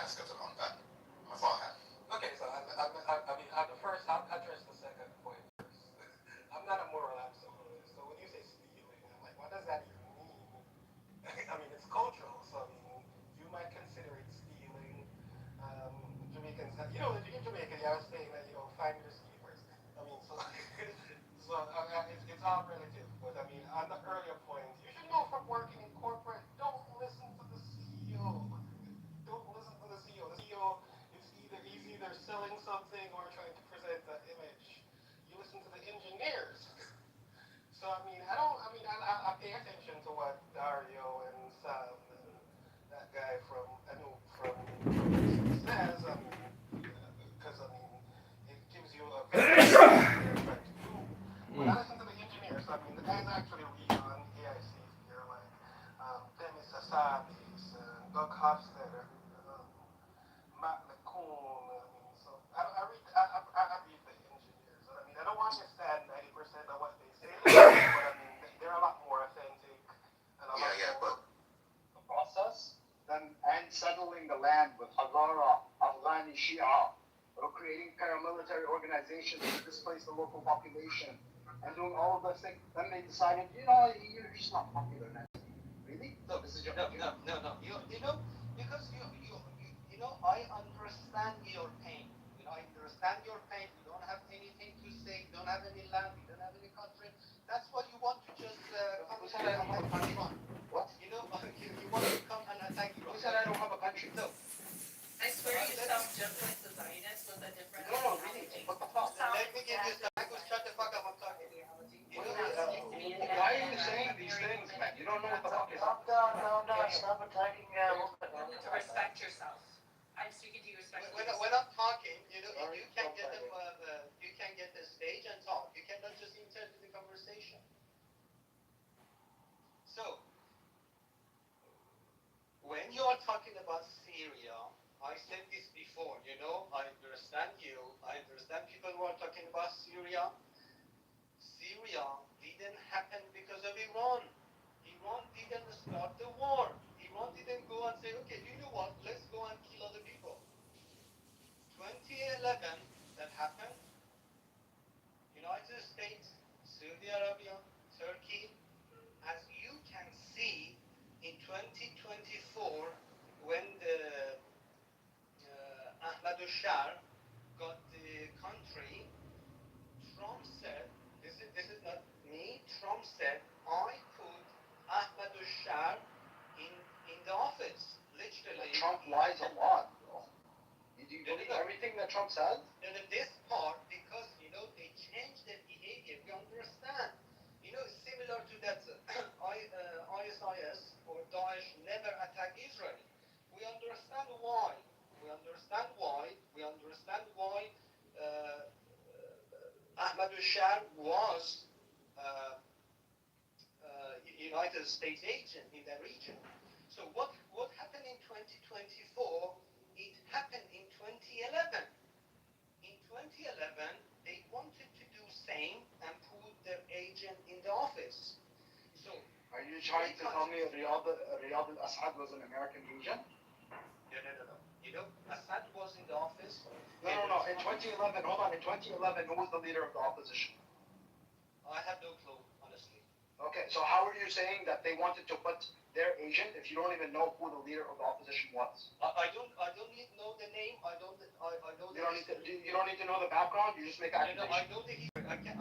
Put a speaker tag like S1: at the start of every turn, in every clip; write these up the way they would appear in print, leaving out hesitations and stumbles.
S1: اسكت العنبان مظاهر.
S2: Okay, so I mean, the first, I'll address the second point first. I'm not a moral absolutist. So when you say stealing, I'm like, what does that even mean? I mean, it's cultural. So I mean, you might consider it stealing. Jamaicans, in Jamaica, you have a saying that find your ski first. I mean, so it's all relative. But I mean, on the earlier point, you should know from working in corporate, don't listen to the CEO. Don't listen to the CEO. The CEO, he's either selling something or trying to present the image. You listen to the engineers. So I mean, I don't. I mean, I pay attention to what Dario and Sam and that guy from UC says. I mean, because I mean, it gives you a visual of what they're trying to do. But I listen to the engineers. I mean, the guys actually read on AIC here, like Demis Hassabis and Doug Hofstadter, um, Matt McCoon. I mean, so I read the engineers. I mean, I don't want to stand 90% of what they say, but I mean, they're a lot more authentic and a lot more.
S3: The process, then and settling the land with Hazara, Afghani Shia, or creating paramilitary organizations to displace the local population, and doing all of those things. Then they decided, you're just not popular now. Really?
S4: No,
S3: This is your
S4: no. Because I understand your pain. I understand your pain. You don't have anything to say. You don't have any land. You don't have any country. That's what you want to just come
S3: Who
S4: and
S3: said I don't have a country?
S4: Iran.
S3: What?
S4: You want to come and attack Iran.
S3: Who said I don't have a country?
S4: No.
S5: I swear you sound just like the Zionists with a different
S3: No, really. What the fuck?
S4: Let me give you some. Shut the fuck up. I'm talking.
S3: Why are you saying these things, man? You don't know what the fuck is up. Calm down. Stop attacking
S5: You need to respect yourself. I'm speaking to you respectfully.
S4: When I'm talking, you can get them. You can get the stage and talk. You cannot just enter the conversation. So, when you are talking about Syria, I said this before. I understand you. I understand people who are talking about Syria. Syria didn't happen because of Iran. Iran didn't start the war. Iran didn't go and say, okay, you know what? Let's go and kill other people. 2011, that happened. United States, Saudi Arabia, Turkey. As you can see, in 2024, when the Ahmad al-Shar got the country, Trump said, this is not me, Trump said, I put Ahmad al-Shar in the office, literally.
S3: Trump lies a lot, bro. Do you believe everything that Trump says?
S4: This part, because, they changed their behavior, we understand. Similar to that ISIS or Daesh never attack Israel. We understand why. Ahmad al-Shar was United States agent in the region. So what happened in 2024? It happened in 2011. In 2011, they wanted to do same and put their agent in the office. So
S3: are you trying to tell me Riyadh al-Assad was an American agent?
S4: No. Assad was in the office.
S3: No. In 2011, hold on. In 2011, who was the leader of the opposition?
S4: I have no clue, honestly.
S3: Okay, so how are you saying that they wanted to put their agent if you don't even know who the leader of the opposition was?
S4: I don't need to know the name. I know the
S3: you don't need to know the background. You just make accusations.
S4: I know the history. I can't.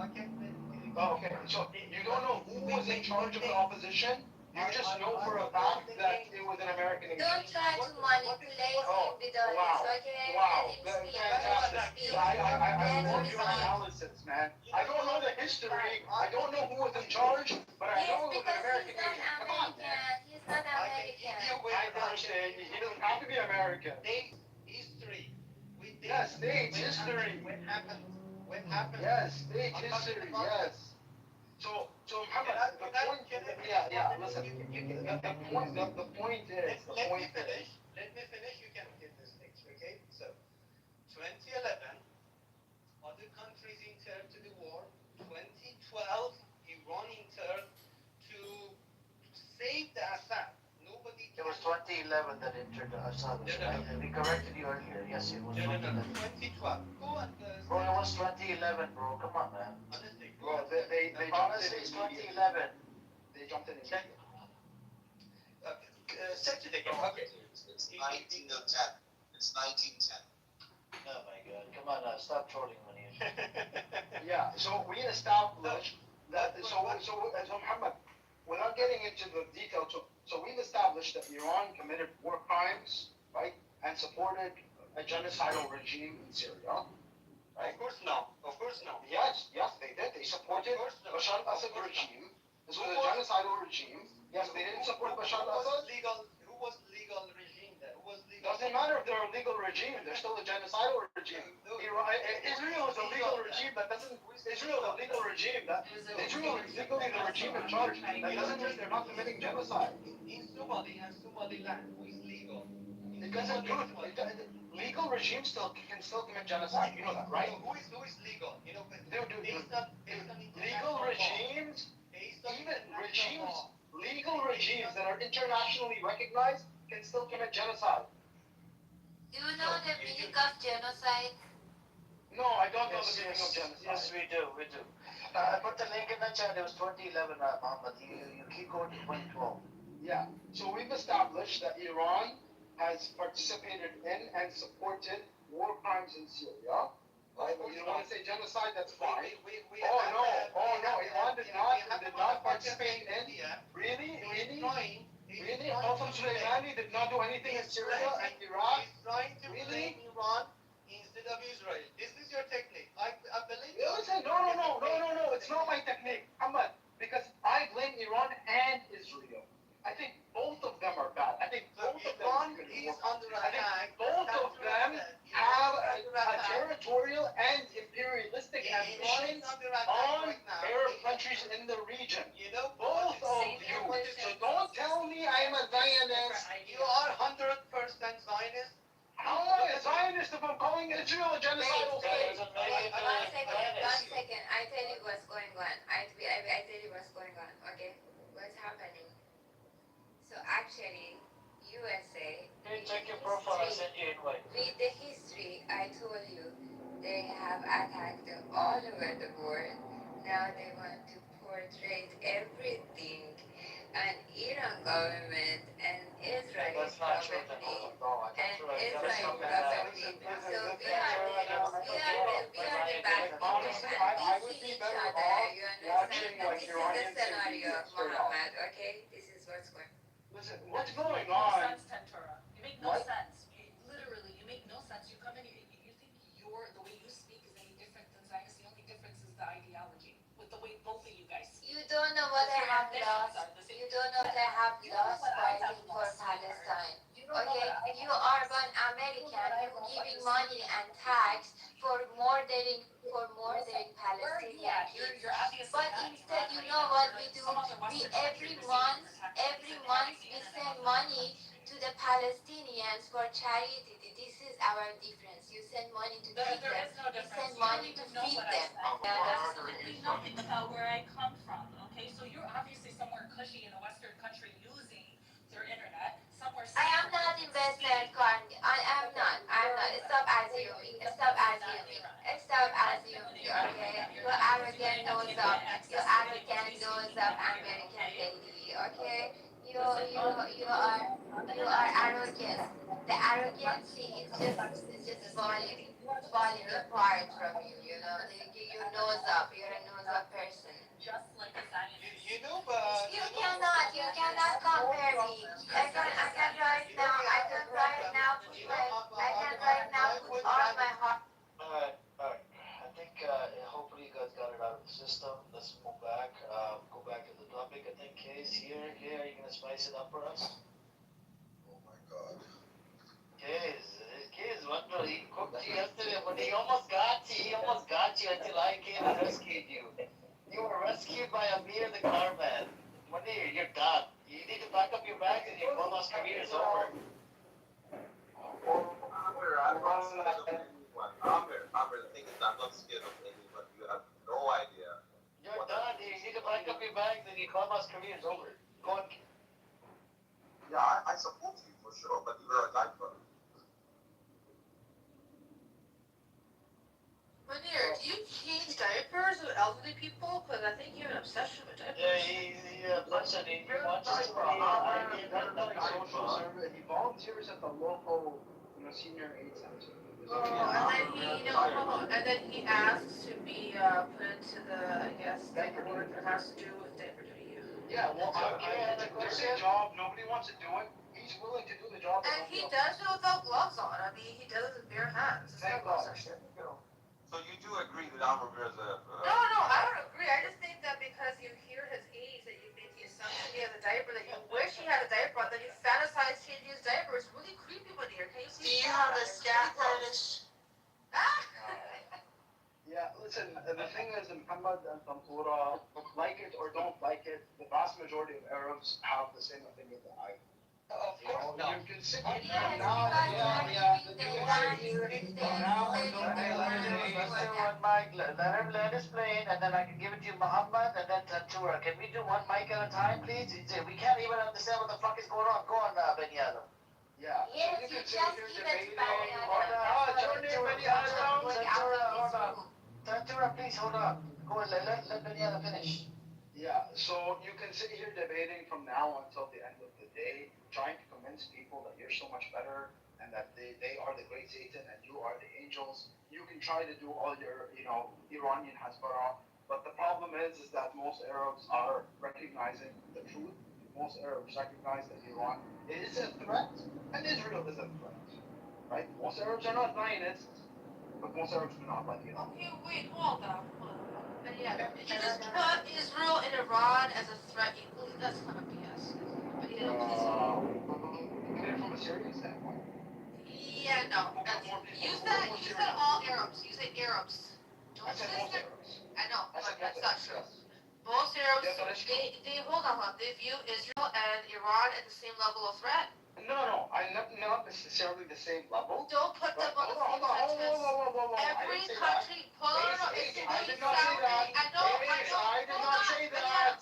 S3: Oh, okay. So you don't know who was in charge of the opposition. You just know for a fact that it was an American agent.
S6: Don't try to manipulate him with all
S3: Wow.
S6: this, okay?
S3: Wow.
S6: Let him
S3: Fantastic.
S6: speak.
S3: I love your analysis, man. I don't know the history. I don't know who was in charge, but I know it was an American agent. Come on, man.
S6: He's not American.
S3: I understand. He doesn't have to be American.
S4: History.
S3: Yes, dates, history.
S4: When happened?
S3: Yes, dates, history. Yes. So Muhammad, the point. Yeah. Listen. The point is.
S4: Let me finish. You can get this next, okay? So, 2011, other countries entered to the war. 2012, Iran entered to save the Assad. Nobody.
S7: It was 2011 that entered established,
S4: No, no,
S7: right?
S4: no.
S7: And we corrected you earlier. Yes, it was
S4: No, no, no.
S7: 2011.
S4: 2012. Go and
S7: Bro, it was 2011, bro. Come on, man.
S4: honestly, go
S3: Well,
S4: and
S3: they jumped
S7: Honestly,
S3: in
S7: it's
S3: immediately.
S7: 2011.
S3: They jumped in
S4: check.
S3: immediately.
S4: Search it again. Okay.
S1: It's 1910. It's 1910.
S7: Oh my God. Come on, stop trolling money.
S3: Yeah, so we established that, so Muhammad, without getting into the details, so we've established that Iran committed war crimes, right, and supported a genocidal regime in Syria, right?
S4: Of course no. Of course no.
S3: Yes, they did. They supported
S4: Of course not.
S3: Bashar al-Assad regime. This was a genocidal regime. Yes, they didn't support Bashar al-Assad.
S4: Who was legal regime there? Who was legal?
S3: Doesn't matter if they're a legal regime. They're still a genocidal regime. Israel is a legal regime that doesn't. Israel is a legal regime that. Israel is legally the regime in charge. That doesn't mean they're not committing genocide.
S4: In Somali and Somaliland, who is legal?
S3: It doesn't. Legal regimes can still commit genocide. You know that, right?
S4: Who is legal? You know,
S3: Dude.
S4: based on
S3: Legal regimes, even regimes, legal regimes that are internationally recognized can still commit genocide.
S6: Do you know the meaning of genocide?
S3: No, I don't know the meaning of
S7: Yes,
S3: genocide.
S7: yes, we do. I put the link in the chat. It was 2011, Muhammad. You keep going to 2012.
S3: Yeah. So we've established that Iran has participated in and supported war crimes in Syria. Right? You don't want to say genocide, that's fine. Iran did not participate in. Really? Qasem Soleimani did not do anything in Syria and Iraq.
S4: He's trying to blame Iran instead of Israel. This is your technique. I believe.
S3: Listen, no. It's not my technique, Muhammad, because I blame Iran and Israel. I think both of them are bad. I think both of them
S4: is under attack.
S3: both of them have a territorial and imperialistic ambitions on Arab countries in the region.
S4: You know,
S3: Both of you. So don't tell me I'm a Zionist.
S4: You are 100% Zionist.
S3: How am I a Zionist if I'm calling Israel a genocidal state?
S6: One second. I tell you what's going on. I tell you what's going on. Okay, what's happening? So actually, USA.
S7: Hey, check your profile. I sent you invite.
S6: Read the history. I told you they have attacked all over the world. Now they want to portray everything an Iran government and Israel government and Israel government. So we are the bad people and we see each other. You understand? And this is the scenario, Muhammad. Okay, this is what's going on.
S3: Listen, what's going
S5: No
S3: on?
S5: sense, Tentora. You make no sense. Literally, you make no sense. You come in here, you think the way you speak is any different than Zionist. The only difference is the ideology. With the way both of you guys speak.
S6: You don't know what I have lost. You don't know what I have lost fighting for Palestine. Okay, you are one American. You giving money and tax for murdering Palestinian kids. But instead, you know what we do? We every month we send money to the Palestinians for charity. This is our difference. You send money to feed them. We send money to feed them.
S5: Absolutely nothing about where I come from. Okay, so you're obviously somewhere cushy in a Western country using their internet. Somewhere.
S6: I am not in Western country. I am not. Stop assuming. Okay, you arrogant nose up. American lady. Okay, you are arrogant. The arrogancy is just falling apart from you. You know, your nose up. You're a nose up person.
S5: Just like a Zionist.
S4: You know, but
S6: You cannot compare me. I can right now put all my heart.
S7: Alright. I think hopefully you guys got it out of the system. Let's move back. Go back to the topic. I think Kay's here. Kay, are you gonna spice it up for us?
S1: Oh my God.
S7: Kay's wonderful. He cooked you yesterday, but he almost got you until I came and rescued you. You were rescued by Amir the car man. Monday, you're done. You need to pack up your bags and your Colo's career is over.
S1: I'm not scared of anyone. Amir, the thing is, I'm not scared of anyone. You have no idea.
S7: You're done. You need to pack up your bags and your Colo's career is over. Go on.
S1: Yeah, I support
S5: elderly people? Because I think you have an obsession with diapers.
S7: Listen, he wants us to be
S3: like social service. He volunteers at the local, senior aid center.
S5: And then he asks to be put into the, I guess, the work that has to do with diaper duty.
S3: Yeah, well, it's a job. Nobody wants to do it. He's willing to do the job.
S5: And he does it without gloves on. I mean, he does it with bare hands.
S3: Thank God.
S1: So you do agree that Amr is a...
S5: No, I don't agree. I just think that because you hear his age, that you make the assumption he has a diaper, that you wish he had a diaper on, then you fantasize changing his diaper. It's really creepy, my dear. Can you
S7: Do
S5: please
S7: you
S5: stop
S7: have a
S5: that? It's
S7: scat
S5: really gross.
S7: fetish?
S3: Yeah, listen, the thing is, Muhammad and Tantura, like it or don't like it, the vast majority of Arabs have the same opinion that I do.
S4: Of course not.
S3: You can sit
S6: Yes,
S3: here
S6: because
S3: now,
S7: Let us explain, and then I can give it to you, Muhammad, and then Tantura. Can we do one mic at a time, please? We can't even understand what the fuck is going on. Go on, Benyada.
S3: Yeah.
S6: yes,
S3: So
S6: you
S3: can
S6: just
S3: sit here
S6: give it to
S3: debating,
S7: Tantura, please hold on. Go on, let Benyada finish.
S3: Yeah, so you can sit here debating from now until the end of the day, trying to convince people that you're so much better and that they are the great Satan and you are the angels. You can try to do all your, Iranian Hasbara, but the problem is that most Arabs are recognizing the truth. Most Arabs recognize that Iran is a threat and Israel is a threat, right? Most Arabs are not Zionists, but most Arabs do not like Iran.
S5: Okay, wait, hold on. And yeah, you just put Israel and Iran as a threat equally. That's kind of BS. But yeah,
S3: From a Syrian standpoint.
S5: yeah, no. You said all Arabs. You said Arabs.
S3: I said most Arabs.
S5: I know,
S3: I said
S5: but that's
S3: most
S5: not
S3: Arabs.
S5: true. Most Arabs,
S3: Yeah, but it's true.
S5: they hold on. They view Israel and Iran at the same level of threat.
S3: No, not necessarily the same level.
S5: Don't put them on the same sentence. Every country,
S3: I did not say that.
S5: I know.
S3: I did not say that.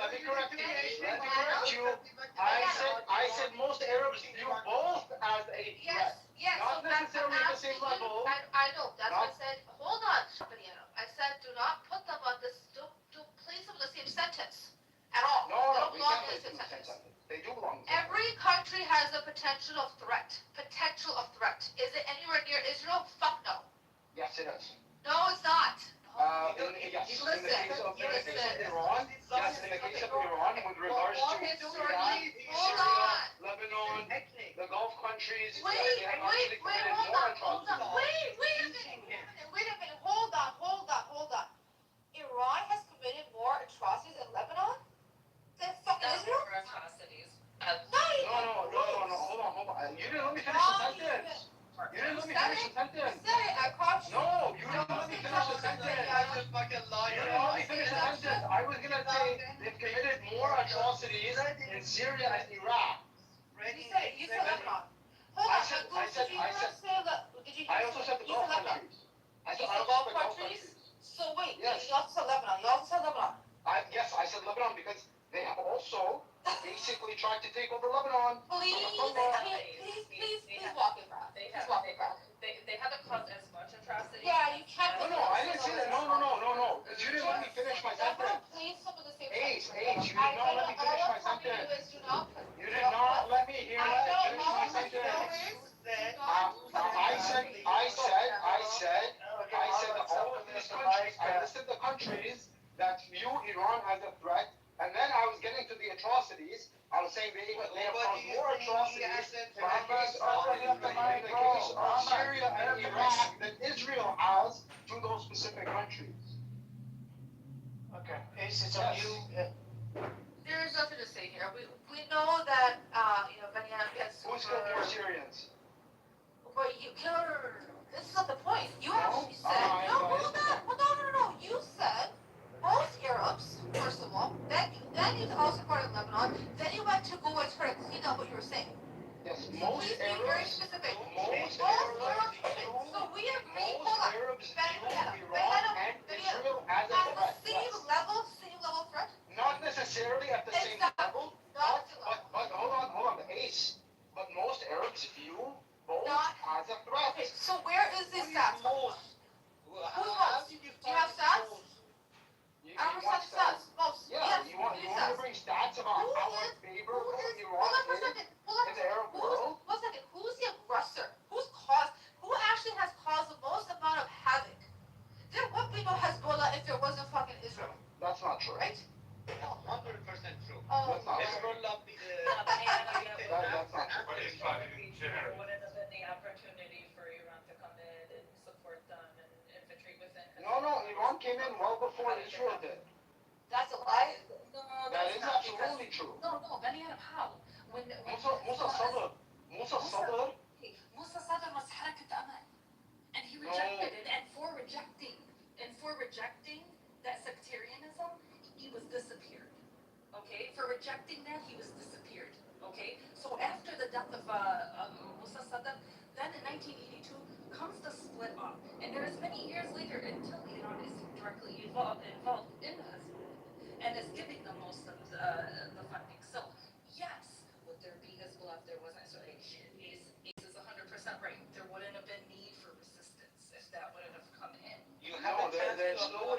S3: Let me correct you. I said most Arabs view both as a threat.
S5: Yes.
S3: Not necessarily the same level.
S5: I know. That's what I said. Hold on. I said do not put them on this. Don't place them in the same sentence at all.
S3: No,
S5: They
S3: we
S5: don't
S3: can't
S5: belong in
S3: place
S5: the
S3: them
S5: same
S3: in the same
S5: sentence.
S3: sentence. They do belong in the same
S5: Every country has a potential of threat. Potential of threat. Is it anywhere near Israel? Fuck no.
S3: Yes, it is.
S5: No, it's not.
S3: Yes, in the case of Iran, yes, in the case of Iran, with regards to Iraq, Syria, Lebanon, the Gulf countries,
S5: Wait
S3: they have actually committed more atrocities.
S5: Wait a minute. Hold on. Iran has committed more atrocities in Lebanon than fucking Israel?
S6: atrocities.
S3: No, hold on. You didn't let me finish the sentence. You didn't let me finish the sentence.
S5: Say it, I caught you.
S3: No, you didn't let me finish the sentence.
S4: That's a fucking
S3: You
S4: liar.
S3: didn't let me finish the sentence. I was gonna say they've committed more atrocities in Syria and Iraq.
S5: You said Lebanon. Hold on,
S3: I also said the Gulf countries. I
S5: You
S3: said
S5: said
S3: also
S5: Gulf
S3: the Gulf
S5: countries?
S3: countries.
S5: So wait,
S3: Yes.
S5: you also said Lebanon.
S3: Yes, I said Lebanon because they have also basically tried to take over Lebanon.
S5: Please walk it back.
S6: They haven't caused as much atrocity.
S5: Yeah, you can't.
S3: No, I didn't say that. No. Because you didn't let me finish my sentence.
S5: Please, some of the same
S3: Ace, you did not let me finish my sentence.
S5: Do not put.
S3: You did not let me finish my sentence. I said that all of these countries, I listed the countries that view Iran as a threat, and then I was getting to the atrocities. I was saying they have caused more atrocities in the case of Syria and Iraq than Israel has to those specific countries.
S7: Okay, Ace, it's on you.
S5: There's nothing to say here. We know that Benyam gets.
S3: Who's killed more Syrians?
S5: But no. This is not the point. You actually said hold on. No. You said most Arabs, first of all. Then you also part of Lebanon. Then you went to go and try to clean up what you were saying.
S3: Yes,
S5: Please be very specific. Most Arabs. So we agree. Hold on.
S3: Arabs view Iran and Israel as a threat.
S5: Same level threat.
S3: Not necessarily at the same level. But hold on, the Ace. But most Arabs view both as a threat.
S5: Okay, so where is this at?
S4: How did you
S5: Do You have stats?
S3: You
S5: I don't
S3: want
S5: understand stats. Most.
S3: Yeah,
S5: Yes,
S3: you want
S5: give
S3: me
S5: me
S3: to
S5: stats.
S3: bring stats about
S5: Who
S3: how
S5: is-
S3: much favor
S5: Who is?
S3: Iran
S5: Hold on for a
S3: is
S5: second. Hold on.
S3: in the Arab
S5: Who's?
S3: world?
S5: 1 second. Who's the aggressor? Who actually has caused the most amount of havoc? There would be no Hezbollah if there wasn't fucking Israel,
S3: That's not true.
S5: right?
S4: No, 100% true.
S5: Oh,
S3: That's not
S5: Lord.
S4: Hezbollah,
S8: But it's fine in general.
S6: wouldn't have been the opportunity for Iran to come in and support them and infiltrate within.
S3: No, Iran came in well before Israel did.
S5: That's a lie.
S6: No,
S3: That
S6: that's
S3: is
S6: not
S3: absolutely
S6: because,
S3: true.
S6: no, Bani Arab, how? When
S3: Musa Sadr,
S6: Musa Sadr was Harakat Amal, and he rejected it, and for rejecting that sectarianism, he was disappeared. Okay, for rejecting that, he was disappeared. Okay, so after the death of Musa Sadr, then in 1982 comes the split up, and there is many years later until Iran is directly involved in Hezbollah and is giving the most of the funding. So yes, would there be Hezbollah if there wasn't Israel? Ace is 100% right. There wouldn't have been need for resistance if that wouldn't have come in.
S4: you have
S3: no,
S4: a chance
S3: there's
S4: to
S3: no,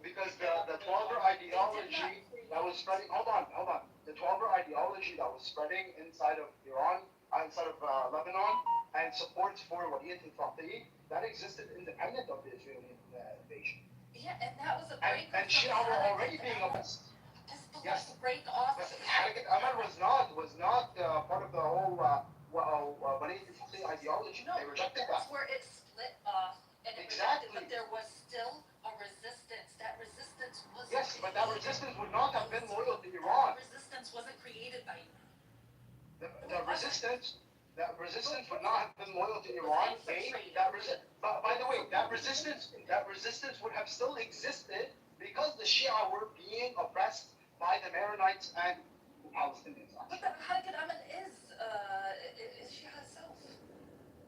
S3: because the Twelver ideology that was spreading. Hold on. The Twelver ideology that was spreading inside of Iran, inside of Lebanon, and supports for Waliyat al-Faqih, that existed independent of the Israeli invasion.
S6: Yeah, and that was a
S3: And
S6: break.
S3: Shia were already being oppressed.
S6: Yes. Break off.
S3: Harakat Amal was not part of the whole Waliyat al-Faqih ideology.
S6: No,
S3: They rejected
S6: that's
S3: that.
S6: where it split off, and it
S3: Exactly.
S6: rejected, but there was still a resistance. That resistance was.
S3: Yes, but that resistance would not have been loyal to Iran.
S6: Resistance wasn't created by Iran.
S3: The resistance would not have been loyal to Iran. But by the way, that resistance would have still existed because the Shia were being oppressed by the Maronites and the Palestinians.
S6: But the Harakat Amal is Shia itself.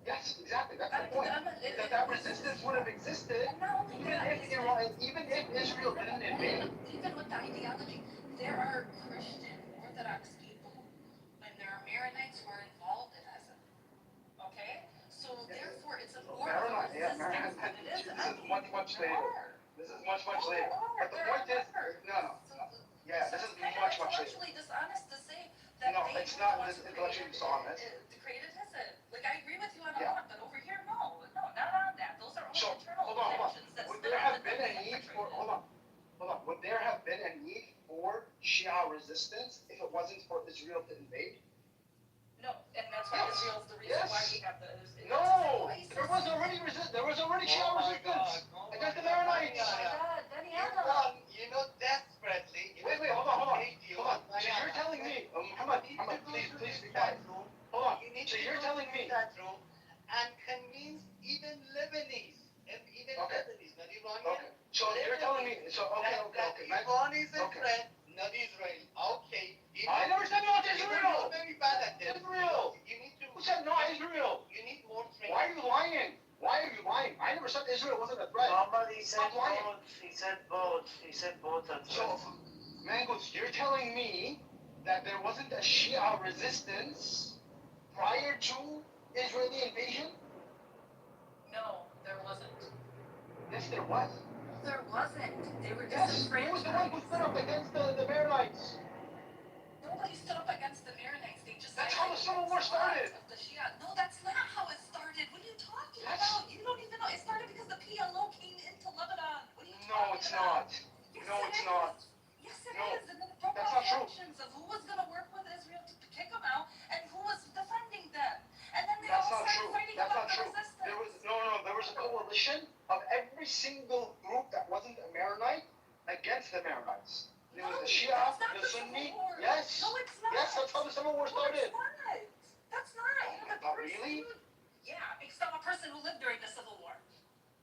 S3: Yes, exactly. That's the point. That resistance would have existed
S6: And not only that,
S3: even if Israel didn't invade.
S6: Even with the ideology, there are Christian Orthodox people and there are Maronites who are involved in Islam. Okay? So therefore it's a more of a resistance than it is.
S3: This is much later. This is much later. But the point is, no. Yeah, this is much later.
S6: It's intellectually dishonest to say that
S3: No,
S6: they
S3: it's
S6: were
S3: not
S6: the ones who
S3: intellectually dishonest.
S6: created Hesed. Like I agree with you on a
S3: Yeah.
S6: lot, but over here, no, not on that. Those are all
S3: So,
S6: internal
S3: hold on.
S6: factions that
S3: Would
S6: still
S3: there have
S6: have
S3: been a need for, hold on. Would there have been a need for Shia resistance if it wasn't for Israel to invade?
S6: No, and that's why
S3: Yes.
S6: Israel's the reason why we have the.
S3: No, there was already Shia resistance against the Maronites.
S4: You know desperately.
S3: Wait, hold on. So you're telling me, Muhammad, please be quiet. Hold on.
S4: You need
S3: So
S4: to
S3: you're
S4: go
S3: telling
S4: through
S3: me.
S4: that room and convince even Lebanese, and even
S3: Okay.
S4: Lebanese, not Iranian.
S3: Okay. So you're telling me. So
S4: that
S3: okay.
S4: Iran is a
S3: Okay.
S4: threat, not Israel. Okay.
S3: I never said not
S4: You're
S3: Israel.
S4: very bad at this.
S3: Israel.
S4: You need to.
S3: Who said not Israel?
S4: You need more training.
S3: Why are you lying? I never said Israel wasn't a threat.
S7: Somebody said
S3: Stop lying.
S7: both. He said both at
S3: So,
S7: once.
S3: Mangoes, you're telling me that there wasn't a Shia resistance prior to Israeli invasion?
S6: No, there wasn't.
S3: Yes, there was.
S6: There wasn't. They were
S3: Yes, who was the one who stood up against the Maronites?
S6: Nobody stood up against the Maronites. They just.
S3: That's how the Civil War started.
S6: Of the Shia. No, that's not how it started. What are you talking
S3: Yes.
S6: about? You don't even know. It started because the PLO came into Lebanon. What are you
S3: No,
S6: talking
S3: it's
S6: about?
S3: not.
S6: Yes,
S3: No,
S6: it
S3: it's
S6: is.
S3: not.
S6: Yes, it
S3: No,
S6: is. And then it broke
S3: that's
S6: out
S3: not true.
S6: factions of who was going to work with Israel to kick them out and who was defending them. And then they
S3: That's
S6: all
S3: not
S6: started
S3: true.
S6: fighting
S3: That's
S6: about
S3: not
S6: the
S3: true.
S6: resistance.
S3: There was a coalition of every single group that wasn't a Maronite against the Maronites. There was the Shia,
S6: that's not
S3: the
S6: Civil
S3: Sunni.
S6: War.
S3: Yes.
S6: No, it's not.
S3: Yes, that's how the Civil War started.
S6: No, it's not. That's not. You know, the
S3: Not
S6: person
S3: really?
S6: who- Yeah, because I'm a person who lived during the Civil War.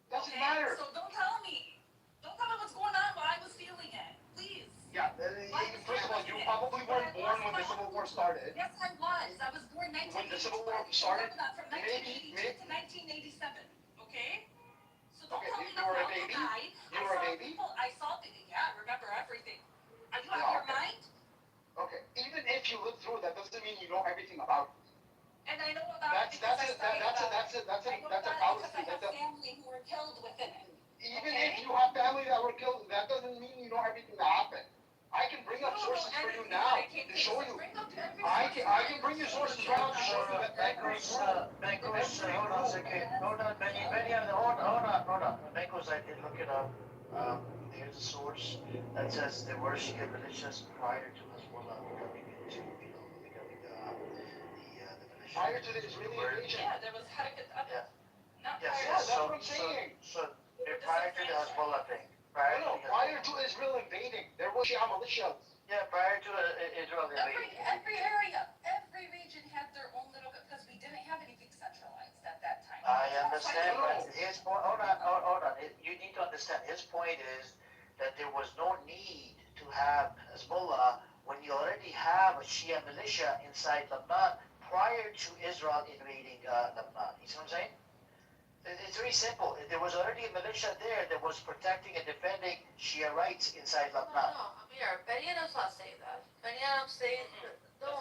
S3: Doesn't
S6: Okay?
S3: matter.
S6: So don't tell me. Don't tell me what's going on while I was feeling it. Please.
S3: Yeah, first of all, you probably weren't born when the Civil War started.
S6: Yes, I was. I was born 1982.
S3: When the Civil War started,
S6: From 1982 to 1987. Okay? So don't
S3: Okay,
S6: tell me
S3: you were a
S6: nothing.
S3: baby?
S6: I
S3: You were a
S6: saw
S3: baby?
S6: people. I saw people. Yeah, I remember everything. Are you out
S3: Yeah,
S6: of your
S3: okay.
S6: mind?
S3: Okay, even if you lived through it, that doesn't mean you know everything about it.
S6: And I know about it because I studied about it.
S3: That's that's
S5: I
S3: a
S5: know
S3: that's a
S5: that because I
S3: fallacy.
S5: have
S3: That's a,
S5: family who were killed within it.
S3: even
S5: Okay.
S3: if you have family that were killed, that doesn't mean you know everything that happened. I can bring
S5: You
S3: up
S5: don't know
S3: sources for you
S5: anything
S3: now
S5: when it came
S3: to
S5: to
S3: show
S5: this.
S3: you.
S5: Bring up every
S3: I
S5: source
S3: can bring you sources right now to show you that every group,
S7: Bengals, hold on a second. Hold on, hold on. Bengals, I did look it up. Here's a source that says there were Shia militias prior to Hezbollah becoming into, the militia.
S3: prior to the Israeli invasion.
S5: Yeah, there was Harakat
S7: Yeah.
S5: not
S7: Yes,
S5: prior.
S3: Yeah, that's what I'm saying.
S7: So prior to the Hezbollah thing.
S3: Prior to Israel invading, there were Shia militias.
S7: Yeah, prior to Israel invading.
S5: Every area, every region had their own little, because we didn't have anything centralized at that time.
S7: I understand, but his point, hold on. You need to understand, his point is that there was no need to have Hezbollah when you already have a Shia militia inside Lebanon prior to Israel invading Lebanon. You see what I'm saying? It's very simple. There was already a militia there that was protecting and defending Shia rights inside Lebanon.
S5: No, Amir, Benny Adam's not saying that. Benny Adam's saying, no,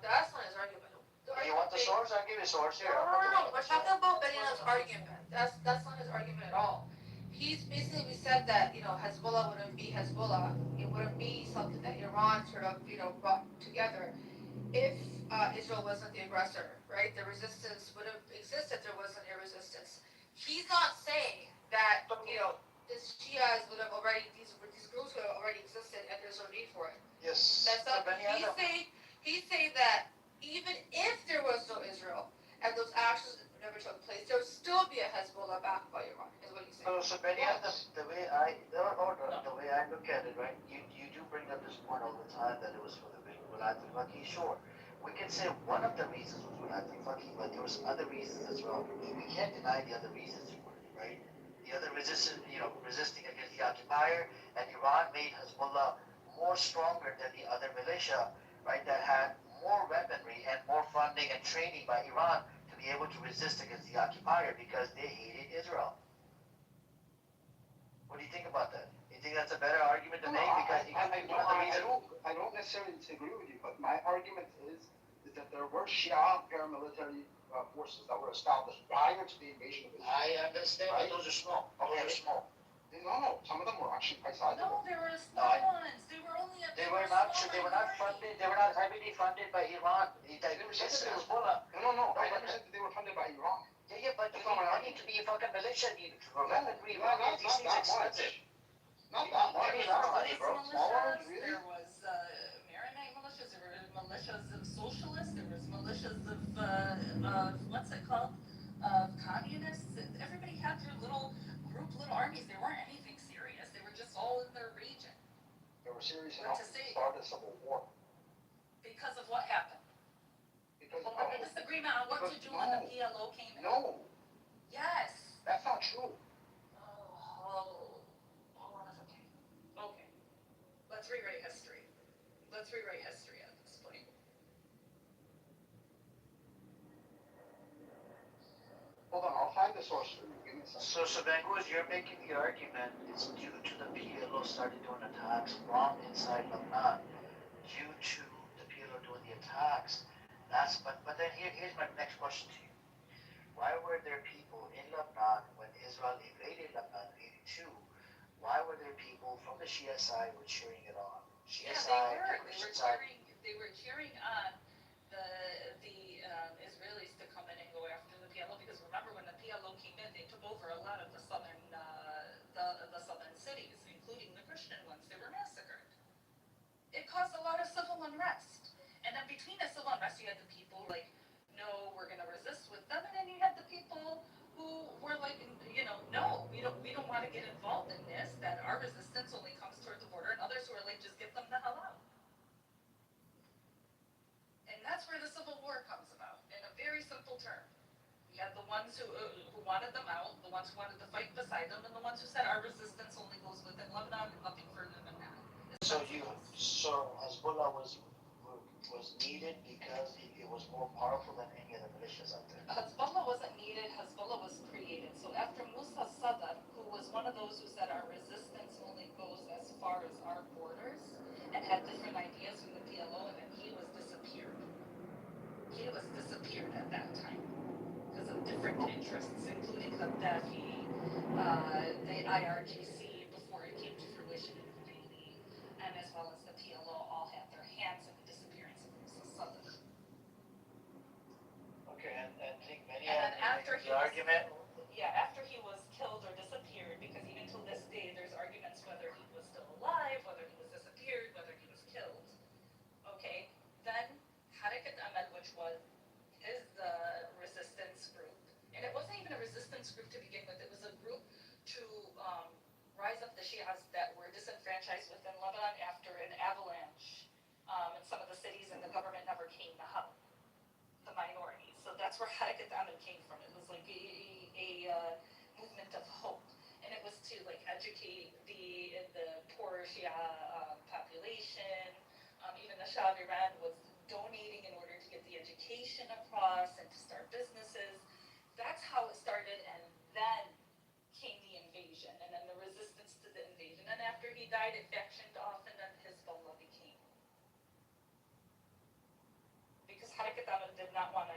S5: that's not his argument.
S7: You want the source? I'll give you a source here.
S5: No. We're talking about Benny Adam's argument. That's not his argument at all. He's basically said that, Hezbollah wouldn't be Hezbollah. It wouldn't be something that Iran sort of, brought together if Israel wasn't the aggressor, right? The resistance would have existed if there wasn't a resistance. He's not saying that, the Shias would have already, these groups would have already existed and there's no need for it.
S7: Yes.
S5: That's not, he's saying that even if there was no Israel and those actions never took place, there would still be a Hezbollah backed by Iran, is what he's saying.
S7: So Benny, the way I look at it, right? You do bring up this point all the time that it was for the big Wilayat al-Faqih. Sure, we can say one of the reasons was Wilayat al-Faqih, but there was other reasons as well. We can't deny the other reasons for it, right? The other resisting against the occupier, and Iran made Hezbollah more stronger than the other militia, right? That had more weaponry and more funding and training by Iran to be able to resist against the occupier because they hated Israel. What do you think about that? You think that's a better argument to make? Because
S3: I don't necessarily disagree with you, but my argument is that there were Shia paramilitary forces that were established prior to the invasion of Israel.
S7: I understand, but those are small. Those are small.
S3: No, some of them were actually quite sizable.
S5: No, they were small ones. They were only a
S7: They were not funded. They were not heavily funded by Iran. Hezbollah.
S3: No. I never said that they were funded by Iran.
S7: Yeah, but you need money to be a fucking militia. You need
S3: Not that much. Not that much.
S5: Militias, there was Maronite militias, there were militias of socialists, there was militias of what's it called? Of communists. Everybody had their little group, little armies. They weren't anything serious. They were just all in their region.
S3: They were serious
S5: But
S3: enough
S5: to
S3: to
S5: say-
S3: start a civil war.
S5: Because of what happened.
S3: Because
S5: Over the disagreement on what to do when the PLO came in.
S3: no,
S5: Yes.
S3: that's not true.
S5: Oh, hold on a second. Okay. Let's rewrite history. Let's rewrite history at this point.
S3: Hold on, I'll find the source for you. Give me a second.
S7: So Banguz, you're making the argument it's due to the PLO started doing attacks from inside Lebanon. Due to the PLO doing the attacks. But then here's my next question to you. Why were there people in Lebanon when Israel invaded Lebanon in 82? Why were there people from the Shia side were cheering it on? Shia side, the Christian side.
S5: They were cheering on the Israelis to come in and go after the PLO, because remember when the PLO came in, they took over a lot of the southern cities, including the Christian ones. They were massacred. It caused a lot of civil unrest. And then between the civil unrest, you had the people like, no, we're going to resist with them, and then you had the people who were like, no, we don't want to get involved in this. That our resistance only comes toward the border, and others who are like, just get them the hell out. And that's where the Civil War comes about, in a very simple term. You had the ones who wanted them out, the ones who wanted to fight beside them, and the ones who said our resistance only goes within Lebanon and nothing further than that.
S7: So Hezbollah was needed because it was more powerful than any other militias out there.
S5: Hezbollah wasn't needed, Hezbollah was created. So after Musa Sadat, who was one of those who said our resistance only goes as far as our borders, and had different ideas from the PLO, and then he was disappeared. He was disappeared at that time because of different Gaddafi, the IRGC before it came to fruition completely, and as well as the PLO all had their hands in the disappearance of Musa Sadr.
S7: Okay, and think many
S5: And then
S7: of
S5: after
S7: the argument.
S5: after he was killed or disappeared, because even till this day there's arguments whether he was still alive, whether he was disappeared, whether he was killed. Okay, then Harakat Amal, which is the resistance group, and it wasn't even a resistance group to begin with. It was a group to rise up the Shias that were disenfranchised within Lebanon after an avalanche in some of the cities, and the government never came to help the minorities. So that's where Harakat Amal came from. It was like a movement of hope, and it was to like educate the poor Shia population. Even the Shah of Iran was donating in order to get the education across and to start businesses. That's how it started, and then came the invasion, and then the resistance to the invasion. And after he died, it factioned off, and then Hezbollah became. Because Harakat Amal did not want to,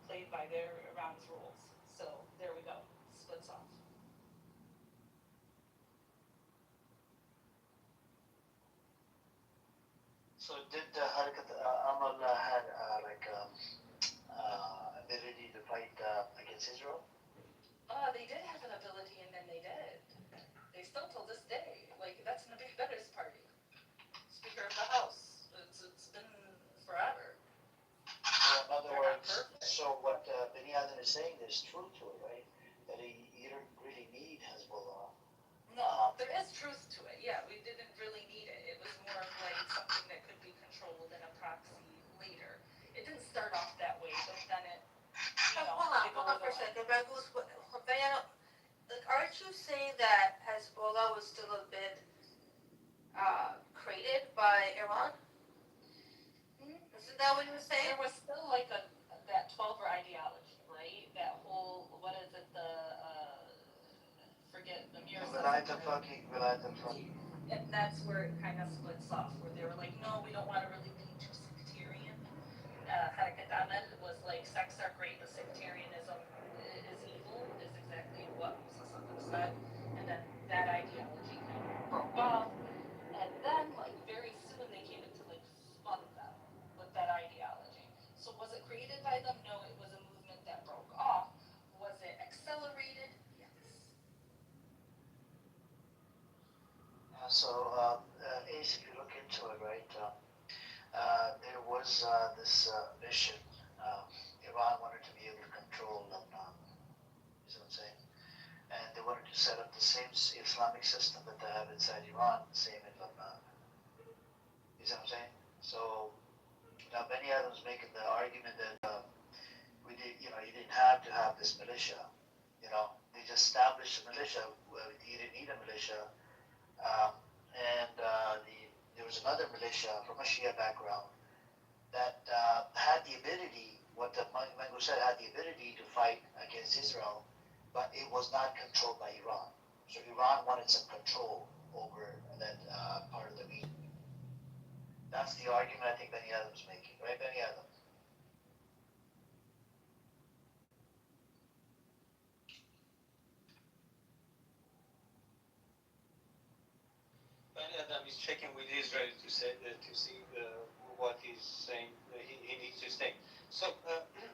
S5: play by Iran's rules. So there we go, splits off.
S7: So did Harakat Amal had ability to fight against Israel?
S5: They did have an ability, and then they did. They still till this day. Like, that's Nabi Bedr's party. Speaker of the House. It's been forever.
S7: So in other
S5: They're not
S7: words,
S5: perfect.
S7: so what Ben Yadin is saying, there's truth to it, right? That you don't really need Hezbollah.
S5: No, there is truth to it. Yeah, we didn't really need it. It was more of like something that could be controlled in a proxy later. It didn't start off that way, but then it,
S9: Hold on for a second, Ragus. Like, aren't you saying that Hezbollah was still a bit created by Iran? Isn't that what you were saying?
S5: There was still like that 12er ideology, right? That whole, what is it, forget the mirror. And that's where it kind of splits off, where they were like, no, we don't want to really be too sectarian. Harakat Amal was like, sects are great, but sectarianism is evil, is exactly what Musa Sadr said. And then that ideology kind of broke off. And then, like, very soon they came into, like, fun them with that ideology. So was it created by them? No, it was a movement that broke off. Was it accelerated? Yes.
S7: So, Ace, if you look into it, right, there was this mission. Iran wanted to be able to control Lebanon. You see what I'm saying? And they wanted to set up the same Islamic system that they have inside Iran, the same in Lebanon. You see what I'm saying? So now Benny Adams making the argument that you didn't have to have this militia. They just established a militia. You didn't need a militia. There was another militia from a Shia background that had the ability, what the Mango said, had the ability to fight against Israel, but it was not controlled by Iran. So Iran wanted some control over that part of the region. That's the argument I think Benny Adams is making, right, Benny Adams?
S4: Benny Adam is checking with Israel to see what he's saying. He needs to say. So,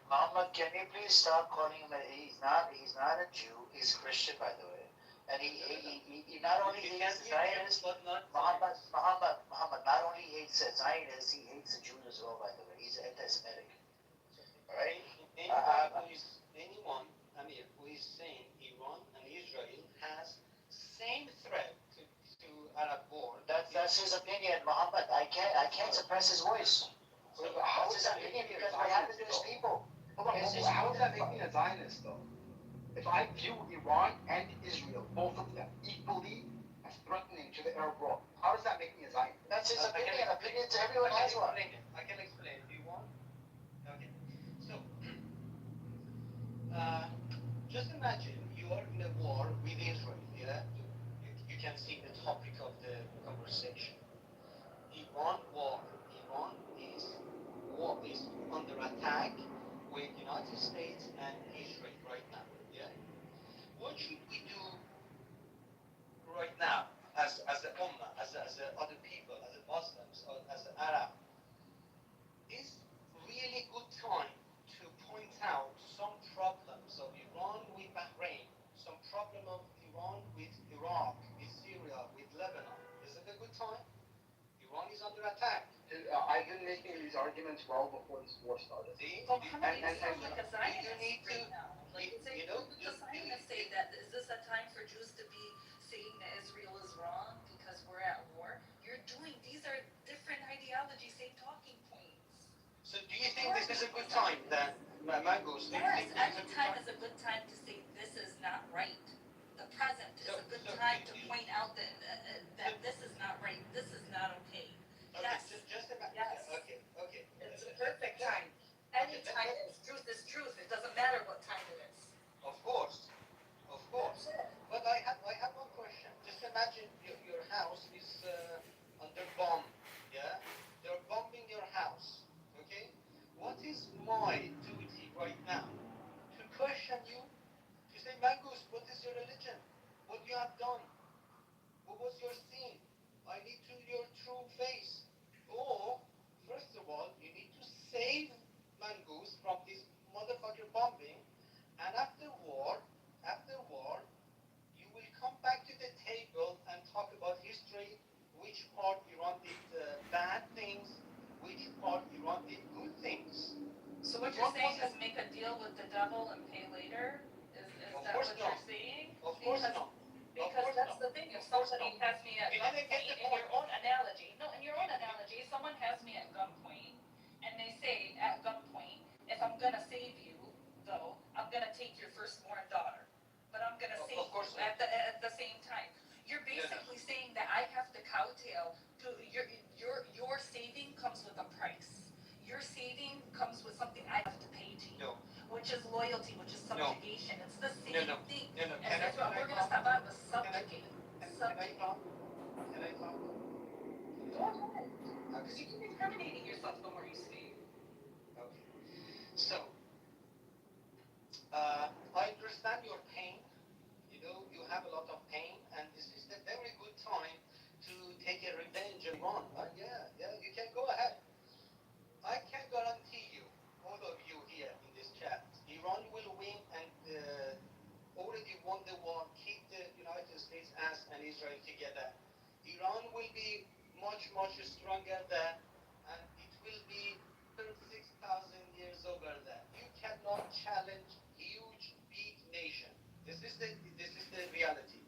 S7: Muhammad, can you please stop calling him? He's not a Jew. He's Christian, by the way. And he not only hates Zionists, Muhammad not only hates Zionists, he hates the Jews as well, by the way. He's anti-Semitic. Alright?
S4: Anyone, Amir, who is saying Iran and Israel has same threat to Arab war.
S7: That's his opinion, Muhammad. I can't suppress his voice.
S3: So how
S7: That's
S3: is
S7: his
S3: that
S7: opinion
S3: making me a
S7: because what happened to his
S3: Zionist,
S7: people?
S3: Hold on, how does that make me a Zionist, though? If I view Iran and Israel, both of them, equally as threatening to the Arab world, how does that make me a Zionist?
S7: That's his opinion. Opinions, everyone has one.
S4: I can explain. Do you want? Okay. So, just imagine you are in a war with Israel. Yeah, you can see the topic of the conversation. Iran war. Iran is under attack with United States and Israel right now. Yeah. as other people, as a Muslims or as an Arab, is really good time to point out some problems of Iran with Bahrain, some problem of Iran with Iraq, with Syria, with Lebanon. Is it a good time? Iran is under attack.
S3: I've been making these arguments well before this war started.
S4: See?
S9: Well, how many
S3: And-
S9: sound like a Zionist
S4: you need to-
S9: right now? Like, is it,
S4: you know,
S9: the Zionists say that, is this a time for Jews to be saying that Israel is wrong because we're at war? These are different ideologies, same talking points.
S4: So do you think this is a good time then, Mangoes? Do you
S9: Yes,
S4: think this
S9: any
S4: is a good
S9: time
S4: time?
S9: is a good time to say this is not right. The present is a good
S4: So
S9: time to
S4: you-
S9: point out that this is not right, this is not okay.
S4: Okay,
S9: Yes.
S4: just imagine.
S9: Yes.
S4: Okay.
S9: It's a perfect time. Any time is truth, it doesn't matter what time it is.
S4: Of course.
S9: That's it.
S4: But I have one question. Just imagine your house is under bomb. Yeah, they're bombing your house. Okay, what is my duty right now? To question you, to say, Mangoes, what is your religion? What you have done? What was your sin? I need to your true face. Or first of all, you need to save Mangoes from this motherfucker bombing, and after war, you will come back to the table and talk about history, which part Iran did bad things, which part Iran did good things.
S9: So what you're saying is make a deal with the devil and pay later? Is
S4: Of
S9: that
S4: course
S9: what
S4: not.
S9: you're saying?
S4: Of course
S9: Because-
S4: not.
S9: Because that's the thing, if somebody has me at
S4: You didn't get
S9: gunpoint,
S4: the
S9: in your own analogy, someone has me at gunpoint, and they say at gunpoint, if I'm gonna save you, though, I'm gonna take your firstborn daughter, but I'm gonna
S4: Of
S9: save
S4: course
S9: you at the same time. You're basically saying that I have to kowtow to, your saving comes with a price. Your saving comes with something I have to pay to you.
S4: No.
S9: Which is loyalty, which is subjugation, it's the same thing.
S4: No.
S9: And that's what we're gonna stop out with subjugate.
S4: Can I talk? Can I talk?
S9: Go ahead, because you keep incriminating yourself the more you speak.
S4: Okay. So, I understand your pain. You know, you have a lot of pain, and this is a very good time to take a revenge on Iran. Yeah, you can go ahead. I can guarantee you, all of you here in this chat, Iran will win and already won the war, keep the United States ass and Israel together. Iran will be much stronger than, and it will be 36,000 years over there. You cannot challenge huge, big nation. This is the reality.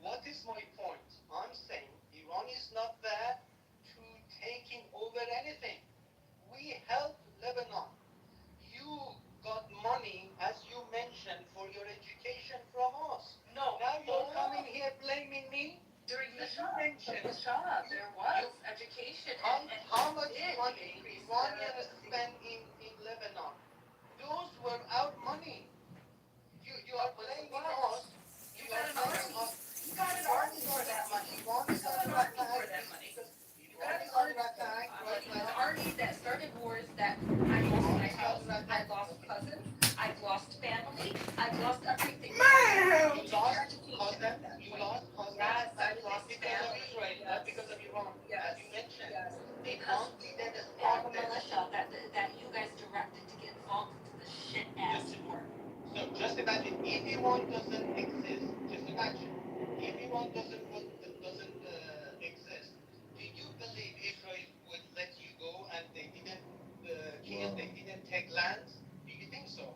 S4: What is my point? I'm saying Iran is not there to taking over anything. We help Lebanon. You got money, as you mentioned, for your education from us.
S9: No.
S4: Now you're coming here blaming me?
S9: During the
S4: You
S9: Shah,
S4: mentioned
S9: there was education and
S4: how much
S9: did
S4: money
S9: increase
S4: Iranians
S9: the-
S4: spent in Lebanon. Those were our money. You are blaming us.
S9: You got an
S4: blaming
S9: army.
S4: us.
S9: You got an army for that money.
S4: Iran
S9: You
S4: is
S9: got an
S4: under
S9: army
S4: attack.
S9: for that money. You got
S4: Iran
S9: an
S4: is
S9: army.
S4: under attack right
S9: An
S4: now.
S9: army that started wars that I lost my house, I lost cousins, I've lost family, I've lost everything.
S4: You lost cousin.
S9: Yes, I lost
S4: because of
S9: family.
S4: Israel,
S9: Yes.
S4: not because of Iran.
S9: Yes.
S4: As you mentioned.
S9: Yes.
S4: Iran
S9: Because
S4: didn't
S9: they
S4: start
S9: have a
S4: this.
S9: militia that you guys directed to get involved into this shit ass war.
S4: So just imagine if Iran doesn't exist. Just imagine if Iran doesn't exist. Do you believe Israel would let you go and they didn't kill? They didn't take land? Do you think so?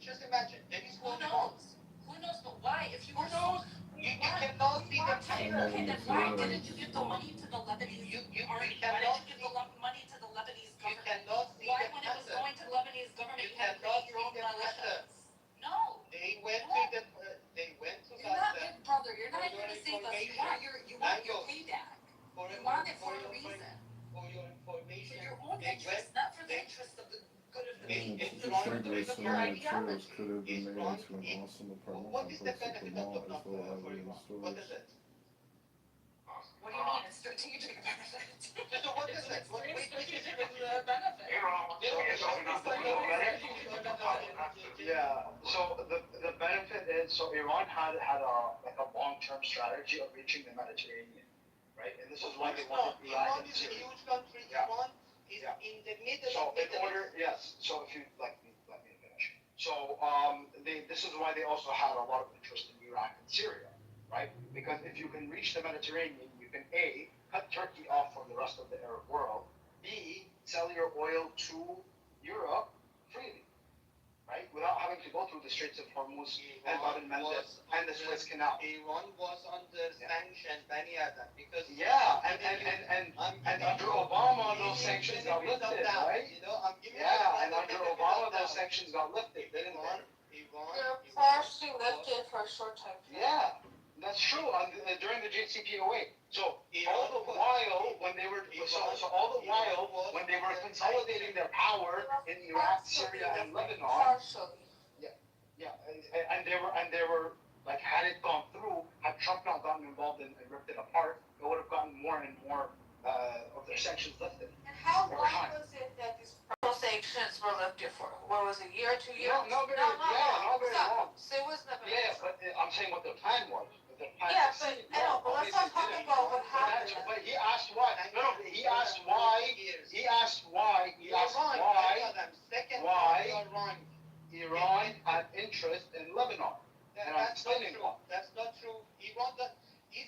S4: Just imagine. There is
S9: Who
S4: no
S9: knows? Who knows? But why? If you
S4: Who
S9: were
S4: knows? You cannot see the
S9: Okay, then why didn't you give the money to the Lebanese
S4: You
S9: army? Why
S4: cannot
S9: didn't you give the money to the Lebanese
S4: You
S9: government?
S4: cannot see
S9: Why,
S4: the
S9: when it was
S4: pattern.
S9: going to the Lebanese government,
S4: You
S9: you had to
S4: cannot
S9: create your own
S4: see the pattern.
S9: militias? No.
S4: They went to
S9: You're not
S4: Gaza
S9: big brother. You're not
S4: For
S9: here to
S4: your
S9: save us. You
S4: information.
S9: want your
S4: Mango.
S9: payback.
S4: for
S9: You want it for
S4: your
S9: a reason.
S4: For your
S9: For
S4: information.
S9: your own
S4: They
S9: interest,
S4: went-
S9: not for the
S4: they-
S9: interest of the good of the
S4: It's-
S9: people.
S4: it's
S10: The
S4: wrong.
S10: figure
S4: There is a
S10: similar
S9: ideology.
S10: materials could have been
S4: It's
S10: made
S4: wrong.
S10: into an awesome apartment
S4: What is the
S10: complex with
S4: benefit
S10: the
S4: of
S10: mall as well
S4: for
S10: as
S4: Iran? What
S10: stores.
S4: is it?
S9: What do you mean? It's strategic benefit.
S4: So what is it? What
S9: It's
S4: which is
S9: strategic
S4: it?
S9: benefit.
S3: Yeah. So the benefit is, so Iran had a like a long long-term strategy of reaching the Mediterranean, right? And this is why they
S4: No,
S3: wanted Iraq
S4: Iran
S3: and
S4: is a
S3: Syria.
S4: huge country.
S3: Yeah.
S4: Iran is
S3: Yeah.
S4: in the middle
S3: So
S4: of
S3: in
S4: Middle
S3: order,
S4: East.
S3: yes. So if you let me finish. So this is why they also had a lot of interest in Iraq and Syria, right? Because if you can reach the Mediterranean, you can A, cut Turkey off from the rest of the Arab world. B, sell your oil to Europe freely, right? Without having to go through the Straits of Hormuz and Bab el-Mandeb and the Suez Canal.
S4: Iran was under sanction, Bani Adam, because
S3: Yeah, and under Obama those sanctions got lifted, right?
S4: You know, I'm giving
S3: Yeah, and under Obama those sanctions got lifted, didn't they?
S5: They're partially lifted for a short time period.
S3: Yeah, that's true. During the JCPOA. So all the while when they were consolidating their power in Iraq, Syria, and Lebanon.
S5: Partially.
S3: Yeah, and they were like, had it gone through, had Trump not gotten involved and ripped it apart, it would have gotten more and more of their sanctions lifted.
S5: And how long was it that these sanctions were lifted for? What was it, a year, 2 years?
S3: Not very long.
S5: So it was never.
S3: Yeah, but I'm saying what their plan was.
S5: Yeah, but I know, but let's not talk about what happened.
S3: But he asked why. No, he asked why. Iran had interest in Lebanon.
S4: That's not true. If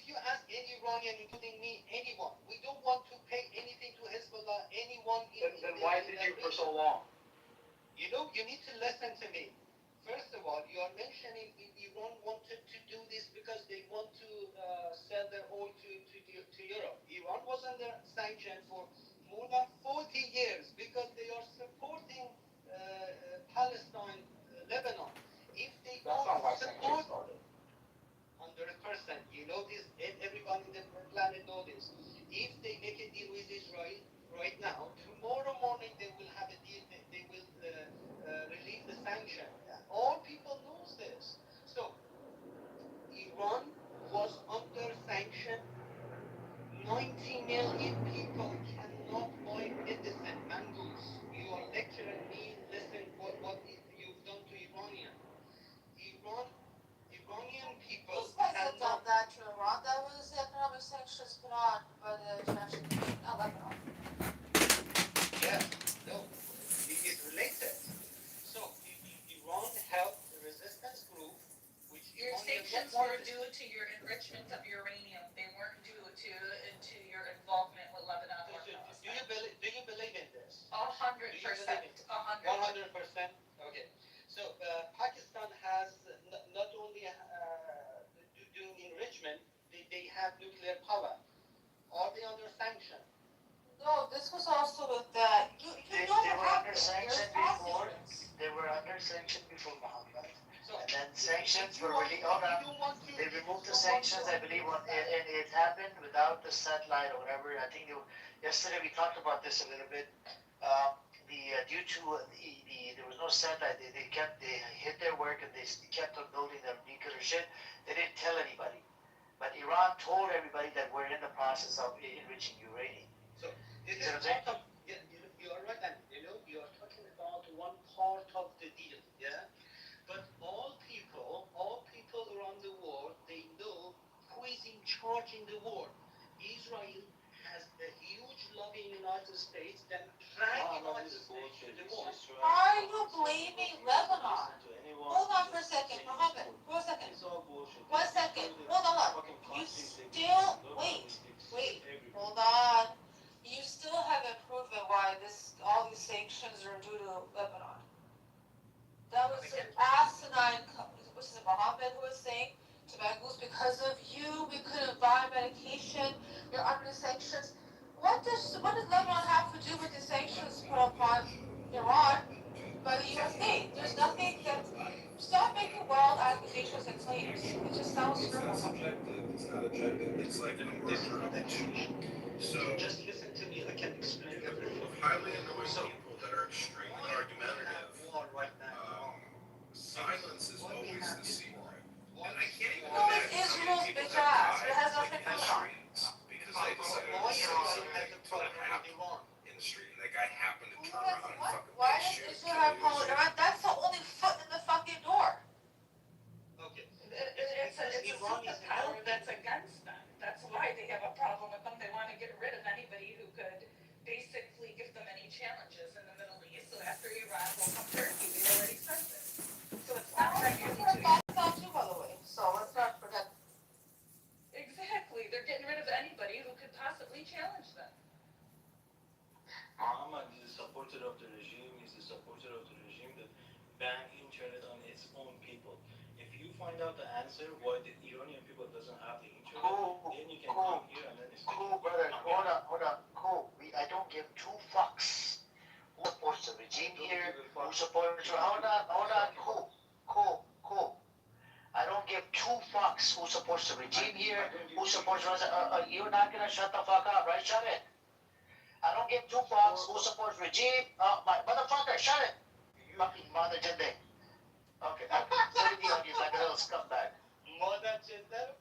S4: you ask any Iranian, including me, anyone, we don't want to pay anything to Hezbollah, anyone
S3: Then why did you for so long?
S4: You know, you need to listen to me. First of all, you are mentioning Iran wanted to do this because they want to sell their oil to Europe. Iran was under sanction for more than 40 years because they are supporting Palestine, Lebanon. If they
S3: That's not why sanctions started.
S4: 100%, you know this, everyone in the planet knows this. If they make a deal with Israel right now, tomorrow morning they will have a deal, they will relieve the sanction. All people knows this. So, Iran was under sanction. 90 million people cannot buy medicine, mangoes. You are lecturing me, listen what you've done to Iranian people
S5: Those guys have done
S4: cannot.
S5: that to Iran. That was the economic sanctions put on by the international community, not Lebanon.
S4: Yes, no, it is related. So, Iran helped the resistance group, which
S9: Your
S4: Iranian
S9: sanctions were due to your enrichment of uranium. They weren't due to your involvement with Lebanon or Palestine.
S4: Do you believe in this?
S9: 100%.
S4: 100%. Okay. So Pakistan has not only doing enrichment, they have nuclear power. Are they under sanction?
S5: No, this was also with the.
S7: They were under sanction before. They were under sanction before Muhammad. And then sanctions were really they removed the sanctions, I believe, and it happened without the satellite or whatever. I think yesterday we talked about this a little bit. Due to there was no satellite, they hit their work and they kept on building their nuclear shit. They didn't tell anybody, but Iran told everybody that we're in the process of enriching uranium.
S4: So this is part of, you are right, and you know you are talking about one part of the deal, yeah. But all people around the world, they know who is in charge in the world. Israel has a huge lobby in the United States that drag United States to the war.
S5: Why are you blaming Lebanon? Hold on for a second, Mohammed. For a second. 1 second. Hold on. You still wait. Hold on. You still haven't proven why all these sanctions are due to Lebanon. That was an asinine, which is Mohammed who was saying to Mangoose, because of you, we couldn't buy medication, you're under sanctions. What does Lebanon have to do with the sanctions put upon Iran by the USA? There's nothing that. Stop making wild accusations and claims. It just sounds frivolous.
S11: It's not objective. It's like an order. So
S4: Just listen to me. I can explain everything.
S11: highly annoying people that are extremely argumentative.
S4: War right now.
S11: Silence is always the secret. And I can't even
S5: Well,
S11: imagine
S5: it's
S11: how many
S5: Israel's
S11: people
S5: bitch
S11: have
S5: ass.
S11: died
S5: It has
S11: like
S5: nothing
S11: in the
S5: going on.
S11: streets because they decided
S4: Why
S11: to say
S4: Israel
S11: something
S4: has a
S11: to
S4: problem
S11: that happened
S4: with Iran?
S11: in the street, and that guy happened to turn around and fucking
S5: Why
S11: get
S5: does
S11: shit.
S5: Israel have problem with Iran? That's the only foot in the fucking door.
S4: Okay.
S9: It's a superpower that
S12: ban internet on its own people. If you find out the answer why the Iranian people doesn't have the internet, then you can come here and then speak.
S7: Cool, brother. Hold on. Cool. I don't give two fucks who supports the regime here, who supports. Hold on. Cool. I don't give two fucks who supports the regime here, who supports. You're not gonna shut the fuck up, right? Shut it. I don't give two fucks who supports regime. My motherfucker, shut it. Fucking mother gender. Okay. Send the audience like a little scumbag.
S4: Mother gender.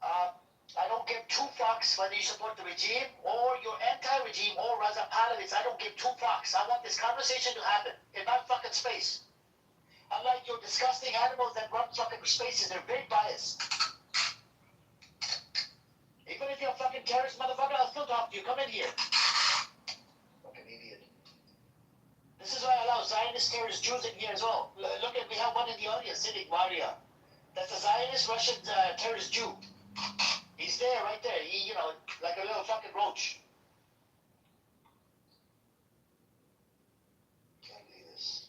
S7: I don't give two fucks whether you support the regime or you're anti-regime or Raza Palovitz. I don't give two fucks. I want this conversation to happen in my fucking space. Unlike your disgusting animals that run fucking spaces, they're very biased. Even if you're a fucking terrorist motherfucker, I'll still talk to you. Come in here. Fucking idiot. This is why I allow Zionist terrorist Jews in here as well. Look at, we have one in the audience sitting, Maria. That's a Zionist Russian terrorist Jew. He's there, right there. He, like a little fucking roach. Can't believe this.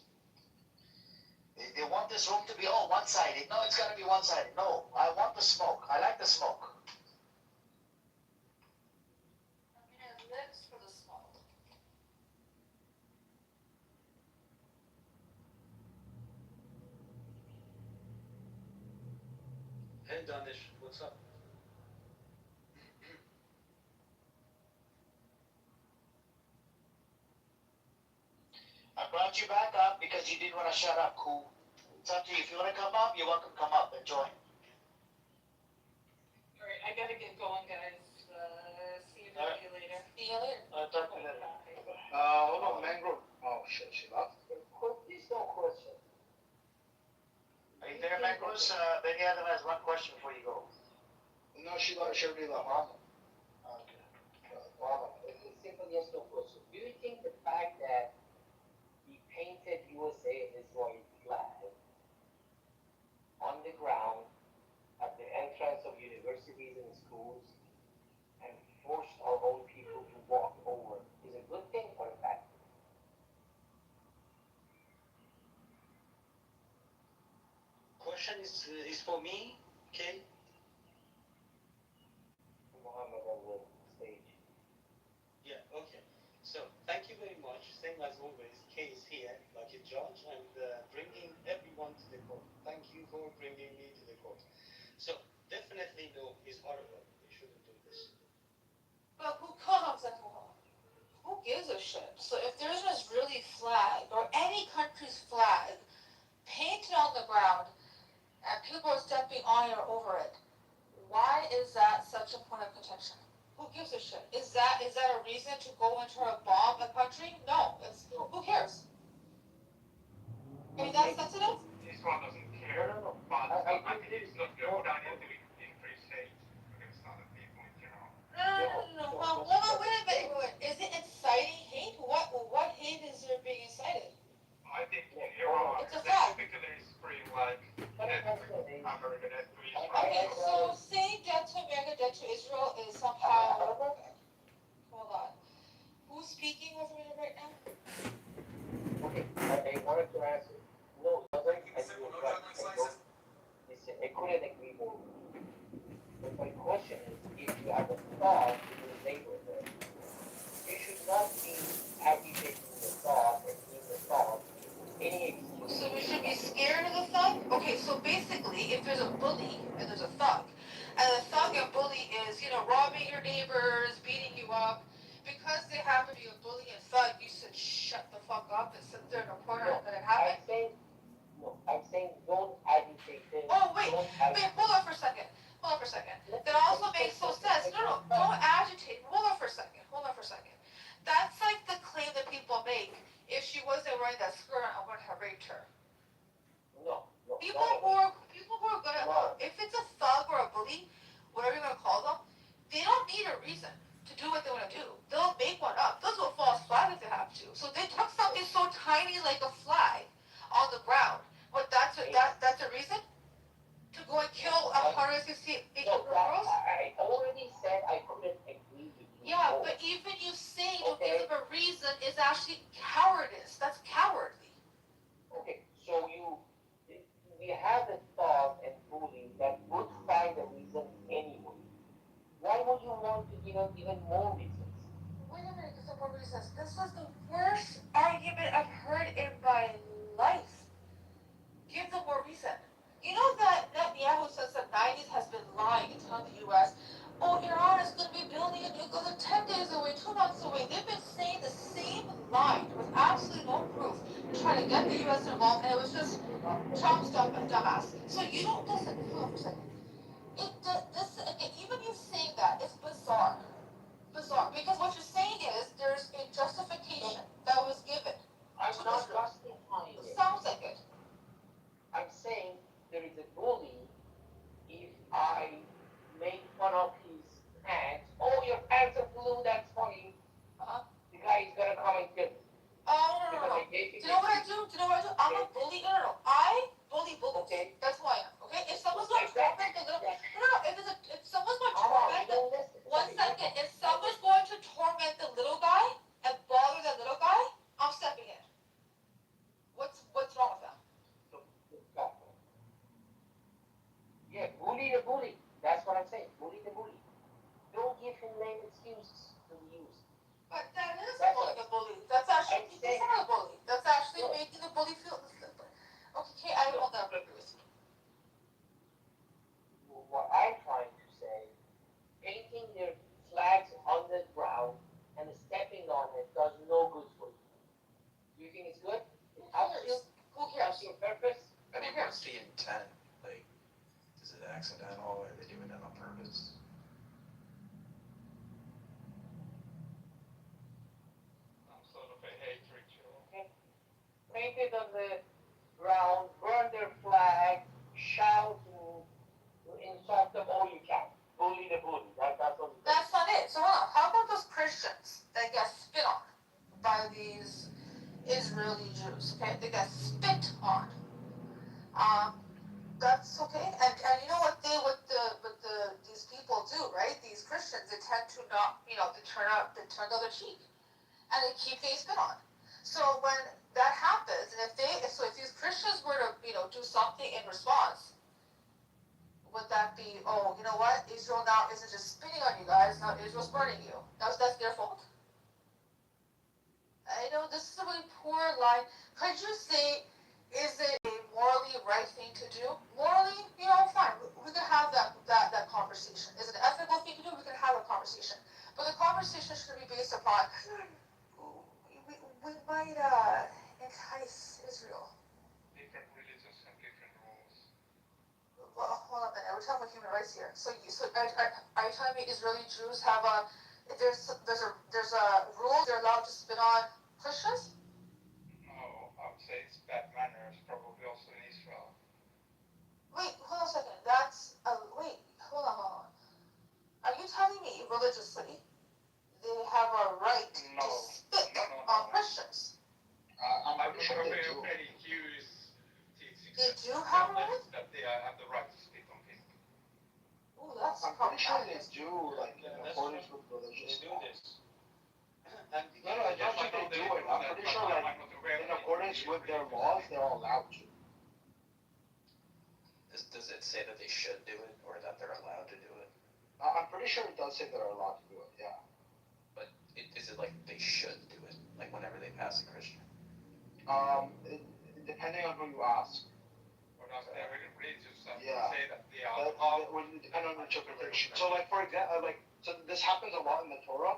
S7: They want this room to be all one-sided. No, it's gotta be one-sided. No, I want the smoke. I like the smoke.
S5: I mean, it lives for the smoke.
S12: Hey Danish, what's up?
S7: I brought you back up because you didn't want to shut up, cool. It's up to you. If you want to come up, you're welcome to come up and join.
S9: Alright, I gotta get going, guys. See you later.
S5: See you later.
S7: Talk to you later.
S3: Hold on, Mangrove. Oh shit, she left.
S2: Please no question.
S7: Are you there, Macros? Benny Adam has one question before you go.
S3: No, she already left.
S7: Okay.
S2: It's a simple yes no question. Do you think the fact that he painted USA Israel flag on the ground at the entrance of universities and schools and forced our own people to walk over is a good thing or a bad thing?
S12: Question is for me, okay?
S2: Muhammad on the stage.
S4: Yeah, okay. So, thank you very much. Same as always, Kay is here, like a judge, and bringing everyone to the court. Thank you for bringing me to the court. So, definitely no, it's horrible. We shouldn't do this.
S5: But who gives a shit? So if there's an Israeli flag or any country's flag painted on the ground and people are stepping on it or over it, why is that such a point of contention? Who gives a shit? Is that a reason to go and try to bomb a country? No. Who cares? I mean, that's sensitive?
S8: Israel doesn't care, but I think it's not good idea to increase hate against other people in general.
S5: No. Well, wait a minute. Is it inciting hate? What hate is there being incited?
S8: I think in Iran,
S5: It's a
S8: they
S5: fact.
S8: typically scream like America death to Israel.
S5: Okay, so saying death to America, death to Israel is somehow. Hold on. Who's speaking over me right now?
S2: Okay, I wanted to ask you. No, listen, I couldn't agree more. But my question is, if you have a thought in your neighborhood, you should not be agitating the thought and giving the thought any excuse.
S5: So we should be scared of the thug? Okay, so basically, if there's a bully and there's a thug, and the thug and bully is, robbing your neighbors, beating you up, because they happen to be a bully and thug, you should shut the fuck up and sit there in a corner and let it happen?
S2: I'm saying don't agitate them.
S5: Oh, wait, hold on for a second. That also makes no sense. No, don't agitate. Hold on for a second. That's like the claim that people make. If she wasn't wearing that skirt, I would have raped her.
S2: No.
S5: People who are gonna, if it's a thug or a bully, whatever you're gonna call them, they don't need a reason to do what they want to do. They'll make one up. They'll do a false flag if they have to. So they took something so tiny like a flag on the ground. But that's a reason to go and kill 168 girls?
S2: I already said I couldn't agree with you.
S5: Yeah, but even you saying don't give them a reason is actually cowardice. That's cowardice. trying to get the U.S. involved, and it was just Trump's dumbass. So you don't listen. Hold on for a second. This okay, even you saying that is bizarre. Bizarre, because what you're saying is there's a justification that was given.
S7: I'm not justifying it.
S5: Sounds like it.
S7: I'm saying there is a bully if I make fun of his pants. Oh, your pants are blue, that's funny. The guy is gonna come and kill me.
S5: No. Do you know what I do? I'm a bully. No. I bully bullies.
S7: Okay.
S5: That's who I am. Okay? If someone's going to torment the little... No. If someone's going to torment the... One second. If someone's going to torment the little guy and bother the little guy, I'm stepping in. What's wrong with that?
S7: Yeah, bully the bully. That's what I'm saying. Bully the bully. Don't give him lame excuses to use.
S5: But that is bullying a bully. That's actually making a bully. That's actually making the bully feel... Okay, I don't agree with you.
S7: What I'm trying to say, painting their flags on the ground and stepping on it does no good for you. Do you think it's good? It helps you?
S5: Who cares?
S7: Helps your purpose?
S13: I mean, what's the intent? Like, is it accidental? Are they doing it on purpose?
S8: Some sort of a hate ritual.
S7: Okay. Paint it on the ground, burn their flag, shout, insult them all you can. Bully the bully. That's what
S5: That's not it. So hold on. How about those Christians that get spit on by these Israeli Jews? Okay, they get spit on. That's okay. And you know what these people do, right? These Christians, they tend to not, they turn the other cheek, and they keep getting spit on. So when that happens, and if these Christians were to, do something in response, would that be, oh, you know what? Israel now isn't just spitting on you guys, now Israel's burning you. That's their fault. I know this is a really poor line. Could you say, is it a morally right thing to do? Morally, fine. We can have that conversation. Is it an ethical thing to do? We can have a conversation. But the conversation should be based upon, we might entice Israel.
S8: Different religions have different rules.
S5: Well, hold on a minute. We're talking about human rights here. So are you telling me Israeli Jews have there's a rule they're allowed to spit on Christians?
S8: No, I would say it's bad manners, probably also in Israel.
S5: Wait, hold on a second. Hold on. Are you telling me religiously they have a right to spit on Christians?
S3: I'm pretty sure they do.
S8: Very Jews teaching
S5: They do have a right?
S8: that they have the right to spit on people.
S5: Ooh, that's
S3: I'm pretty sure they
S5: problematic.
S3: do, like, in accordance with religious
S12: They do
S3: law.
S12: this.
S3: No, I don't think they do it. I'm pretty sure, like, in accordance with their laws, they're allowed to.
S13: Does it say that they should do it or that they're allowed to do it?
S3: I'm pretty sure it does say they're allowed to do it, yeah.
S13: But is it like they should do it? Like whenever they pass a Christian?
S3: Depending on who you ask.
S8: Or not they're really religious and
S3: Yeah.
S8: say that they are allowed.
S3: That would depend on interpretation. So, like, for example, so this happens a lot in the Torah.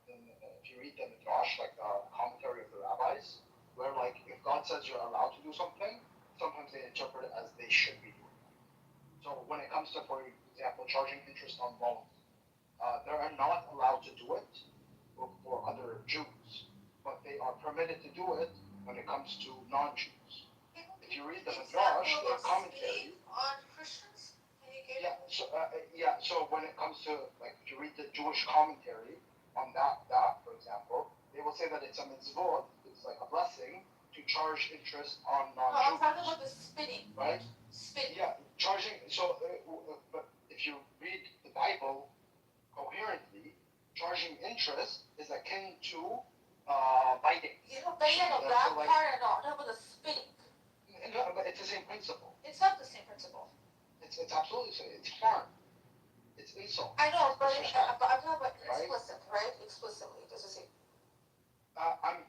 S3: If you read the Midrash, like the commentary of the rabbis, where, like, if God says you're allowed to do something, sometimes they interpret it as they should be doing it. So when it comes to, for example, charging interest on loans, they are not allowed to do it for other Jews, but they are permitted to do it when it comes to non-Jews. If you read the Midrash, the commentary
S5: on Christians.
S3: So when it comes to, like, if you read the Jewish commentary on that, for example, they will say that it's a mitzvot, it's like a blessing, to charge interest on non-Jews.
S5: I'm talking about the spitting.
S3: Right?
S5: Spitting.
S3: Yeah, charging, but if you read the Bible coherently, charging interest is akin to biting.
S5: That part I know. I'm talking about the spitting.
S3: No, but it's the same principle.
S5: It's not the same principle.
S3: It's absolutely the same. It's harm. It's insult.
S5: I know, but I'm
S3: disrespect,
S5: talking about
S3: right?
S5: explicit, right? Explicitly, does it say?
S3: I'm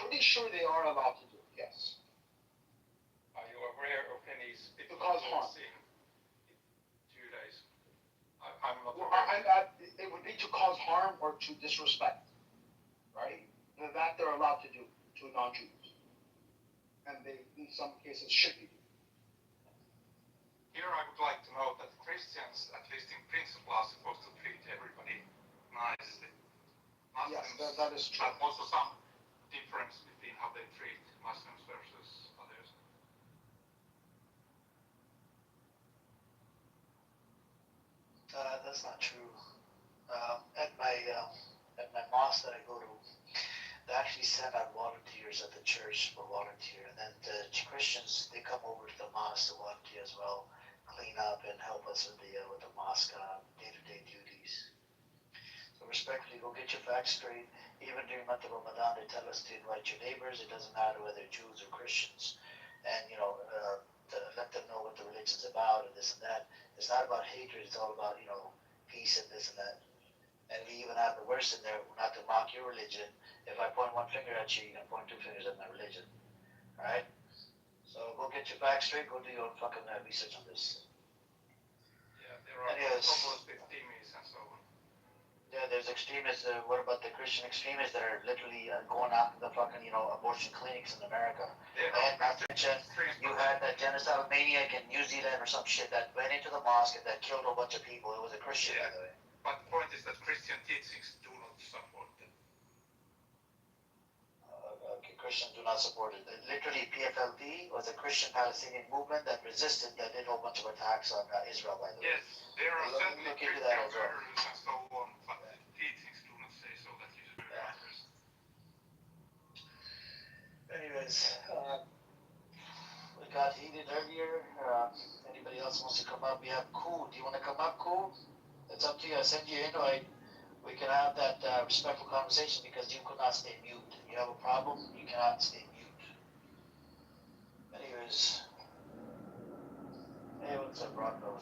S3: pretty sure they are allowed to do it. Yes.
S8: Are you aware of any spitting
S3: To cause harm.
S8: in Judaism? I'm not
S3: Well,
S8: aware.
S3: it would be to cause harm or to disrespect, right? That they're allowed to do to non-Jews. and they, in some cases, should be.
S8: Here I would like to note that Christians, at least in principle, are supposed to treat everybody nicely.
S3: Yes,
S8: Muslims
S3: that is true.
S8: have also some difference between how they treat Muslims versus others.
S7: That's not true. At my mosque that I go to, they actually send out volunteers at the church for volunteer, and then the Christians they come over to the mosque to volunteer as well, clean up and help us with the mosque day-to-day duties. So respectfully, go get your facts straight. Even during month of Ramadan, they tell us to invite your neighbors. It doesn't matter whether they're Jews or Christians, and to let them know what the religion's about and this and that. It's not about hatred. It's all about peace and this and that. And we even have the verse in there, not to mock your religion. If I point one finger at you, you can point two fingers at my religion. Alright? So go get your facts straight, go do your own fucking research on this.
S8: Yeah, there are problems with dhimmis and so on.
S7: Yeah, there's extremists. What about the Christian extremists that are literally going after the fucking, abortion clinics in America? And not to mention, you had that genocidal maniac in New Zealand or some shit that went into the mosque and that killed a bunch of people. It was a Christian, by the way.
S8: But the point is that Christian teachings do not support them.
S7: Okay, Christians do not support it. Literally, PFLP was a Christian Palestinian movement that resisted, that did a whole bunch of attacks on Israel, by the way.
S8: Yes, there are certainly
S7: look into
S8: Christian
S7: that as well.
S8: murderers and so on, but the teachings do not say so that you should be murderers.
S7: Anyways, we got heated earlier. Anybody else wants to come up? We have Cool. Do you want to come up, Cool? It's up to you. I send you an invite. We can have that respectful conversation because you could not stay mute. You have a problem, you cannot stay mute. Anyways. Hey, what's up, Rocco?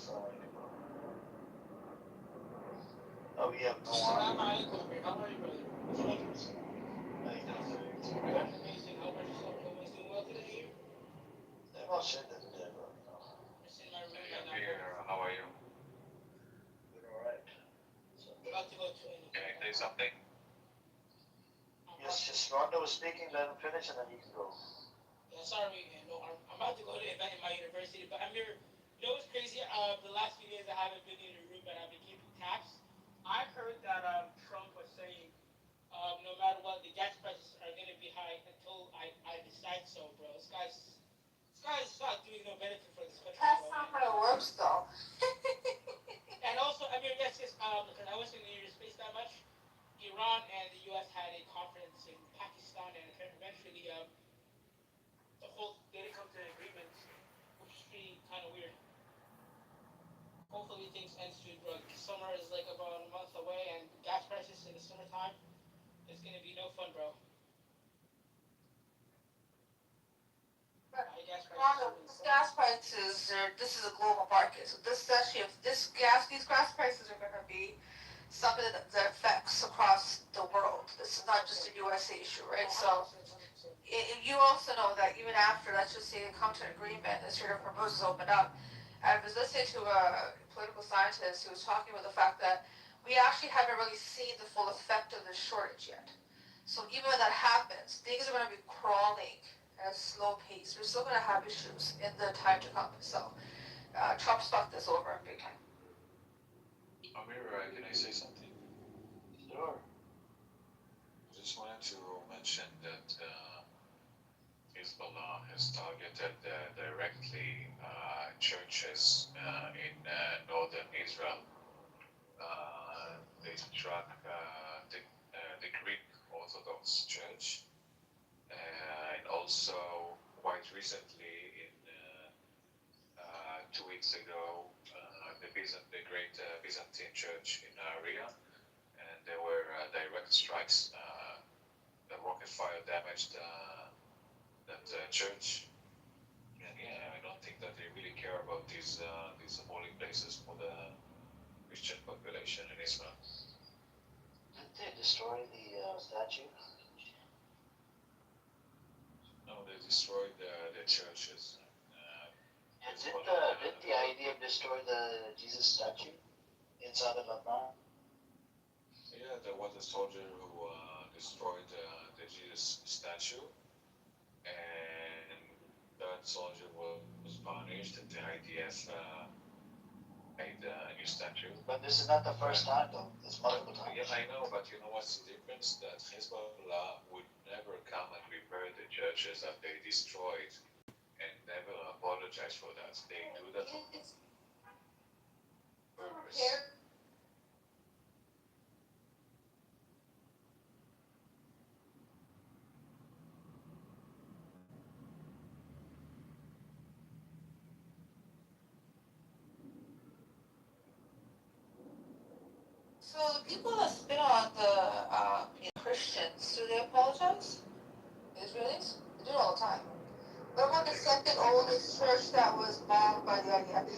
S7: Oh, we have no one.
S2: Salam alaikum. How are you, brother?
S7: How you doing?
S2: Good. Amazing. How about yourself? Everyone's doing well today?
S7: They're all shit that today, bro.
S2: Just in my room
S8: Hey,
S2: right
S8: I'm here.
S2: now.
S8: How are you?
S7: We're alright.
S2: About to go to
S8: Can I say something?
S7: Yes, just Rondo was speaking, let him finish, and then you can go.
S2: Yeah, sorry, no, I'm about to go to an event in my university, but I'm here. You know what's crazy? The last few days I haven't been in the room, but I've been keeping tabs. I heard that Trump was saying no matter what, the gas prices are going to be high until I decide so, bro. This guy's not doing no benefit for this country.
S5: That's not how it works, though.
S2: And also, I mean, yes, because I wasn't in your space that much. Iran and the U.S. had a conference in Pakistan, and eventually, they didn't come to an agreement, which is pretty kind of weird. Hopefully, things end soon, bro. Summer is like about a month away, and gas prices in the summertime is gonna be no fun, bro.
S5: Gas prices this is a global market. So these gas prices are gonna be something that affects across the world. This is not just a USA issue, right? So you also know that even after, let's just say, they come to an agreement, the Strait of Hormuz is opened up. I was listening to a political scientist who was talking about the fact that we actually haven't really seen the full effect of this shortage yet. So even when that happens, things are going to be crawling at a slow pace. We're still going to have issues in the time to come. So Trump's fucked this over big time.
S11: Amir, can I say something?
S7: Sure.
S11: I just wanted to mention that Hezbollah has targeted directly churches in northern Israel. They struck the Greek Orthodox Church, and also quite recently, in 2 weeks ago, the Great Byzantine Church in Ria, and there were direct strikes. The rocket fire damaged that church. And yeah, I don't think that they really care about these holy places for the Christian population in Israel.
S7: Didn't they destroy the statue?
S11: No, they destroyed the churches.
S7: Did the IDF destroy the Jesus statue in southern Lebanon?
S11: Yeah, there was a soldier who destroyed the Jesus statue, and soldier was punished, and the IDF made a new statue.
S7: But this is not the first time, though. It's multiple times.
S11: Yeah, I know, but you know what's the difference? That Hezbollah would never come and repair the churches that they destroyed and never apologize for that. They do that on purpose.
S5: So the people that spit on the Christians, do they apologize? Israelis? They do it all the time. What about the second oldest church that was bombed by the IDF?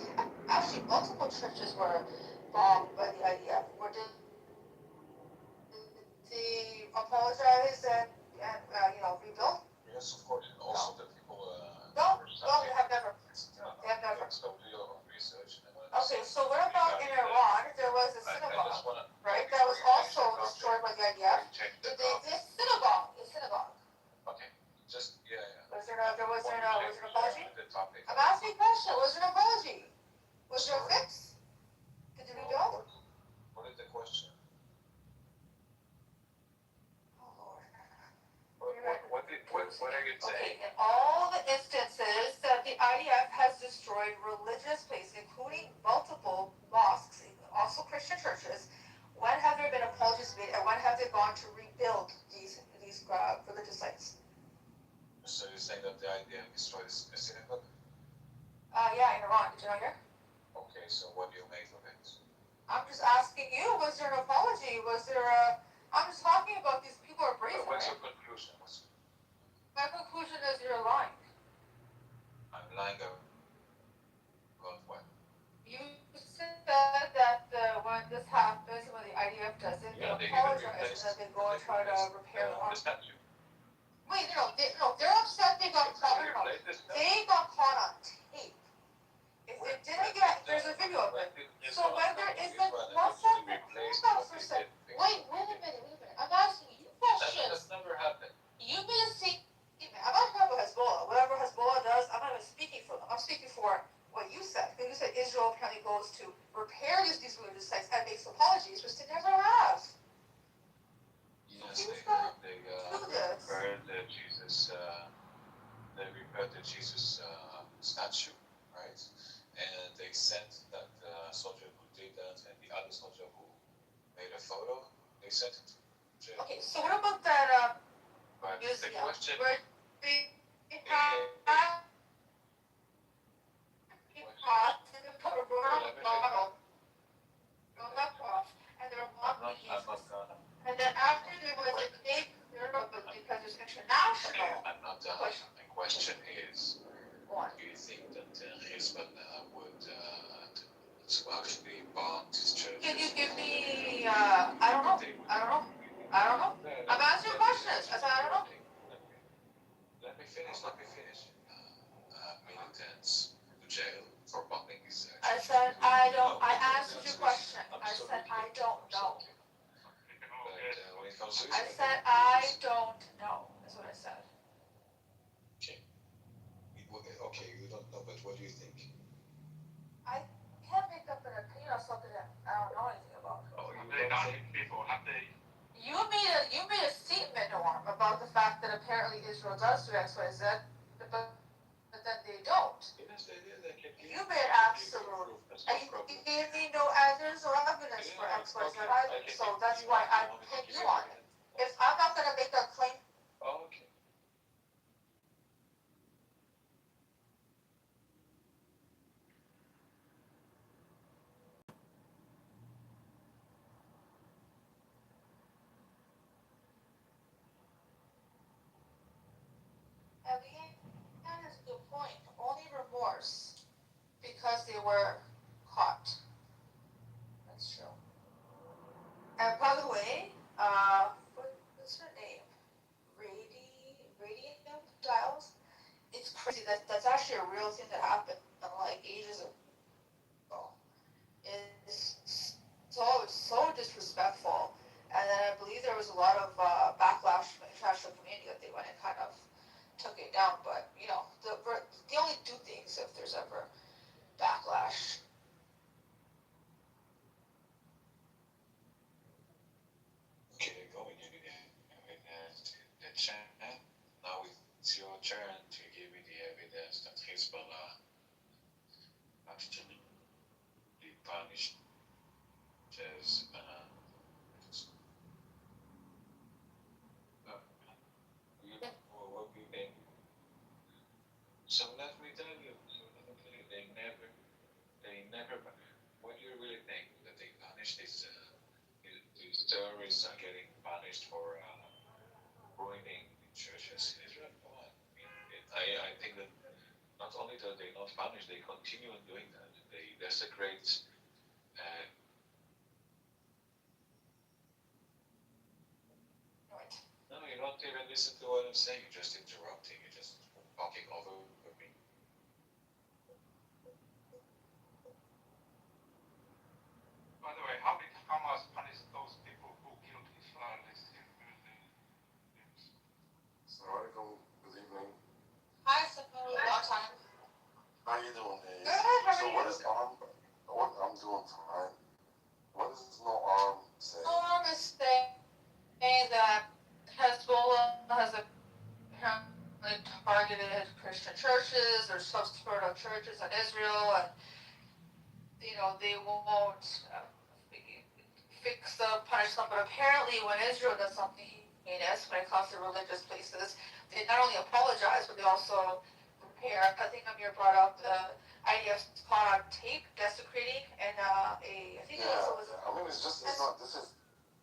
S5: Actually, multiple churches were bombed by the IDF. Did they apologize and rebuild?
S11: Yes, of course. And also the people.
S5: No, they have never. They have never.
S11: So do your own research.
S5: Okay, so what about in Iran? There was a synagogue, right? That was also destroyed by the IDF. Did they this synagogue? A synagogue.
S11: Okay, just yeah.
S5: Was there an apology? I'm asking a question. Was there an apology? Was there a fix? Did you rebuild?
S11: What is the question?
S5: Oh Lord.
S11: What are you saying?
S5: Okay, in all the instances that the IDF has destroyed religious places, including multiple mosques, also Christian churches, when have there been apologies made, and when have they gone to rebuild these religious sites?
S11: So you're saying that the IDF destroyed a synagogue?
S5: Yeah, in Iran. Did you not hear?
S11: Okay, so what do you make of it?
S5: I'm just asking you, was there an apology? I'm just talking about these people are brazen,
S11: What's
S5: right?
S11: your conclusion?
S5: My conclusion is you're lying.
S11: I'm lying about what?
S5: You said that when this happens, when the IDF does it, they apologize and then they go and try to repair the
S11: statue.
S5: Wait, they're upset they got caught. They got caught on tape. If it didn't get, there's a video of it. So whether it's like, what's that? Wait a minute. I'm asking you questions.
S11: That's never happened.
S5: You made a statement. I'm not talking about Hezbollah. Whatever Hezbollah does, I'm not even speaking for them. I'm speaking for what you said. Because you said Israel apparently goes to repair these religious sites and makes apologies, which they never have.
S11: Yes, they have. They repaired the Jesus. They repaired the Jesus statue, right? And they sent that soldier who did that, and the other soldier who made a photo. They sent it to jail.
S5: Okay, so what about that?
S11: But the question.
S5: Where they and then after there was a big because it's international.
S11: I'm not done. The question is, do you think that Hezbollah would actually bomb these churches?
S5: Can you give me? I don't know. I'm asking questions. I said I don't know.
S11: Let me finish. Militants to jail for bombing these churches.
S5: I said I don't. I answered your question. I said I don't know. I said I don't know. That's what I said.
S11: Okay, you don't know, but what do you think?
S5: I can't make up an opinion on something that I don't know anything about.
S11: Oh, you
S8: They
S11: don't
S8: not
S11: think?
S8: people, have they?
S5: You made a statement, Norm, about the fact that apparently Israel does do X, Y, Z, but then they don't.
S11: Yes, they did. They can give
S5: You made absolute. And you gave me no evidence or evidence for X, Y, Z either. So that's why I pick you on it. If I'm not going to make a claim.
S11: Oh, okay.
S5: At the end, that is a good point. Only remorse because they were caught. That's true. And by the way, what's her name? Radium dials. It's crazy. That's actually a real thing that happened like ages ago. It's so disrespectful. And then I believe there was a lot of backlash from the international community that they went and kind of took it down. But the only
S11: it's your turn to give me the evidence that Hezbollah actually punishes. What we think. So let me tell you, they never. What do you really think that they punish these terrorists are getting punished for ruining churches in Israel? Come on. I think that not only that they not punish, they continue in doing that. They desecrate. Uh, no, you don't even listen to what I'm saying. You're just interrupting. You're just talking over me.
S8: By the way, how did Hamas punish those people who killed Israelis in Muslims?
S14: Assalamualaikum. Good evening.
S5: Hi, Simone. Long time.
S14: How you doing, Ace?
S5: Good. How
S14: So
S5: are
S14: what
S5: you?
S14: is arm? What I'm doing fine. What is no arm saying?
S5: Norm is saying that Hezbollah has apparently targeted Christian churches or some sort of churches in Israel, and they won't fix them, punish them. But apparently, when Israel does something heinous, when it comes to religious places, they not only apologize, but they also prepare. I think Amir brought up the idea of caught on tape desecrating, and I think it also was.
S14: I mean, it's not. This is.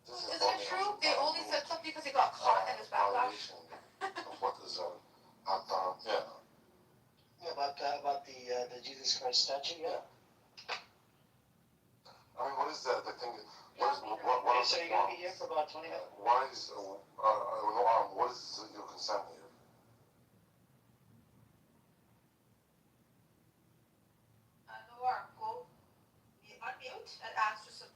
S5: Isn't it true? They only said something because he got caught in his backlash.
S14: Of what Israel had done. Yeah.
S7: Yeah, about the Jesus Christ statue. Yeah.
S14: I mean, what is that? The thing.
S7: What so you're gonna be here for about 20 minutes?
S14: Why is no arm? What is your concern here?
S5: Noor, go unmute and ask yourself.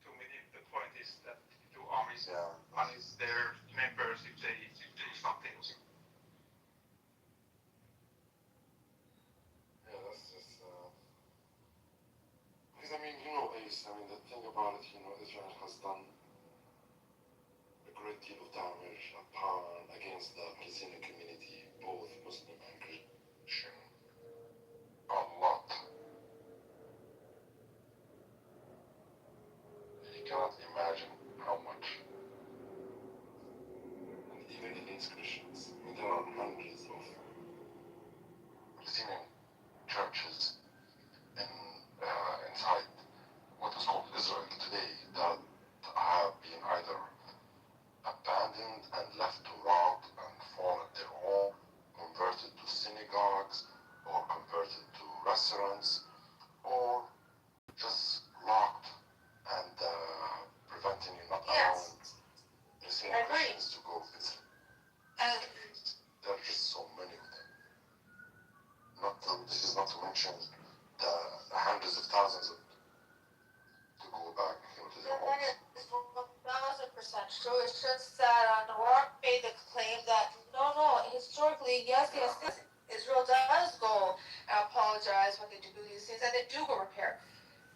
S8: To me, the point is that two armies punish their members if they do something.
S14: Yeah, that's just. Because I mean, Ace. I mean, the thing about it, Israel has done a great deal of damage against the Palestinian community, both Muslim and Christian. A lot. You cannot imagine how much. And even against Christians. I mean, there are hundreds of Palestinian churches inside what is called Israel today that have been either abandoned and left to rot and fall at their own, converted to synagogues, or converted to restaurants, or just locked and preventing you not allowing Palestinian Christians to go visit. There are just so many of them. This is not to mention the hundreds of thousands to go back to their homes.
S5: That is 1,000% true. It's just that Noor made the claim that no, historically, yes, Israel does go and apologize when they do these things, and they do go repair,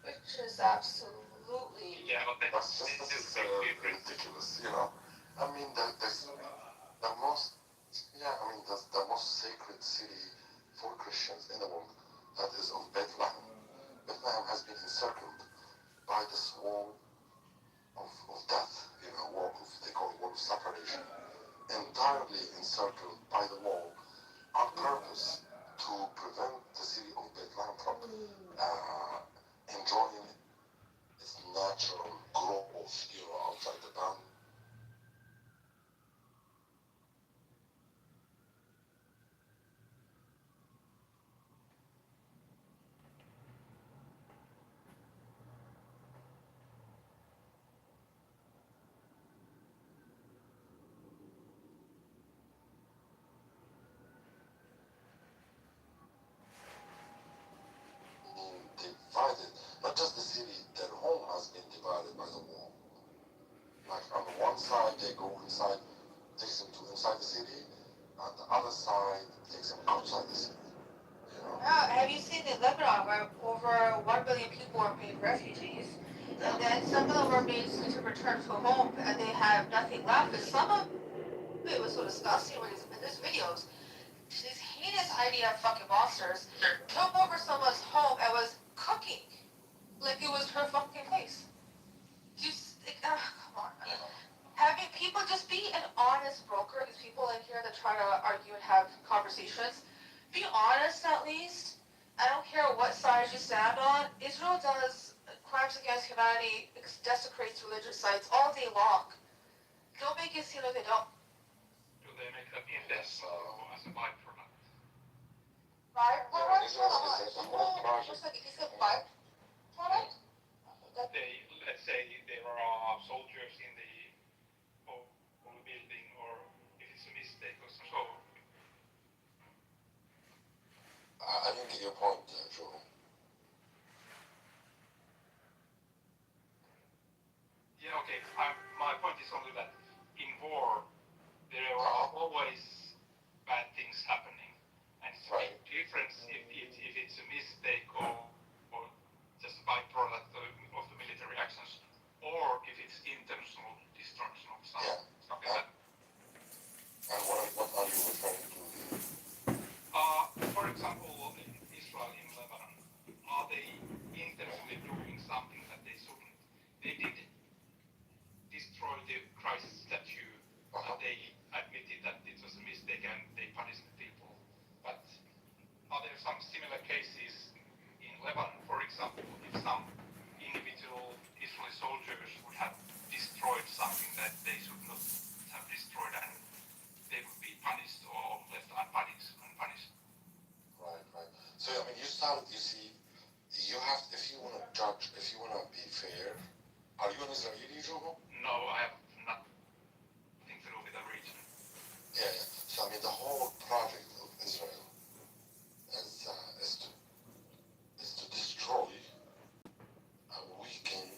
S5: which is absolutely.
S8: Yeah, but
S14: that's just ridiculous, I mean, the most, the most sacred city for Christians in the world, that is of Bethlehem. Bethlehem has been encircled by this wall of death, wall of, they call it wall of separation, entirely encircled by the wall on purpose to prevent the city of Bethlehem from enjoying its natural growth, outside the boundary. Divided, not just the city, their home has been divided by the wall. Like on the one side, they go inside, takes them to inside the city, on the other side, takes them outside the city.
S5: Have you seen in Lebanon where over 1 billion people are made refugees? And then some of them were made to return to home, and they have nothing left. And some of it was so disgusting when in these videos. These heinous idea fucking monsters took over someone's home and was cooking like it was her fucking place. Just like, come on. Having people just be an honest broker. These people in here that try to argue and have conversations, be honest at least. I don't care what side you stand on. Israel does crimes against humanity, desecrates religious sites all day long. Don't make it seem like they don't.
S8: Do they make them index as a byproduct?
S5: Right? Well,
S14: Yeah, Israel is a whole project.
S5: Looks like he said byproduct.
S8: Let's say there are soldiers in the whole building, or if it's a mistake or so.
S14: I didn't get your point, Joe.
S8: Yeah, okay. My point is only that in war, there are always bad things happening, and it's a big difference if it's a mistake or just a byproduct of the military actions, or if it's intentional destruction of something like that.
S14: And what are you referring to?
S8: For example, in Israel, in Lebanon, are they intentionally doing something that they shouldn't? They did destroy the Christ statue, and they admitted that it was a mistake and they punished the people. But are there some similar cases in Lebanon, for example, if some individual Israeli soldiers would have destroyed something that they should not have destroyed, and they would be punished or left unpunished?
S14: Right. So, I mean, you see, you have, if you want to judge, if you want to be fair, are you an Israeli, Joe?
S8: No, I have nothing to do with the region.
S14: Yeah. So, I mean, the whole project of Israel is to destroy and weaken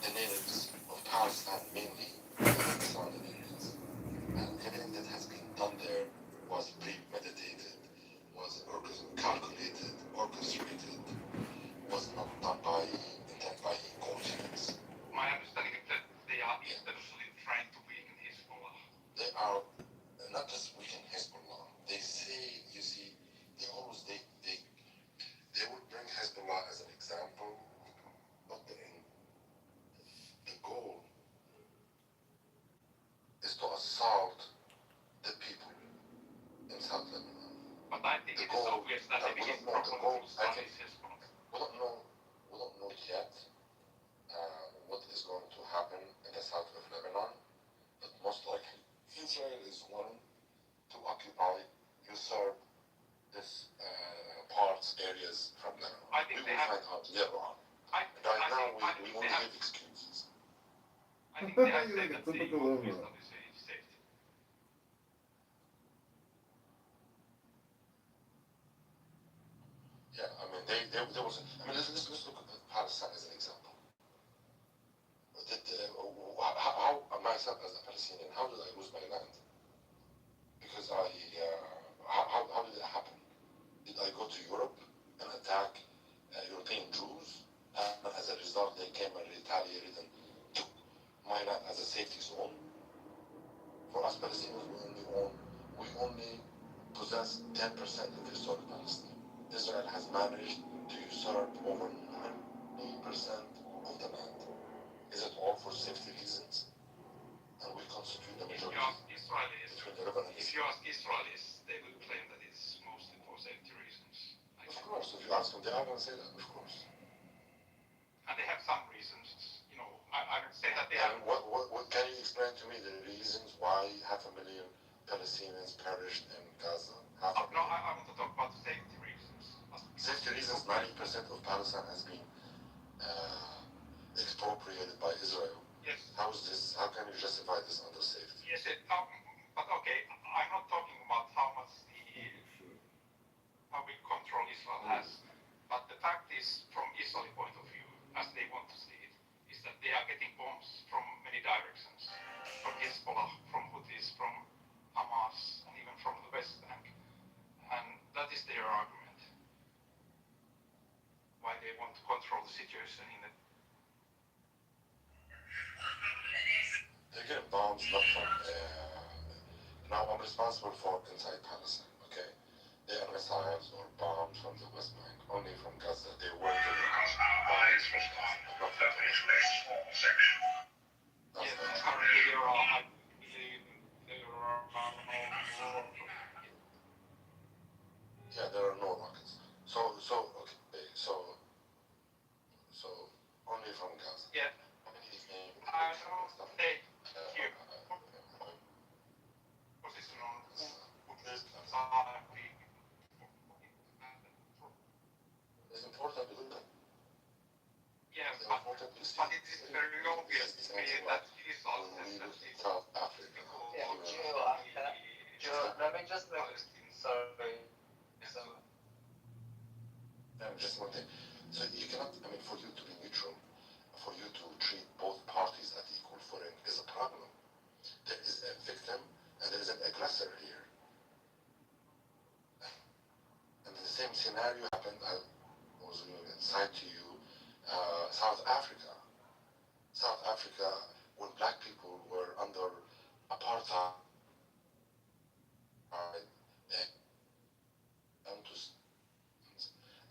S14: the natives of Palestine, mainly the surrounding areas. And everything that has been done there was premeditated, was calculated, orchestrated, was not done by intent, by coincidence.
S8: My understanding is that they are intentionally trying to weaken Hezbollah.
S14: They are not just weaken Hezbollah. They say, you see, they would bring Hezbollah as an example, but the goal is to assault the people in South Lebanon.
S8: But I think it's obvious that the biggest problem is Hezbollah.
S14: We don't know yet what is going to happen in the south of Lebanon, but most likely Israel is wanting to occupy, usurp this areas from Lebanon.
S8: I think
S14: we will find out later on. Right now, we only give excuses.
S8: I think they have said that they want to establish a safety.
S14: Yeah, I mean, there was. Let's look at Palestine as an example. How myself as a Palestinian, how did I lose my land? Because how did it happen? Did I go to Europe and attack European Jews? And as a result, they came and retaliated and took my land as a safety zone. For us Palestinians, we only possess 10% of historic Palestine. Israel has managed to usurp over 90% of the land. Is it all for safety reasons? And we constitute the majority.
S8: If you ask Israelis, they will claim that it's mostly for safety reasons.
S14: Of course, if you ask them, they are going to say that, of course.
S8: And they have some reasons, I would say that they have.
S14: And what can you explain to me the reasons why 500,000 Palestinians perished in Gaza?
S8: No, I want to talk about safety reasons.
S14: Safety reasons, 90% of Palestine has been expropriated by Israel.
S8: Yes.
S14: How can you justify this under safety?
S8: Yes, but okay, I'm not talking about how much how big control Israel has, but the fact is, from Israeli point of view, as they want to see it, is that they are getting bombs from many directions, from Hezbollah, from Houthis, from Hamas, and even from the West Bank, and that is their argument. Why situation in the.
S14: They're getting bombs not from. Now I'm responsible for inside Palestine. Okay, they are missiles or bombs from the West Bank, only from Gaza. They were getting bombs from Gaza, not from
S8: Yes, currently there are, I believe, there are no.
S14: Yeah, there are no rockets. So okay, so only from Gaza.
S8: Yeah. I don't take your position on who would decide.
S14: It's important to do that.
S8: Yes,
S14: It's
S8: but
S14: important to see.
S8: it is very obvious to me that he is also sensitive.
S14: South Africa.
S7: Yeah, Joe, let me just make, sorry.
S14: Just one thing. So you cannot, I mean, for you to be neutral, for you to treat both parties at equal footing is a problem. There is a victim and there is an aggressor here. And the same scenario happened, I was going to cite to you, South Africa. South Africa, when black people were under apartheid,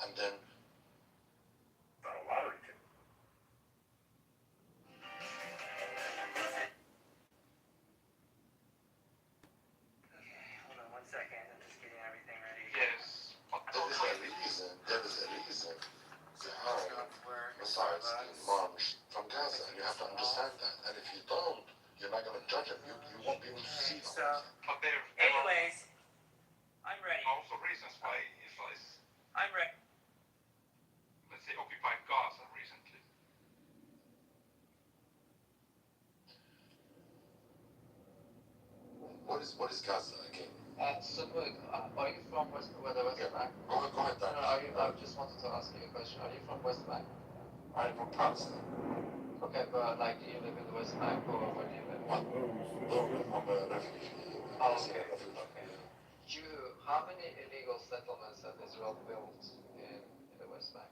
S14: and then
S8: Yes, but
S14: there is a reason behind missiles being launched from Gaza, and you have to understand that. And if you don't, you're not going to judge them. You won't be able to see them.
S8: but there
S15: Anyways, I'm ready.
S8: are also reasons why Israel is,
S15: I'm ready.
S8: let's say, occupied Gaza recently.
S14: What is Gaza again?
S7: Are you from the West Bank?
S14: Go ahead,
S7: No,
S14: Dan.
S7: I just wanted to ask you a question. Are you from West Bank?
S14: I'm from Palestine.
S7: Okay, but like, do you live in the West Bank or where do you live?
S14: What? No, I'm a refugee.
S7: Oh, okay. How many illegal settlements have Israel built in the West Bank?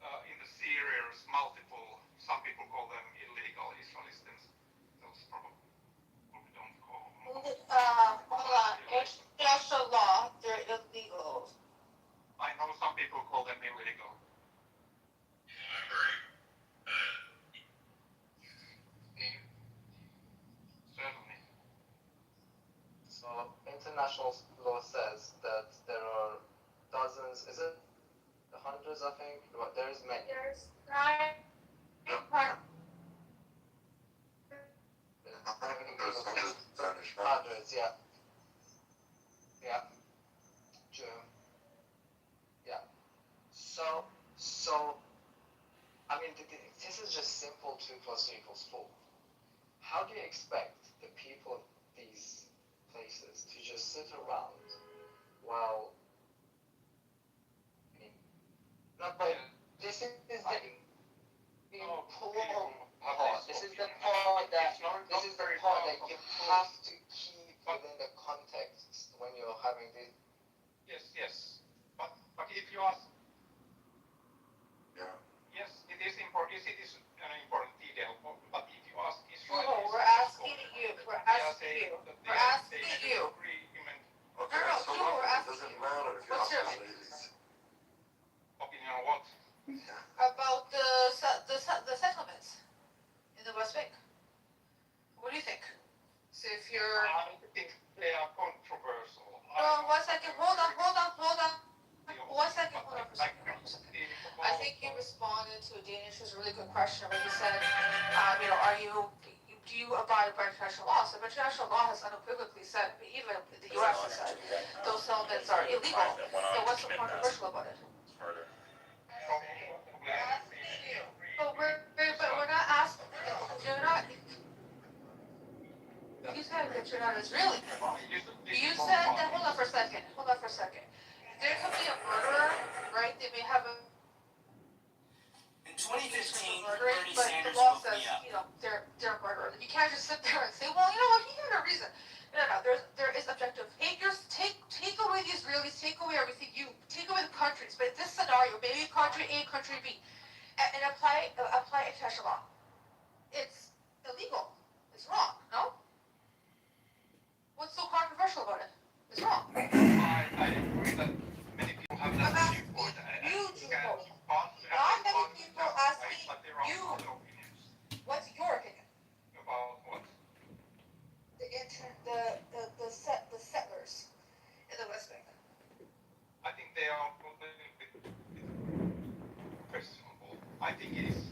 S8: In the Syrians, multiple, some people call them illegal Israelis, those probably don't call them.
S5: Hold on. International law, they're illegal.
S8: I know some people call them illegal. Certainly.
S7: So international law says that there are dozens, is it hundreds, I think? Well, there is many.
S5: There's nine.
S7: Hundreds, yeah. Yeah. June. Yeah. So, I mean, this is just simple 2 + 2 = 4. How do you expect the people of these places to just sit around while, I mean, not by, this is the important part. This is the part that you have to keep within the context when you're having this.
S8: Yes. But if you ask,
S14: Yeah.
S8: yes, it is important. It is an important detail. But if you ask Israel,
S5: No, we're asking you. We're asking you. We're asking you.
S8: Agreement.
S14: Okay,
S5: No,
S14: so
S5: you were
S14: it
S5: asking
S14: doesn't
S5: you.
S14: matter if you
S5: What's
S14: ask
S5: your-
S14: Israelis.
S8: Opinion on what?
S5: About the settlements in the West Bank. What do you think? So if you're...
S8: I think they are controversial.
S5: No, 1 second. Hold on. 1 second. Hold on for a second. I think you responded to a Danish's really good question when you said, do you abide by international law? So international law has unequivocally said, even the U.S. has said, those settlements are illegal. So what's so controversial about it? But we're not asking. You're not. You said that you're not Israeli. You said that. Hold on for a second. There could be a murderer, right? They may have a.
S15: In 2015,
S5: murdering,
S15: Bernie
S5: but
S15: Sanders
S5: the law
S15: woke
S5: says,
S15: me up.
S5: they're murderers. You can't just sit there and say, well, you know what? He had a reason. No. There is objective. Take away the Israelis. Take away everything. You take away the countries. But in this scenario, scenario, maybe country A, country B, and apply international law. It's illegal. It's wrong. No. What's so controversial about it? It's wrong.
S8: I agree that many people have that viewpoint.
S5: Not many people asking
S8: but there are
S5: you.
S8: other opinions.
S5: What's your opinion?
S8: About what?
S5: The settlers in the West Bank.
S8: I think they are a little bit questionable. I think it is.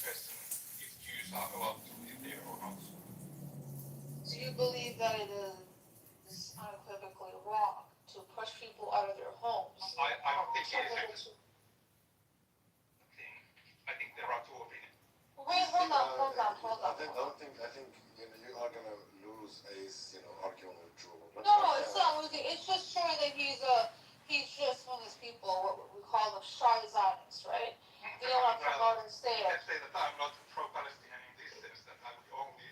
S8: Question if Jews are allowed to live there or not.
S5: Do you believe that it is unequivocally wrong to push people out of their homes?
S8: I don't think it is actually. I think there are two opinions.
S5: Wait, hold on.
S14: I think you are gonna lose arguing with Drew.
S5: No, it's not losing. It's just showing that he's just one of these people, what we call them shy Zionists, right? They don't want to come out and say
S8: You
S5: it.
S8: can say that I'm not pro-Palestinian in this sense, that I would only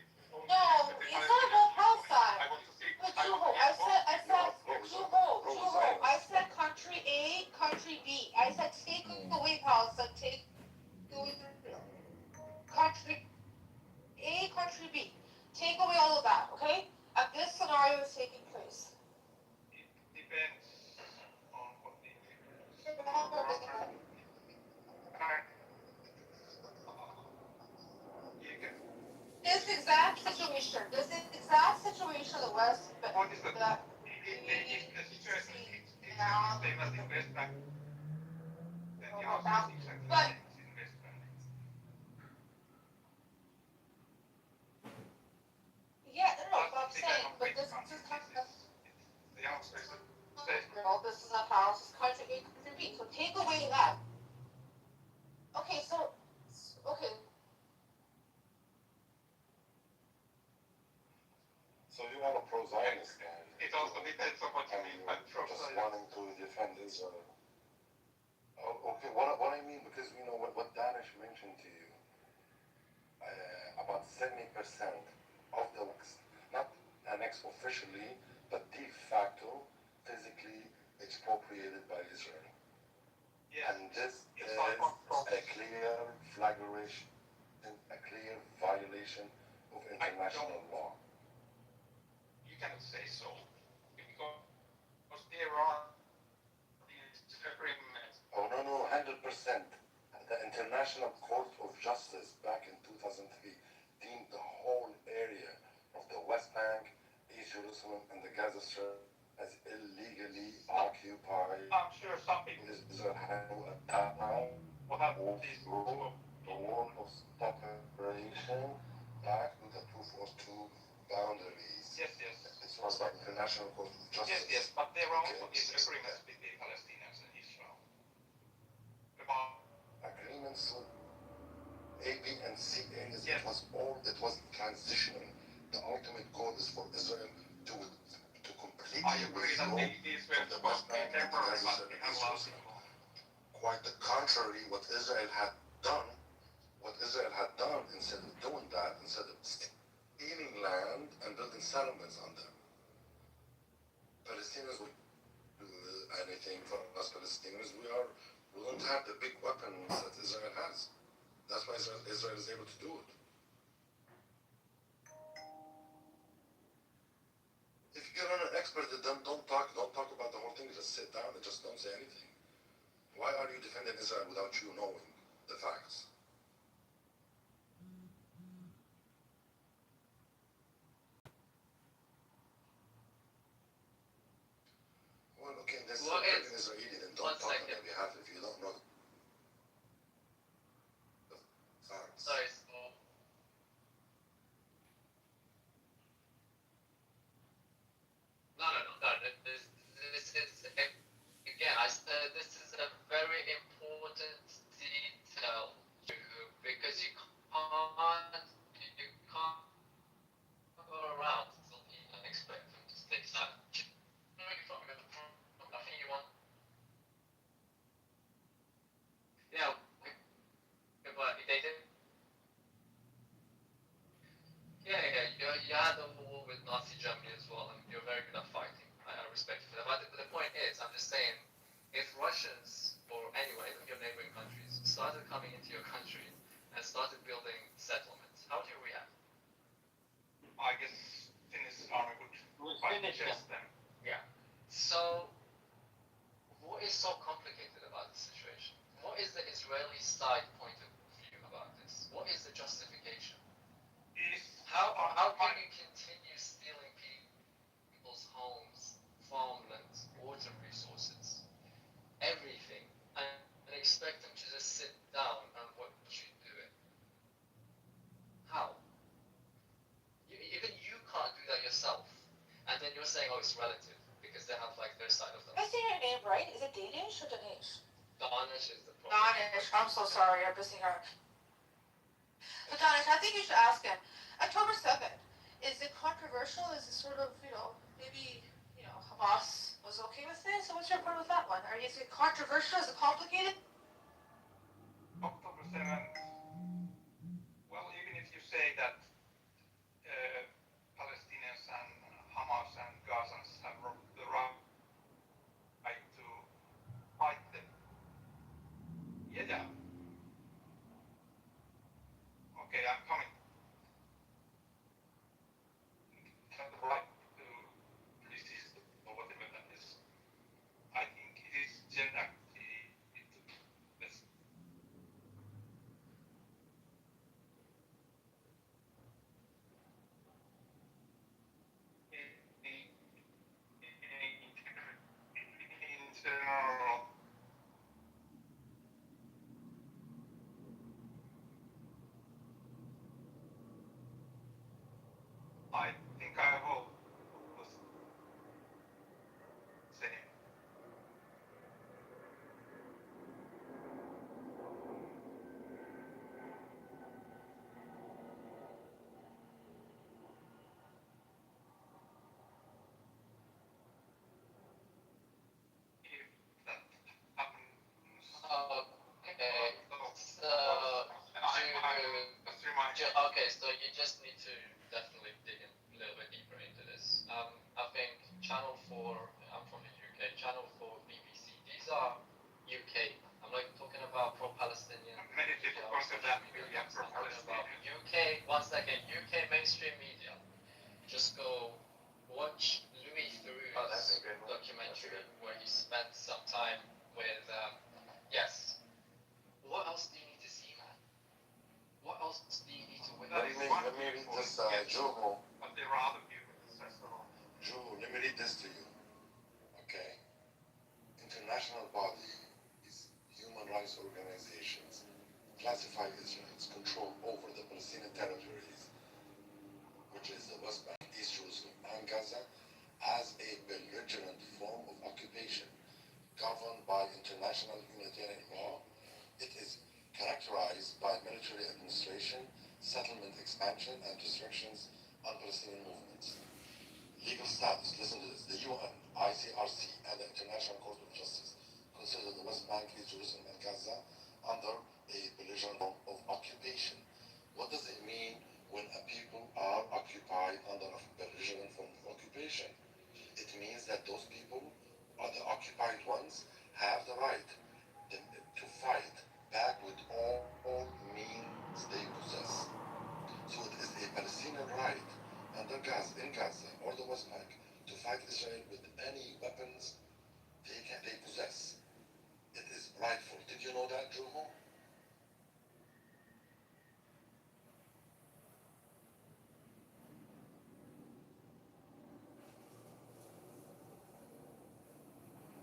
S5: No, it's not about Palestine.
S8: I want to see.
S5: But Juho, I said country A, country B. I said take away Palestine, take away Israel. Country A, country B. Take away all of that, okay? And this scenario is taking place.
S8: It depends on what the
S5: This exact situation, the West.
S8: What is the situation is exactly the same as in West Bank, then the answer is exactly the same as in West Bank.
S5: Yeah, no, but I'm saying, but this is kind of.
S8: The answer is the same.
S5: Girl, this is not how this is country A, country B. So take away that. Okay, so
S14: So you are a pro-Zionist guy.
S8: It also depends on what you mean by
S14: Just
S8: pro-Zionist.
S14: wanting to defend Israel. Okay, what I mean, because what Danish mentioned to you, about 70% of the not annexed officially, but de facto, physically expropriated by Israel.
S8: Yes.
S14: And this is a clear flagration, a clear violation of international law.
S8: You cannot say so, because there are these agreements.
S14: Oh, no, 100%. The International Court of Justice back in 2003 deemed the whole area of the West Bank, East Jerusalem, and the Gaza Strip as illegally occupied.
S8: I'm sure some people
S14: Israel had at that time
S8: will have these rules.
S14: the wall of separation back to the 242 boundaries.
S8: Yes.
S14: This was by International Court of Justice.
S8: Yes, but there are also these agreements between Palestinians and Israel. About
S14: Agreements A, B, and C areas.
S8: Yes.
S14: It was transitional. The ultimate goal is for Israel to completely
S8: I agree that
S14: withdraw
S8: these were
S14: from the West
S8: supposed to be
S14: Bank and the
S8: temporary,
S14: Gaza
S8: but
S14: Strip
S8: we
S14: and
S8: have allowed
S14: Jerusalem.
S8: people.
S14: Quite the contrary, what Israel had done, instead of doing that, instead of stealing land and building settlements on them, Palestinians would do anything for us Palestinians. We don't have the big weapons that Israel has. That's why Israel is able to do it. If you're not an expert, then don't talk about the whole thing. Just sit down and just don't say anything. Why are you defending Israel without you knowing the facts? Well, okay, that's
S7: Well,
S14: an Israeli, then don't talk on their behalf if you don't know the facts.
S7: Sorry. No. This is again. I said this is a very important detail because you can't go around something and expect them to stay silent. From nothing you want.
S16: is so complicated about the situation? What is the Israeli side point of view about this? What is the justification? How can you continue stealing people's homes, farmlands, water resources, everything, and expect them to just sit down and watch you do it? How? Even you can't do that yourself. And then you're saying, oh, it's relative, because they have like their side of the.
S5: Am I saying your name right? Is it Danish or Danish?
S16: Danish is the problem.
S5: Danish. I'm so sorry. I'm missing her. But Danish, I think you should ask him. October 7th, is it controversial? Is it sort of, maybe, Hamas was okay with it? So what's your part with that one? Is it controversial? Is it complicated?
S8: October 7th, well, even if you say that Palestinians and Hamas and Gazans have the right to fight them. Yeah. Okay, I'm coming. Have the right to resist or whatever that is. I think it is gender. In general, I think I will say if that happens.
S16: Okay, so you just need to definitely dig in a little bit deeper into this. I think Channel 4, I'm from the UK, Channel 4, BBC, these are UK. I'm not talking about pro-Palestinian.
S8: Many people consider that media pro-Palestinian.
S16: UK, one second, UK mainstream media. Just go watch Louis Theroux's documentary where he spent some time with, yes. What else do you need to see, man? What else do you need to witness?
S14: Let me read this, Joe.
S8: But there are other people that says so.
S14: Joe, let me read this to you. Okay. International bodies, human rights organizations, classify Israel's control over the Palestinian territories, which is the West Bank, East Jerusalem, and Gaza, as a belligerent form of occupation governed by international humanitarian law. It is characterized by military administration, settlement expansion, and restrictions on Palestinian movements. Legal status, listen to this, the UN, ICRC, and the International Court of Justice consider the West Bank, East Jerusalem, and Gaza under a belligerent form of occupation. What does it mean when a people are occupied under a belligerent form of occupation? It means that those people, or the occupied ones, have the right to fight back with all means they possess. So it is a Palestinian right under Gaza, in Gaza, or the West Bank, to fight Israel with any weapons they possess. It is rightful. Did you know that, Juho?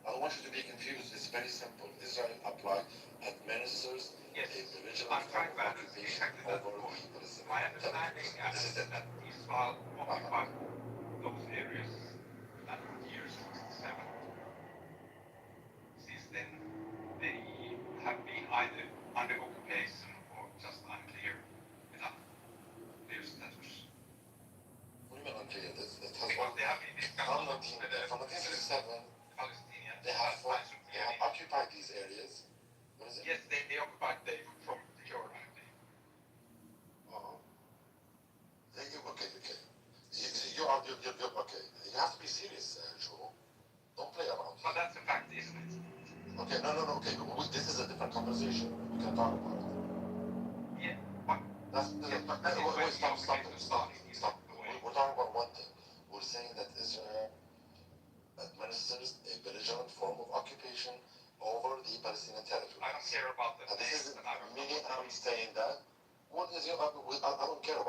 S14: I don't want you to be confused. It's very simple. Israel administers a belligerent form of occupation over the Palestinian
S8: My understanding is that Israel occupied those areas that year 67. Since then, they have been either under occupation or just unclear, without clear status.
S14: What do you mean unclear?
S8: Because they have been discussed
S14: From 1967,
S8: Palestinians.
S14: they have occupied these areas. What is it?
S8: Yes, they occupied them from Jordan.
S14: Okay. You're okay. You have to be serious, Joe. Don't play around.
S8: But that's a fact, isn't it?
S14: Okay, no, okay. This is a different conversation. We can talk about it.
S8: Yeah, but
S14: Stop. We're talking about one thing. We're saying that Israel administers a belligerent form of occupation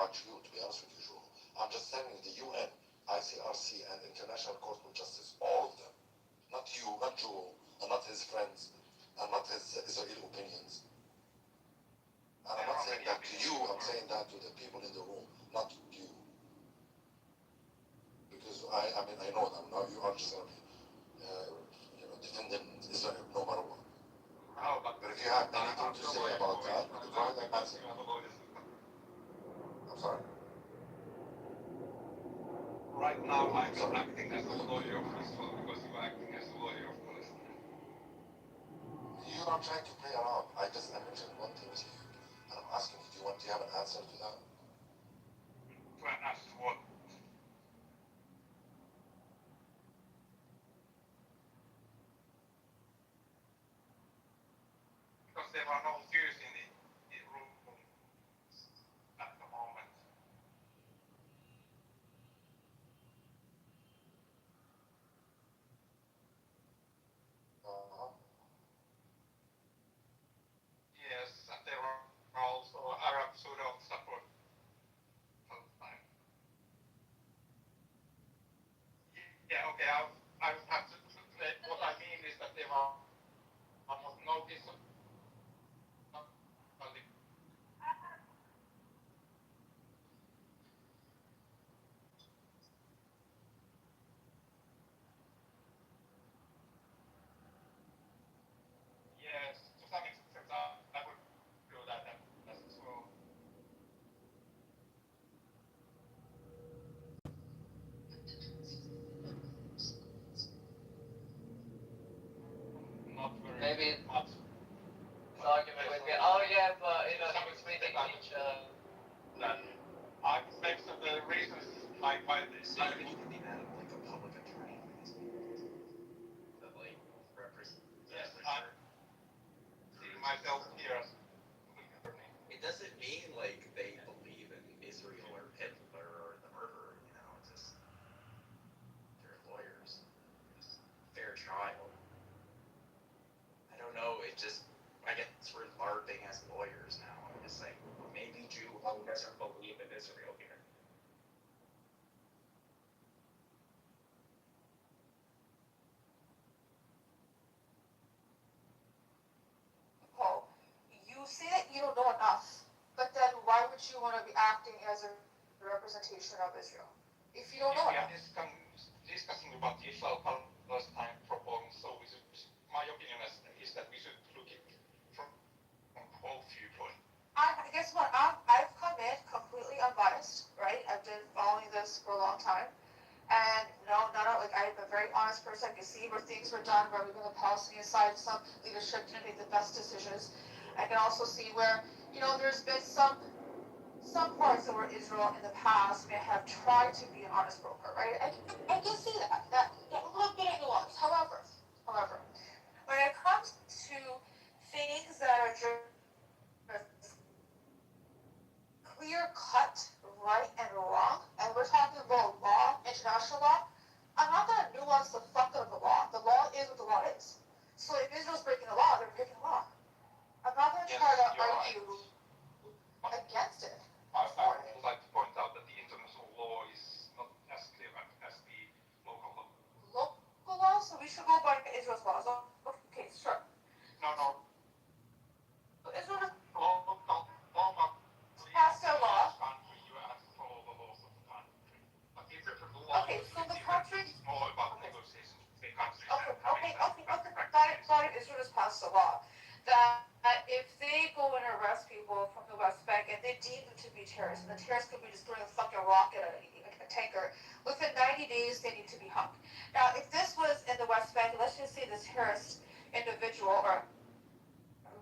S14: about you, to be honest with you, Joel. I'm just telling you, the UN, ICRC, and International Court of Justice, all of them, not you, not Joel, and not his friends, and not his Israeli opinions. And I'm not saying that to you, I'm saying that to the people in the room, not you. Because I mean, I know them. Now you are just going to be, defending Israel no matter what. But if you have anything to say about that, go ahead and answer. I'm sorry?
S8: Right now, I'm not acting as a lawyer of Israel because you are acting as a lawyer of Palestine.
S14: You're not trying to play around. I mentioned one thing to you, and I'm asking you, do you have an answer to that?
S8: To an answer to what? Because there are no Jews in the room at the moment. Yes, and there are also Arabs who don't support Palestine. Yeah, okay, I would have to say what I mean is that there are almost no Israeli. Yes, to some extent, I would do that as well. Not very
S16: Maybe
S8: much.
S16: this argument would be, oh yeah, but he was reading each.
S8: That I think that the reasons why this.
S13: So you can be mad at like a public attorney that like represents.
S8: Yes, I see myself here as
S13: It doesn't mean like they believe in Israel or Hitler or the murderer, it's just they're lawyers. Fair trial. I don't know, I guess we're LARPing as lawyers now. I'm just like, maybe Jew doesn't believe in Israel here.
S5: Oh, you say that you don't know enough, but then why would you want to be acting as a representation of Israel if you don't know
S8: we are
S5: enough?
S8: discussing about the Israel-Palestine problem, so my opinion is that we should look at it from both viewpoints.
S5: Guess what? I've come in completely unbiased, right? I've been following this for a long time. And no, like I'm a very honest person. I can see where things were done, where within the Palestinian side, some leadership didn't make the best decisions. I can also see where, there's been some parts of where Israel in the past may have tried to be an honest broker, right? I can see that a little bit of nuance. However, when it comes to things that are just clear cut, right and wrong, and we're talking about law, international law, I'm not going to nuance the fuck out of the law. The law is what the law is. So if Israel's breaking the law, they're breaking the law. I'm not going to try to argue against it.
S8: I would like to point out that the international law is not as clear as the local law.
S5: Local law? So we should go by Israel's laws. Okay, sure.
S8: No.
S5: So Israel has
S8: Local
S5: passed their law.
S8: country, you have to follow the laws of the country. But international law
S5: So the country.
S8: is more about negotiations between countries.
S5: Okay. Got it. Israel has passed a law that if they go and arrest people from the West Bank and they deem them to be terrorists, and the terrorists could be just throwing a fucking rock at a tanker, within 90 days they need to be hung. Now, if this was in the West Bank, let's just say this terrorist individual or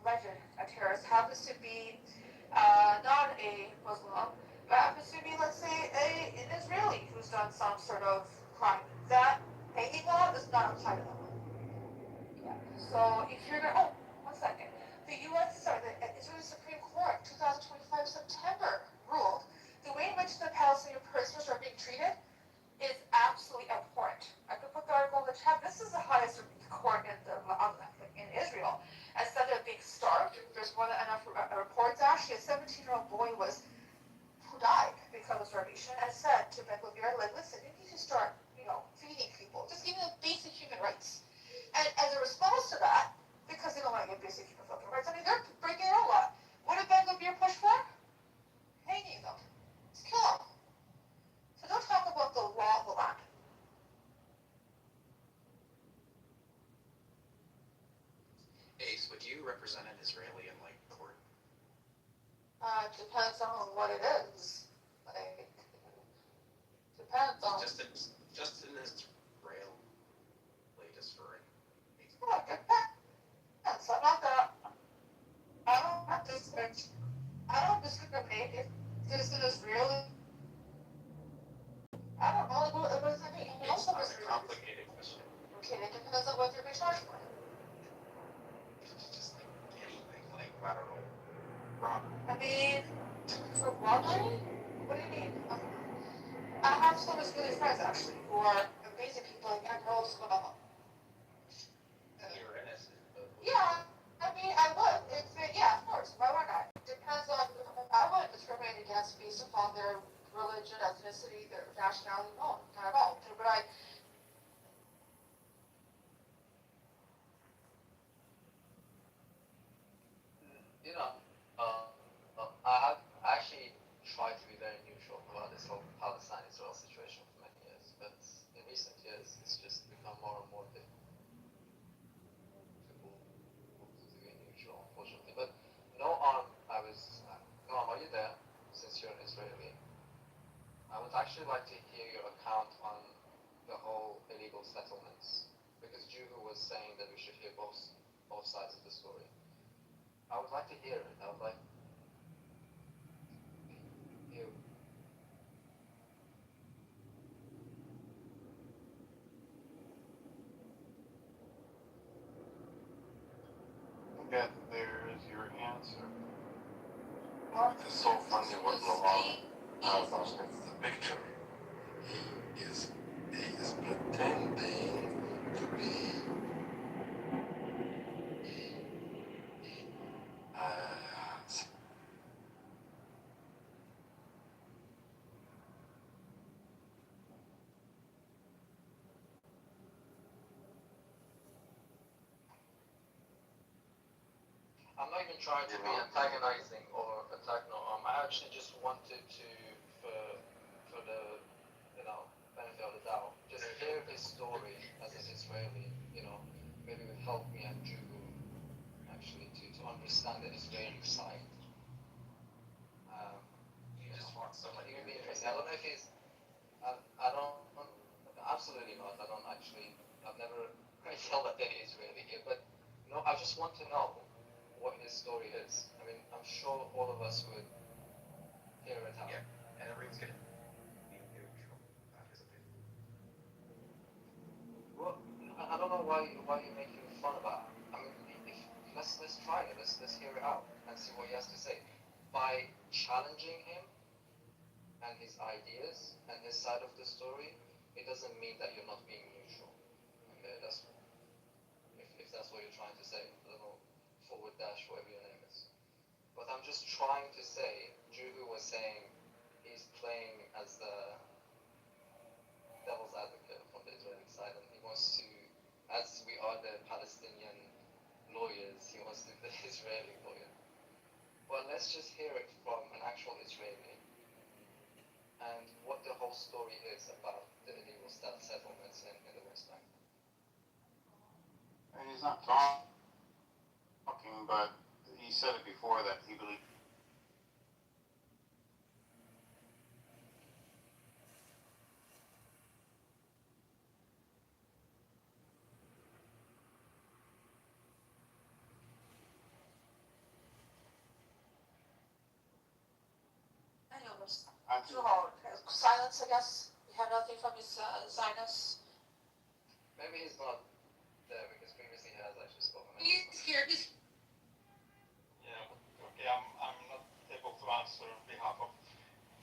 S5: alleged a terrorist happens to be not a Muslim, but happens to be, let's say, an Israeli who's done some sort of crime, that hanging law does not apply to them. So if you're gonna, one second. The Israeli Supreme Court, 2025 September, ruled the way in which the Palestinian prisoners are being treated is absolutely abhorrent. I could put the article in the chat. This is the highest court in Israel. Instead of being starved, there's more than enough reports. Actually, a 17-year-old boy who died
S13: represent an Israeli in like court?
S5: Depends on what it is. Like, depends on.
S13: Just an Israel, just for
S5: Yeah, depends. I'm not gonna. I don't have to expect. I don't discriminate if this is really. I don't know. What does it mean?
S13: It's not a complicated question.
S5: Okay, it depends on what you're being charged for.
S13: It's just like anything, like I don't know, robbery.
S5: I mean, for robbery? What do you mean? I have some Israeli friends actually who are amazing people and girls as well.
S13: You're innocent, but
S5: Yeah, I mean, I would. Yeah, of course. Why wouldn't I? Depends on. I wouldn't discriminate against based upon their religion, ethnicity, their nationality. No, not at all. But I.
S16: You know, I have actually tried to be very neutral about this whole Palestine-Israel situation for many years, but in recent years, it's just become more and more difficult to be neutral, unfortunately. But Noam, Noam, are you there? Since you're an Israeli, I would actually like to hear your account on the whole illegal settlements, because Juhu was saying that we should hear both sides of the story. I would like to hear it. I would like you.
S2: That there is your answer.
S14: It's so funny what Laurent has on the picture. He is pretending to be
S16: I'm not even trying to be antagonizing or attack Noam. I actually just wanted to, for the benefit of the doubt, just hear his story as an Israeli. Maybe it would help me and Juhu actually to understand the Israeli side.
S13: you just want someone
S16: It would be interesting. I don't know if he's. I don't. Absolutely not. I don't actually. I've never yelled at any Israeli here, but I just want to know what his story is. I mean, I'm sure all of us would hear it out.
S13: Yeah, and everyone's gonna be neutral. That is a big.
S16: Well, I don't know why you're making fun about it. I mean, let's try it. Let's hear it out and see what he has to say. By challenging him and his ideas and his side of the story, it doesn't mean that you're not being neutral. Okay, if that's what you're trying to say. I don't know, forward dash, whatever your name is. But I'm just trying to say, Juhu was saying he's playing as the devil's advocate from the Israeli side, and he wants to, as we are the Palestinian lawyers, he wants to be the Israeli lawyer. But let's just hear it from an actual Israeli and what the whole story is about the illegal settlements in the West Bank.
S2: And he's not talking, but he said it before that he believed.
S5: Anyways, silence, I guess. We have nothing from his Zionist.
S16: Maybe he's not there because previously he has actually spoken.
S5: He's here.
S8: Yeah, okay, I'm not able to answer on behalf of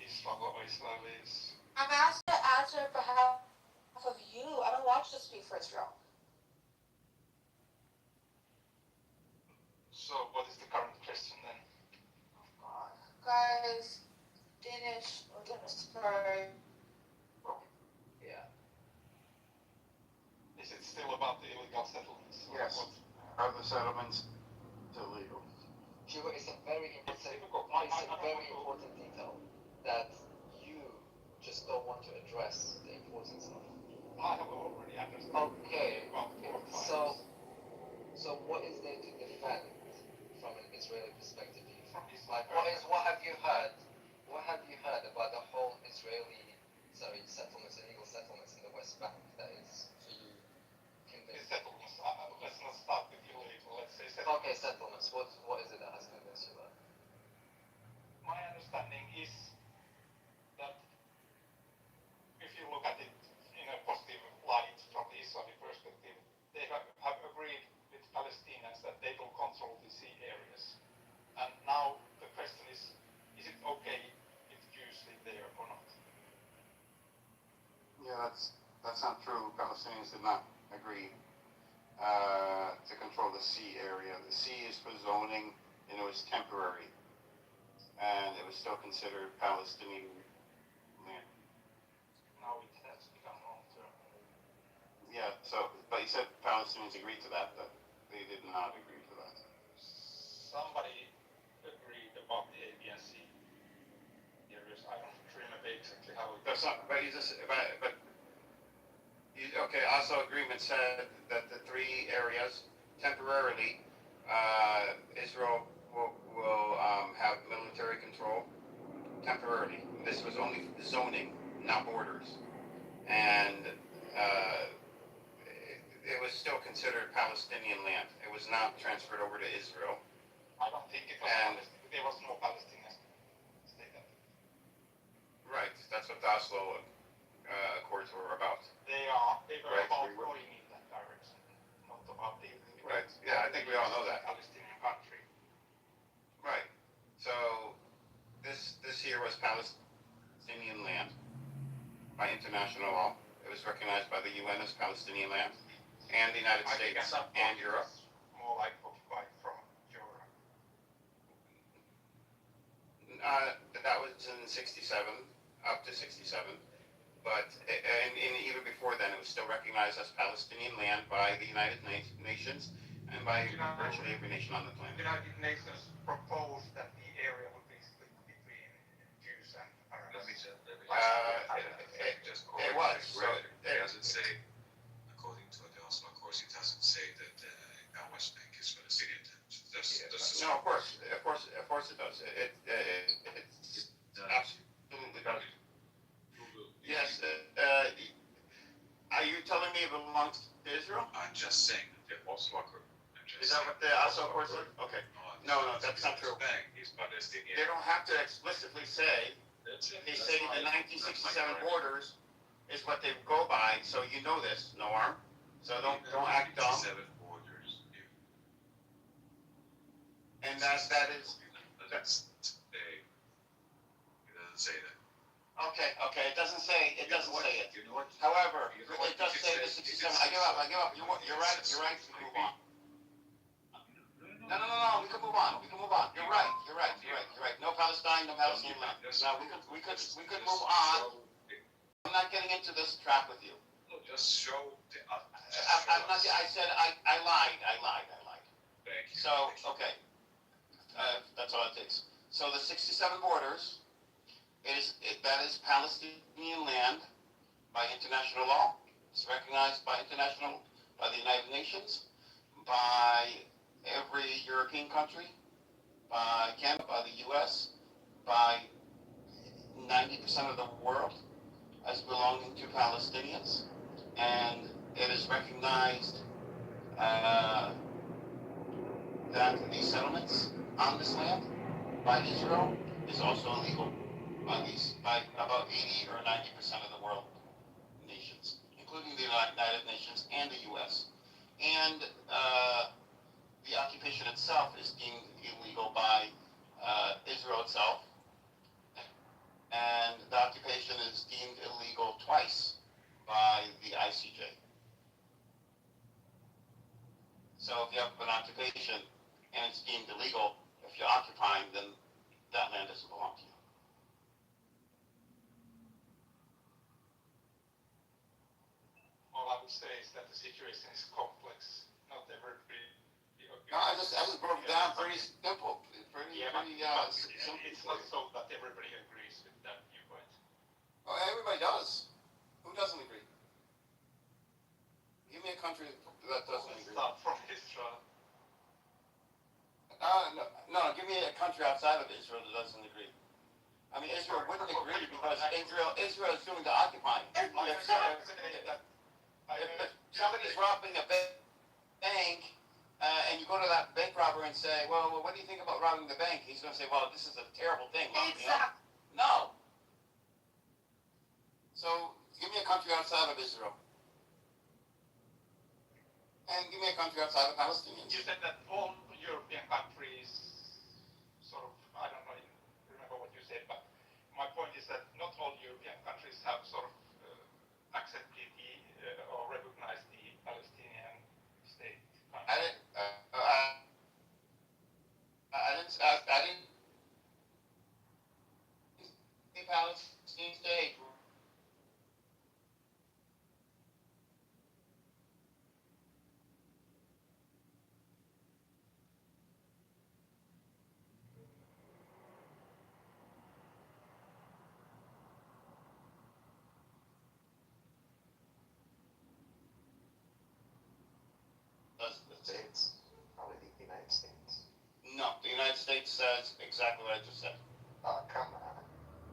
S8: Israel or Israelis.
S5: I'm asked to answer on behalf of you. I don't want you to speak for Israel.
S8: So what is the current question then?
S5: Guys, Danish, sorry.
S16: Yeah.
S8: Is it still about the illegal settlements?
S2: Yes. Are the settlements illegal?
S16: It's a very important detail that you just don't want to address the importance of.
S8: I have already understood.
S16: Okay.
S8: Well,
S16: So what is there to defend
S17: That's not true. Palestinians did not agree to control the sea area. The sea is for zoning, and it was temporary, and it was still considered Palestinian land.
S8: Now it has become long-term.
S17: Yeah. So, but he said Palestinians agreed to that. But they did not agree to that.
S8: Somebody agreed about the A, B, and C areas. I don't remember exactly how it.
S17: That's not. But you just. But okay. Also, agreement said that the three areas temporarily, Israel will have military control temporarily. This was only zoning, not borders, and it was still considered Palestinian land. It was not transferred over to Israel.
S8: I don't think it was. There was no Palestinian state.
S17: Right. That's what the Oslo Accords were about.
S8: They were
S17: Right.
S8: about going in that direction, not about the.
S17: Right. Yeah, I think we all know that.
S8: Palestinian country.
S17: Right. So this here was Palestinian land by international law. It was recognized by the UN as Palestinian land, and the United States and Europe.
S8: More like occupied from Europe.
S17: That was in '67, up to '67. But and even before then, it was still recognized as Palestinian land by the United Nations and by virtually every nation on the planet.
S8: The United Nations proposed that the area would be split between Jews and Arabs.
S17: It was. So
S11: it doesn't say, according to the Oslo Accords, it doesn't say that West Bank is Palestinian.
S17: No, of course it does. It absolutely does. Yes. Are you telling me it belongs to Israel?
S11: I'm just saying that the Oslo Accord.
S17: Is that what the Oslo Accord said? Okay. No, that's not true. They don't have to explicitly say. They say the 1967 borders is what they go by, so you know this, Noam. So don't act dumb. And that is.
S11: That's it doesn't say that.
S17: Okay. It doesn't say it. However, it does say the 67. I give up. You're right. We can move on. No. We can move on. You're right. No Palestine, no Palestinian land. Now we could move on. I'm not getting into this trap with you.
S11: Just show the.
S17: I'm not. I said I lied.
S11: Thank you.
S17: So okay. That's all it takes. So the 67 borders. That is Palestinian land by international law. It's recognized by the United Nations, by every European country, by Canada, by the U.S., by 90% of the world as belonging to Palestinians, and it is recognized that these settlements on this land by Israel is also illegal. By about 80 or 90% of the world nations, including the United Nations and the U.S. And the occupation itself is deemed illegal by Israel itself, and the occupation is deemed illegal twice by the ICJ. So if you have an occupation and it's deemed illegal, if you're occupying, then that land doesn't belong to you.
S8: All I would say is that the situation is complex. Not everybody.
S17: No, I just broke it down pretty simple. Simple.
S8: It's not so that everybody agrees with that viewpoint.
S17: Oh, everybody does. Who doesn't agree? Give me a country that doesn't agree.
S8: Start from Israel.
S17: No. Give me a country outside of Israel that doesn't agree. I mean, Israel wouldn't agree because Israel is doing the occupying. If somebody's robbing a bank, and you go to that bank robber and say, well, what do you think about robbing the bank? He's going to say, well, this is a terrible thing.
S5: Exactly.
S17: No. So, give me a country outside of Israel. And give me a country outside of Palestinians.
S8: You said that all European countries sort of, I don't know, remember what you said, but my point is that not all European countries have sort of accepted
S1: States. Probably the United States.
S17: No, the United States says exactly what I just said.
S1: Come on.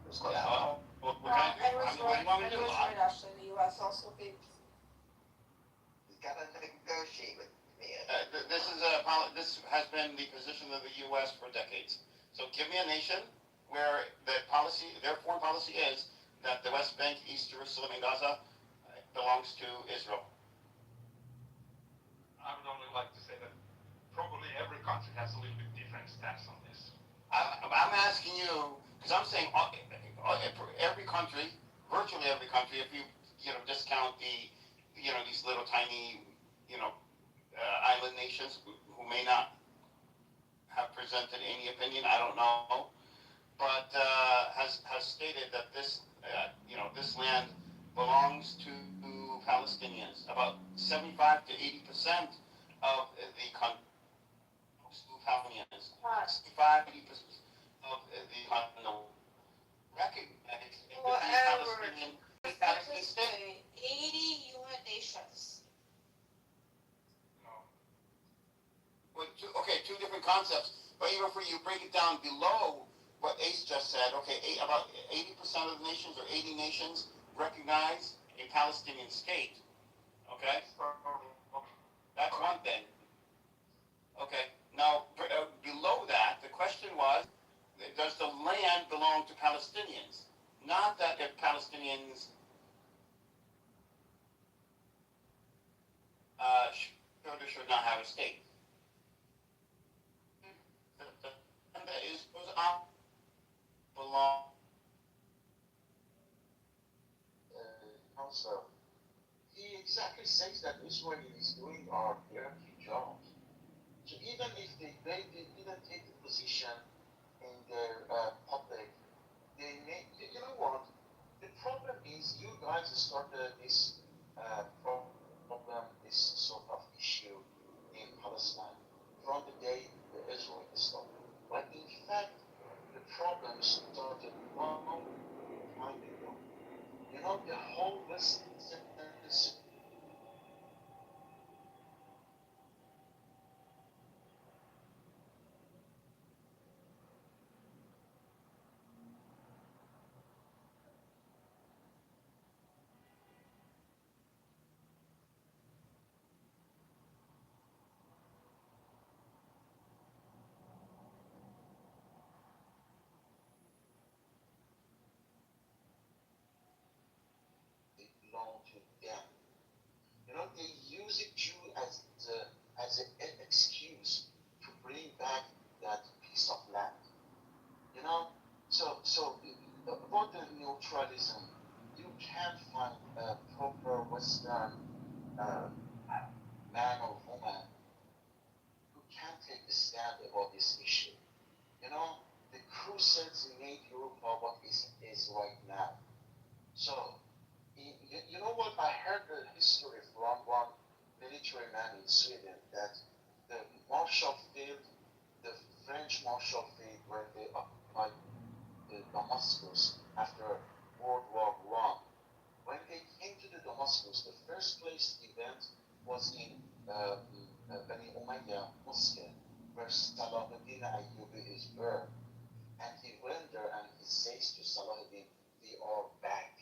S17: Yeah, well, what
S5: Edward's
S17: can I do?
S5: right.
S17: What do you want me to do?
S5: Edward's right, Ashley. The U.S. also paid.
S1: You gotta negotiate with me.
S17: This has been the position of the U.S. for decades. So give me a nation where their foreign policy is that the West Bank, East Jerusalem, and Gaza belongs to Israel.
S8: I would only like to say that probably every country has a little bit different stance on this.
S17: I'm asking you because I'm saying every country, virtually every country, if you discount these little tiny island nations who may not have presented any opinion, I don't know, but has stated that this land belongs to Palestinians. About 75 to 80% of the country belongs to Palestinians. 65 to 80% of the country recognize Palestinian state.
S5: 80 UN nations.
S17: Okay, two different concepts, but even for you, break it down below what Ace just said. Okay, about 80% of the nations or 80 nations recognize a Palestinian state. Okay, that's one thing. Okay, now below that, the question was, does the land belong to Palestinians? Not that if Palestinians should or should not have a state. That is belong.
S1: Also, he exactly says that Israel is doing our dirty jobs. So even if they didn't take the position in their public, they may, you know what? The problem is you guys started this problem, this sort of issue in Palestine from the day the Israel started. But in fact, the problem started long time ago. You know, the whole Western belong to them. You know, they use it Jew as an excuse to bring back that piece of land. You know, so about the neutralism, you can't find a proper Western man or woman who can take a stand about this issue. You know, the crusades made Europe what is right now. So, you know what? I heard the history from one military man in Sweden that the Marshall Field, the French Marshall Field, when they occupied Damascus after World War I, when they came to the Damascus, the first place he went was in Bani Umayyah Mosque, where Salahuddin Ayyubi is burned. And he went there and he says to Salahuddin, "We are back."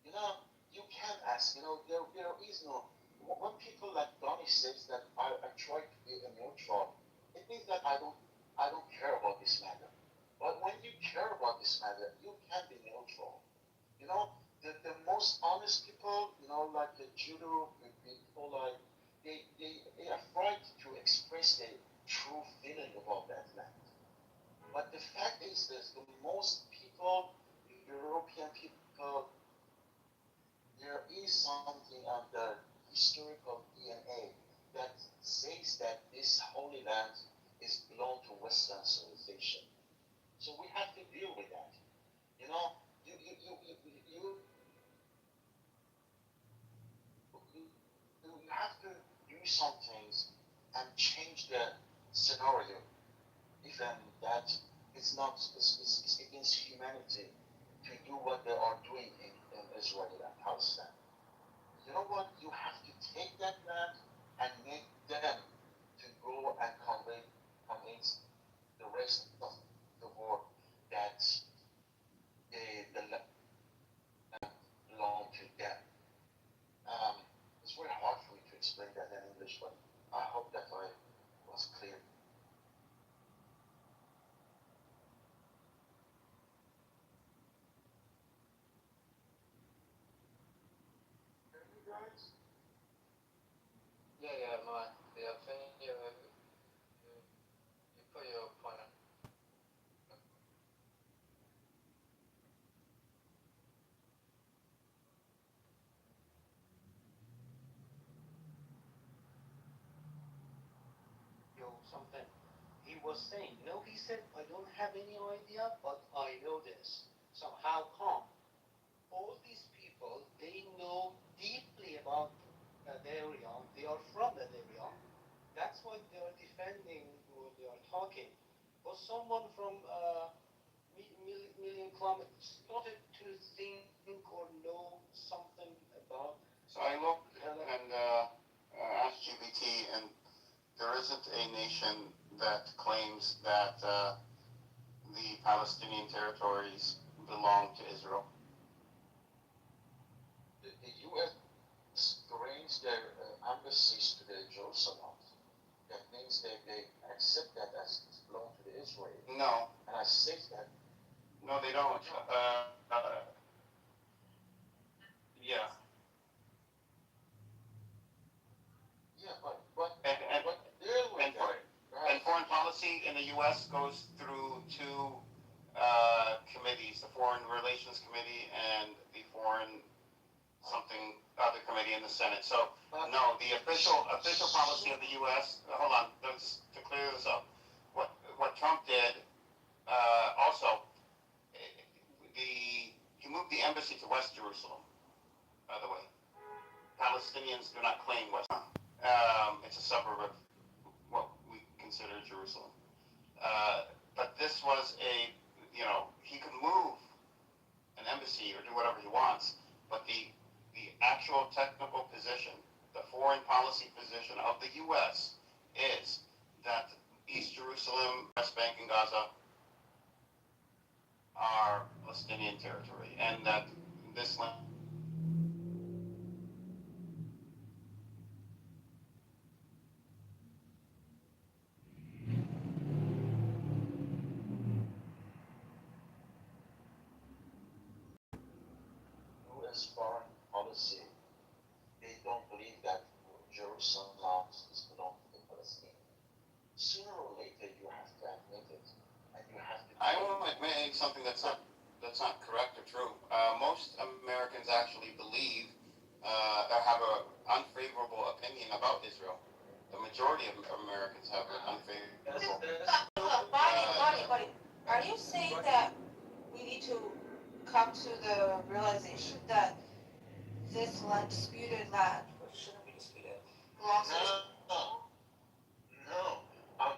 S1: You know, you can't ask, there is no, when people like Donnie says that I try to be a neutral, it means that I don't care about this matter. But when you care about this matter, you can be neutral. You know, the most honest people, like the judo people, like, they are afraid to express their true feeling about that land. But the fact is this, the most people, European people, there is something on the historical DNA that says that this Holy Land is belong to Western civilization. So we have to deal with that. You know, you have to do some things and change the scenario. Even that it's not, it's against humanity to do what they are doing in Israel and Palestine. You know what? You have to take that land and need them to go and convince the rest of the world that the land belong to them. Um, it's very hard for me to explain that in English, but I hope that I was clear. Hear me, guys?
S16: Yeah, no, I think you put your point on.
S4: Something he was saying. He said, I don't have any idea, but I know this. So how come all these people, they know deeply about that area, they are from that area, that's why they are defending or they are talking. But someone from million kilometers started to think or know something about.
S17: So I looked and asked GBT, and there isn't a nation that claims that the Palestinian territories belong to Israel.
S1: The U.S. arranged their embassies to the Jerusalem. That means they accept that as it belongs to the Israel.
S17: No.
S1: And I say that.
S17: No, they don't. Yeah.
S1: Yeah, but
S17: and foreign policy in the U.S. goes through two committees: the Foreign Relations Committee and the Foreign something other committee in the Senate. So no, the official policy of the U.S. Hold on, let's to clear this up. What Trump did also, he moved the embassy to West Jerusalem. By the way, Palestinians do not claim West. It's a suburb of what we consider Jerusalem. But this was he could move an embassy or do whatever he wants, but the actual technical position, the foreign policy position of the U.S. is that East Jerusalem, West Bank, and Gaza are Palestinian territory, and that this land.
S1: U.S. foreign policy, they don't believe that Jerusalem is belong to the Palestinians. Sooner or later, you have to admit it, and you have to.
S17: I won't admit something that's not correct or true. Most Americans actually believe or have an unfavorable opinion about Israel. The majority of Americans have an unfavorable.
S5: Buddy, are you saying that we need to come to the realization that this disputed land, which shouldn't be disputed, belongs to
S1: No. I'm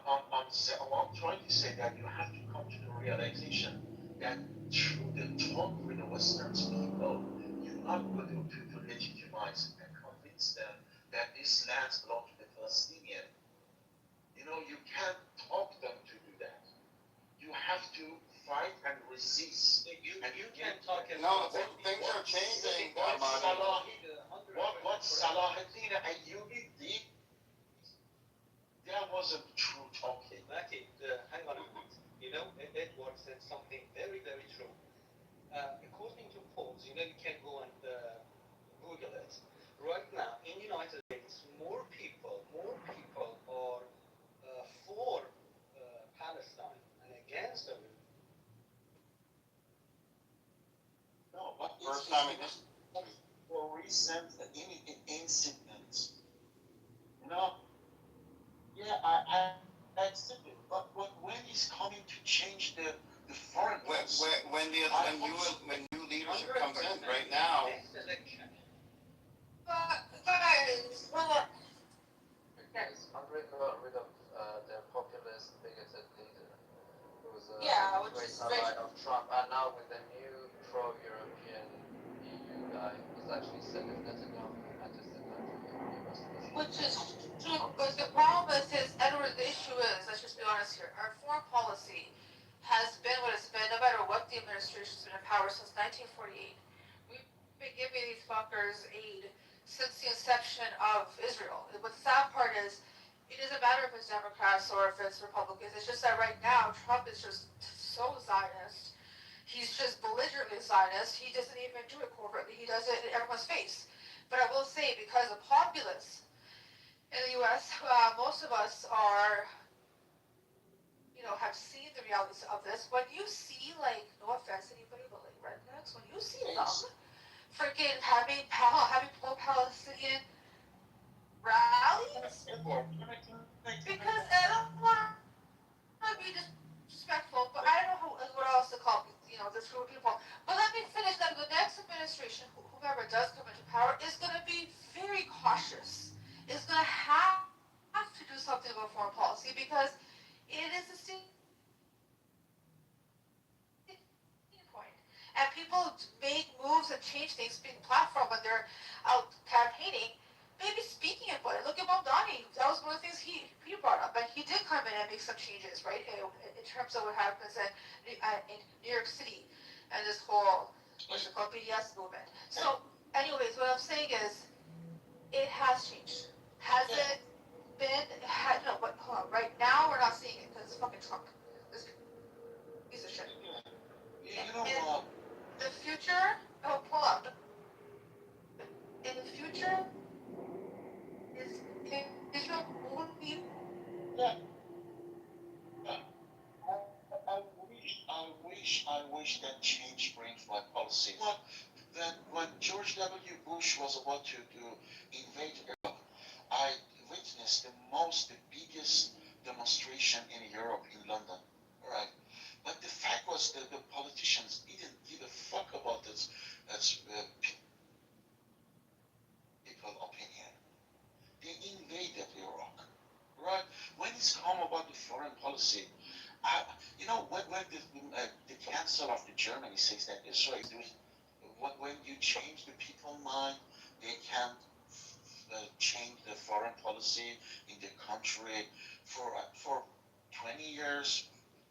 S1: trying to say that you have to come to the realization that through the talk with the Western people, you are able to legitimize and convince them that these lands belong to the Palestinian. You can't talk them to do that. You have to fight and resist.
S4: You can't talk about.
S17: No, things are changing.
S1: What Salahuddin Ayyubi did, that wasn't true talking.
S4: Hang on a minute. Edward said something very, very true. According to polls, you can go and Google it. Right now, in the United States, more people are for Palestine and against them.
S1: No, but
S17: First time in history.
S1: For recent incidents. Yeah, I accept it. But when is coming to change the foreign policy?
S17: When new leadership comes in, right now.
S5: guys,
S16: Because Hungary got rid of their populist, bigoted leader, who was a great ally of Trump, and now with the new pro-European EU guy, he's actually said if Netanyahu enters the country, he will be arrested.
S5: Which is true, but the problem is his, Edward, the issue is, let's just be honest here, our foreign policy has been what it's been, no matter what the administration's been in power since 1948. We've been giving these fuckers aid since the inception of Israel. What the sad part is, it doesn't matter if it's Democrats or if it's Republicans. It's just that right now, Trump is just so Zionist. He's just belligerently Zionist. He doesn't even do it covertly. He does it in everyone's face. But I will say, because the populace in the U.S., most of us are, have seen the realities of this. When you see, like, no offense to anybody, but like rednecks, when you see them freaking having pro-Palestinian rallies, because I don't want to be disrespectful, but I don't know what else to call this group of people. But let me finish that. The next administration, whoever does come into power, is going to be very cautious. Is going to have to do something about foreign policy because it is a sticking point. And people make moves and change things, being platform when they're out campaigning, maybe speaking about it. Look at Mamdani. That was one of the things he brought up. And he did come in and make some changes, right, in terms of what happens in New York City and this whole, what's it called, BDS movement. So, anyways, what I'm saying is, it has changed. Has it been? No, but hold on. Right now, we're not seeing it because it's fucking Trump. This piece of shit.
S1: You know what?
S5: The future, pull up. In the future, is Israel will be.
S1: Yeah. I wish that change brings my policy. What? When George W. Bush was about to invade Iraq, I witnessed the biggest demonstration in Europe, in London. Right? But the fact was that the politicians didn't give a fuck about this people opinion. They invaded Iraq. Right? When it's come about the foreign policy, when the Chancellor of the Germany says that Israel is doing, when you change the people's mind, they can't change the foreign policy in the country for 20 years,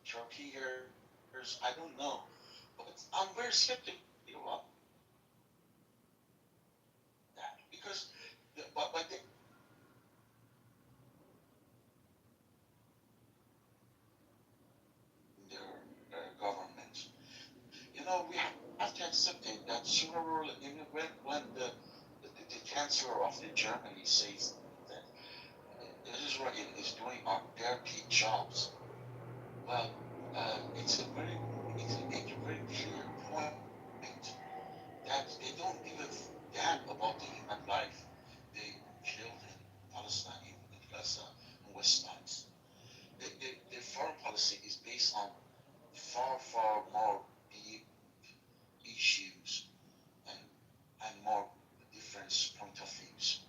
S1: 30 years, I don't know. But I'm very skeptical about that because but their government. We have to accept it that sooner or later, when the Chancellor of the Germany says that Israel is doing our dirty jobs, well, it's a very clear point that they don't give a damn about the human life they killed in Palestine, in Gaza, and West Banks. The foreign policy is based on far, far more deep issues and more different point of views.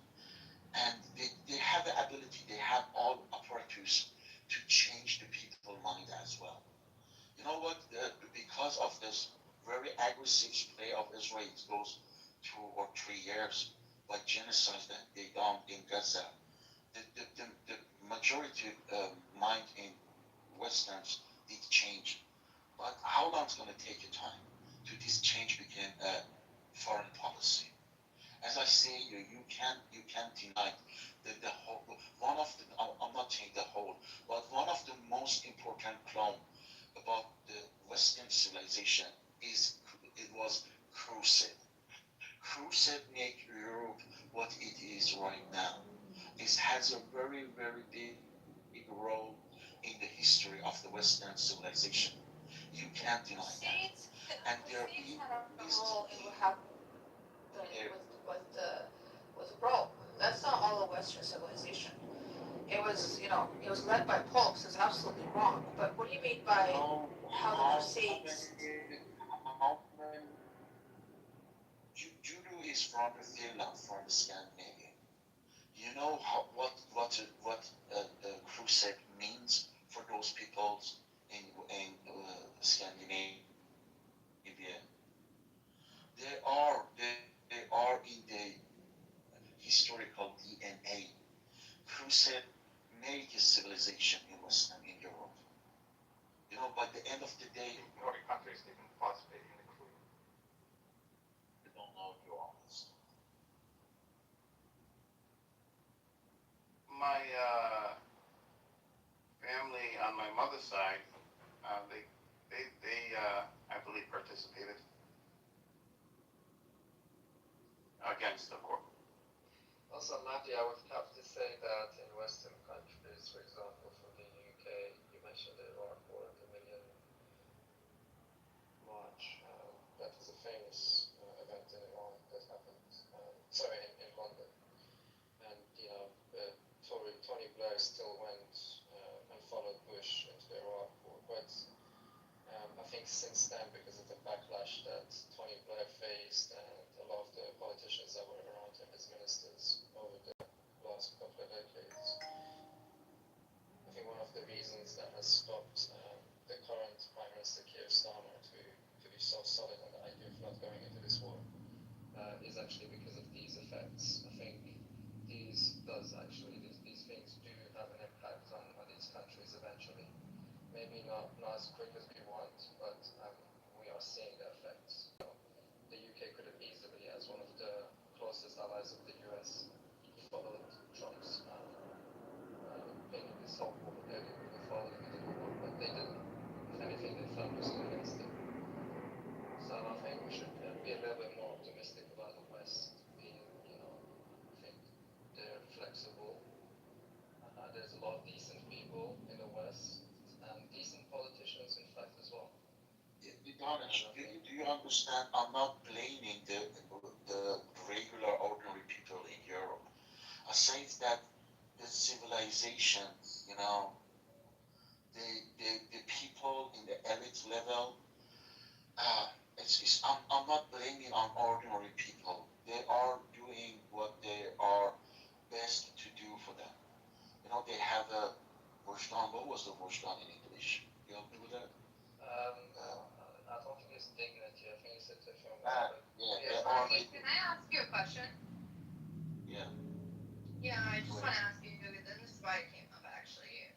S1: And they have the ability, they have all apparatus to change the people's mind as well. You know what? Because of this very aggressive play of Israel, it goes 2 or 3 years, like genocide that they done in Gaza. The majority mind in Westerns did change. But how long is going to take a time to this change become a foreign policy? As I say, you can't deny the whole. One of the I'm not saying the whole, but one of the most important clone about the Western civilization it was crusade. Crusade make Europe what it is right now. It has a very, very big role in the history of the Western civilization. You can't deny that. And there is
S5: Role in what happened with Rome. That's not all of Western civilization. It was led by popes. It's absolutely wrong. But what do you mean by how the Crusades?
S1: Judo is from the Finland, from the Scandinavia. You know what crusade means for those peoples in Scandinavia. They are in the historical DNA civilization in Western in Europe. By the end of the day,
S8: Nordic countries didn't participate in the crew.
S1: they don't know you're honest.
S17: My family on my mother's side, they I believe participated against the war.
S16: Also, Matthew, I would have to say that in Western countries, for example, from the UK, you mentioned the Iraq War and the Million March. That was a famous event in Iran that happened. Sorry, in London. And Tony Blair still went and followed Bush into the Iraq War. But I think since then, because of the backlash that Tony Blair faced and a lot of the politicians that were around him, his ministers, over the last couple of decades, I think one of the reasons that has stopped the current Prime Minister Keir Starmer to be so solid on the idea of not going into this war is actually because of these effects. I think these things do have an impact on these countries eventually. Maybe not as quick as we want, but we are seeing the effects. The UK could have easily, as one of the closest allies of the US, followed Trump's being in this whole war. They could have followed him into the war, but they didn't. If anything, they felt using against it. So I think we should be a little bit more optimistic about the West being, I think they're flexible. There's a lot of decent people in the West and decent politicians, in fact, as well.
S1: Do you understand? I'm not blaming the regular, ordinary people in Europe. I say that the civilization, the people in the elite level, I'm not blaming on ordinary people. They are doing what they are best to do for them. They have a Wojdan. What was the Wojdan in English? You agree with that?
S16: I don't think it's dignity. I think it's a different
S1: Yeah, they are.
S5: Can I ask you a question?
S1: Yeah.
S5: Yeah, I just want to ask you, and this is why it came up actually.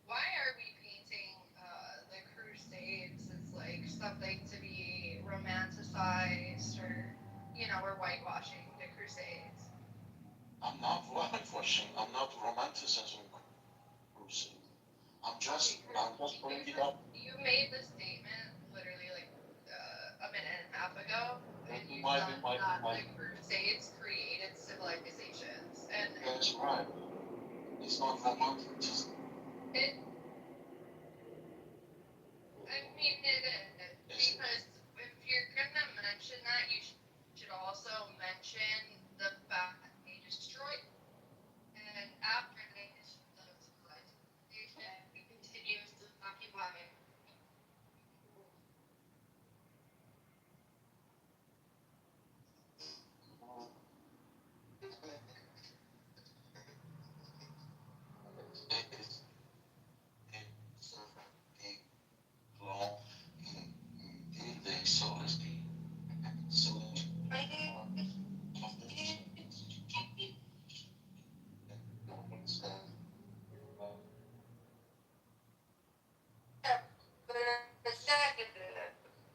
S5: Why are we painting the Crusades as like something to be romanticized, or we're whitewashing the Crusades?
S1: I'm not whitewashing. I'm not romanticizing Crusade. I'm just bringing it up.
S5: You made the statement literally like a minute and a half ago. And you
S1: My-
S5: said that the Crusades created civilizations, and
S1: That's right. It's not romantic.
S5: it. I mean, it is, because if you're gonna mention that, you should also mention the fact that they destroyed, and after they destroyed the civilization, it continues to occupy it.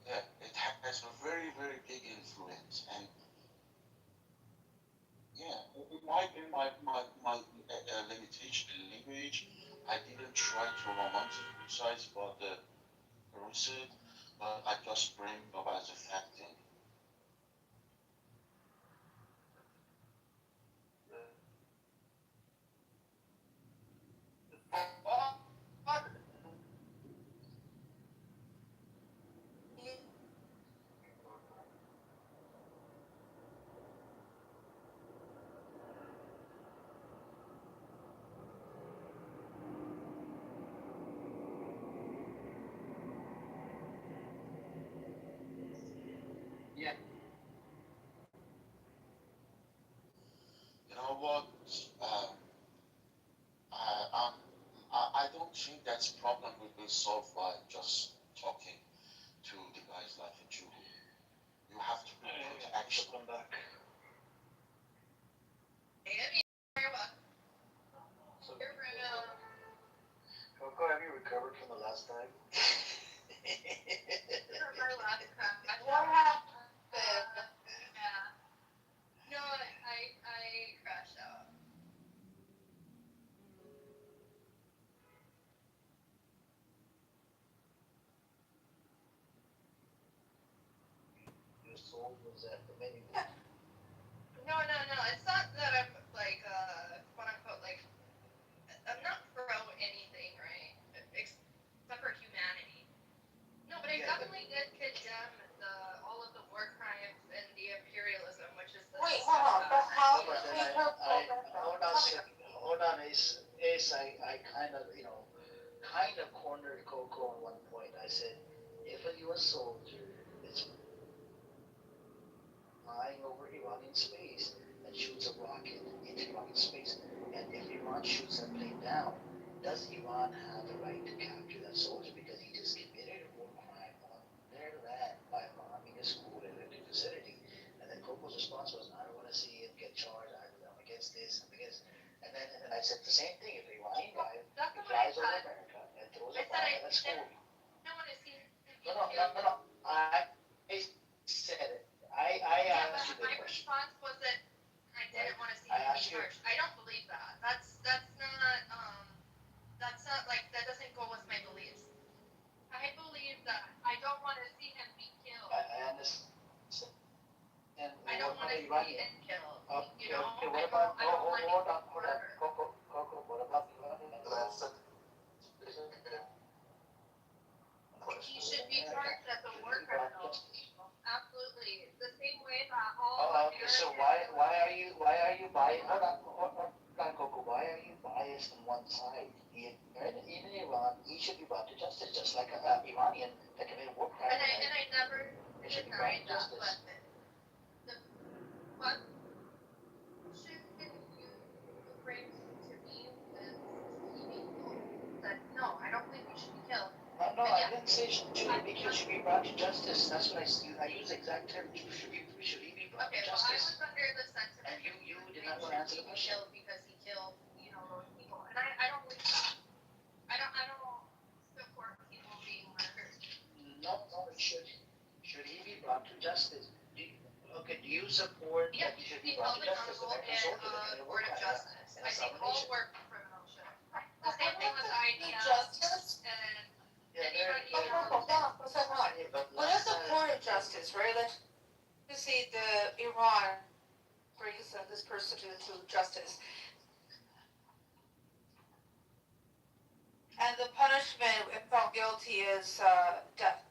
S1: Yeah, it has a very, very big influence, and yeah, in my limitation in language, I didn't try to romanticize about the Crusade, but I just bring up as a fact thing.
S3: Yeah.
S1: You know what? I don't think that's a problem will be solved by just talking to the guys like a Jew. You have to put action.
S12: Come back.
S5: Amy, you're welcome. You're welcome. What happened?
S6: Yeah. No, I crashed out.
S1: Your soul was at the menu.
S6: No, it's not that I'm like quote unquote like I'm not pro anything, right? Except for humanity. No, but I definitely did condemn all of the war crimes and the imperialism, which is the
S5: Wait,
S6: stuff
S5: hold on. But
S6: that
S5: how
S1: No, but
S5: did
S1: then
S5: we hurt
S1: hold on a second. Hold on, Ace. I kind of, cornered Coco at one point. I said, if a U.S. soldier is flying over Iranian space and shoots a rocket into Iranian space, and if Iran shoots that plane down, does Iran have the right to capture that soldier because he just committed a war crime on their land by bombing a school in a vicinity? And then Coco's response was, I don't want to see him get charged. I'm against this. I'm against. And then I said the same thing. If an Iranian guy flies over America and throws a bomb at a school,
S6: don't want to see him
S1: no. I said it. I
S6: Yeah,
S1: asked you
S6: but
S1: the
S6: my
S1: question.
S6: response was that I didn't want to see
S1: I
S6: him
S1: asked
S6: be
S1: you.
S6: charged. I don't believe that. That's not like that doesn't go with my beliefs. I believe that I don't want to see him be killed.
S1: I understand. And
S6: I don't want to see him killed.
S1: Okay, what about? Hold on. Coco. What about the
S6: He should be charged as a war criminal. Absolutely. The same way that all
S1: Okay, so why are you biased? Hold on, Coco. Why are you biased on one side? In Iran, he should be brought to justice, just like an Iranian that committed war crime.
S6: And I never denied that, but what should you bring to me is he be killed? That no, I don't believe he should be killed.
S1: No, I didn't say should he be killed. Should be brought to justice. That's what I use the exact term. Should he be brought to
S6: Okay, well, I
S1: justice?
S6: was under the sentiment
S1: And you did not
S6: should
S1: answer
S6: he
S1: the
S6: be
S1: question.
S6: killed because he killed, those people. And I don't believe that. I don't support people being murdered.
S1: No, should he be brought to justice? Do you support
S6: Yeah,
S1: that
S6: he
S1: he
S6: should
S1: should
S6: be
S1: be brought
S6: held
S1: to justice?
S6: accountable
S1: American
S6: in
S1: soldier that
S6: a
S1: committed
S6: court
S1: war
S6: of
S1: crime
S6: justice.
S1: and
S6: I think all
S1: assassination.
S6: war criminals should. The same thing with IDF
S5: justice?
S6: and
S1: Yeah,
S6: anybody
S5: But
S6: else.
S5: what is the court of justice, right? Let's say the Iran brings this person to justice. And the punishment, if found guilty, is death.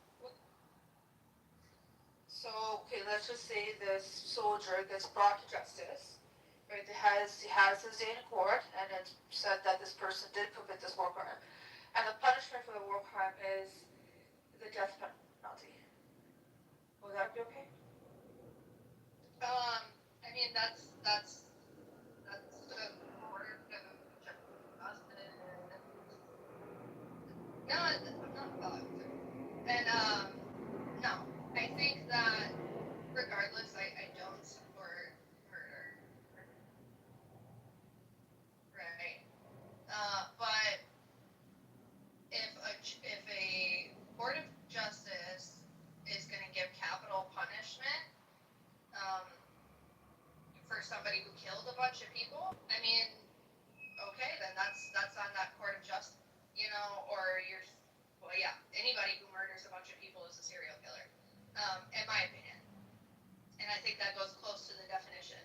S5: So, okay, let's just say this soldier gets brought to justice. Right, he has his day in court, and it's said that this person did commit this war crime. And the punishment for the war crime is the death penalty. Would that be okay?
S6: I mean that's the court of justice. No, I'm not bugged. And no, I think that regardless, I don't support murder. Right. But if a court of justice is going to give capital punishment for somebody who killed a bunch of people, I mean, okay, then that's on that court of justice, or anybody who murders a bunch of people is a serial killer, in my opinion. And I think that goes close to the definition.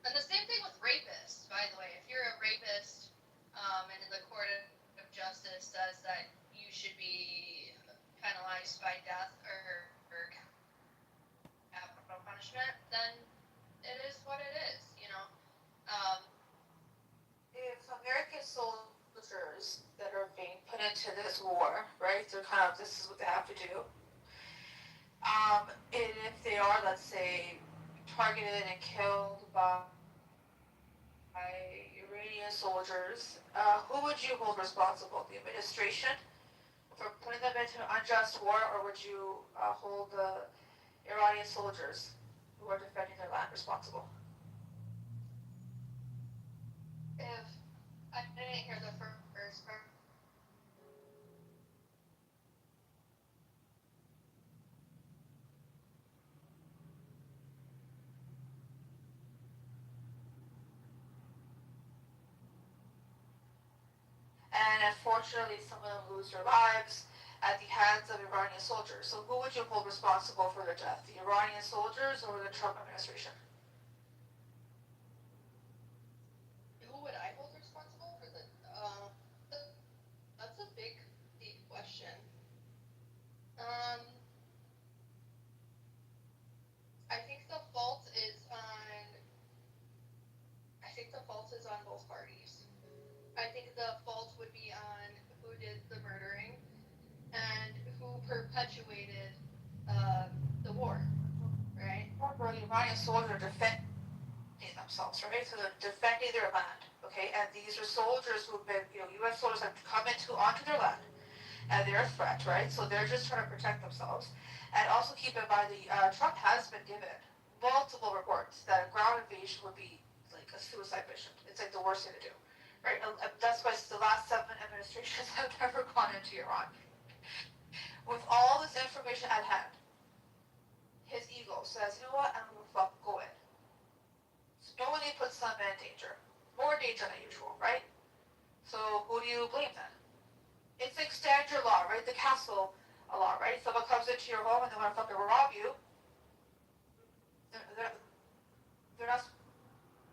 S6: And the same thing with rapists, by the way. If you're a rapist, and the court of justice says that you should be penalized by death or capital punishment, then it is what it is,
S5: If American soldiers that are being put into this war, right, they're this is what they have to do. And if they are, let's say, targeted and killed by Iranian soldiers, who would you hold responsible? The administration for putting them into unjust war, or would you hold the Iranian soldiers who are defending their land responsible?
S6: If I didn't hear the first part.
S5: and unfortunately some of them lose their lives at the hands of Iranian soldiers. So who would you hold responsible for their death? The Iranian soldiers or the Trump administration?
S6: Who would I hold responsible for the? That's a big, deep question. Um, I think the fault is on. I think the fault is on both parties. I think the fault would be on who did the murdering and who perpetuated the war, right?
S5: Well, the Iranian soldiers are defending themselves, right? So they're defending their land, okay? And these are soldiers who've been, U.S. soldiers have come onto their land, and they're a threat, right? So they're just trying to protect themselves. And also keep in mind, Trump has been given multiple reports that a ground invasion would be like a suicide mission. It's like the worst thing to do, right? That's why the last 7 administrations have never gone into Iran. With all this information at hand, his ego says, you know what, I'm gonna go in. So knowingly puts some in danger. More danger than usual, right? So who do you blame then? It's like standard law, right? The castle law, right? Someone comes into your home and they want to fucking rob you. They're not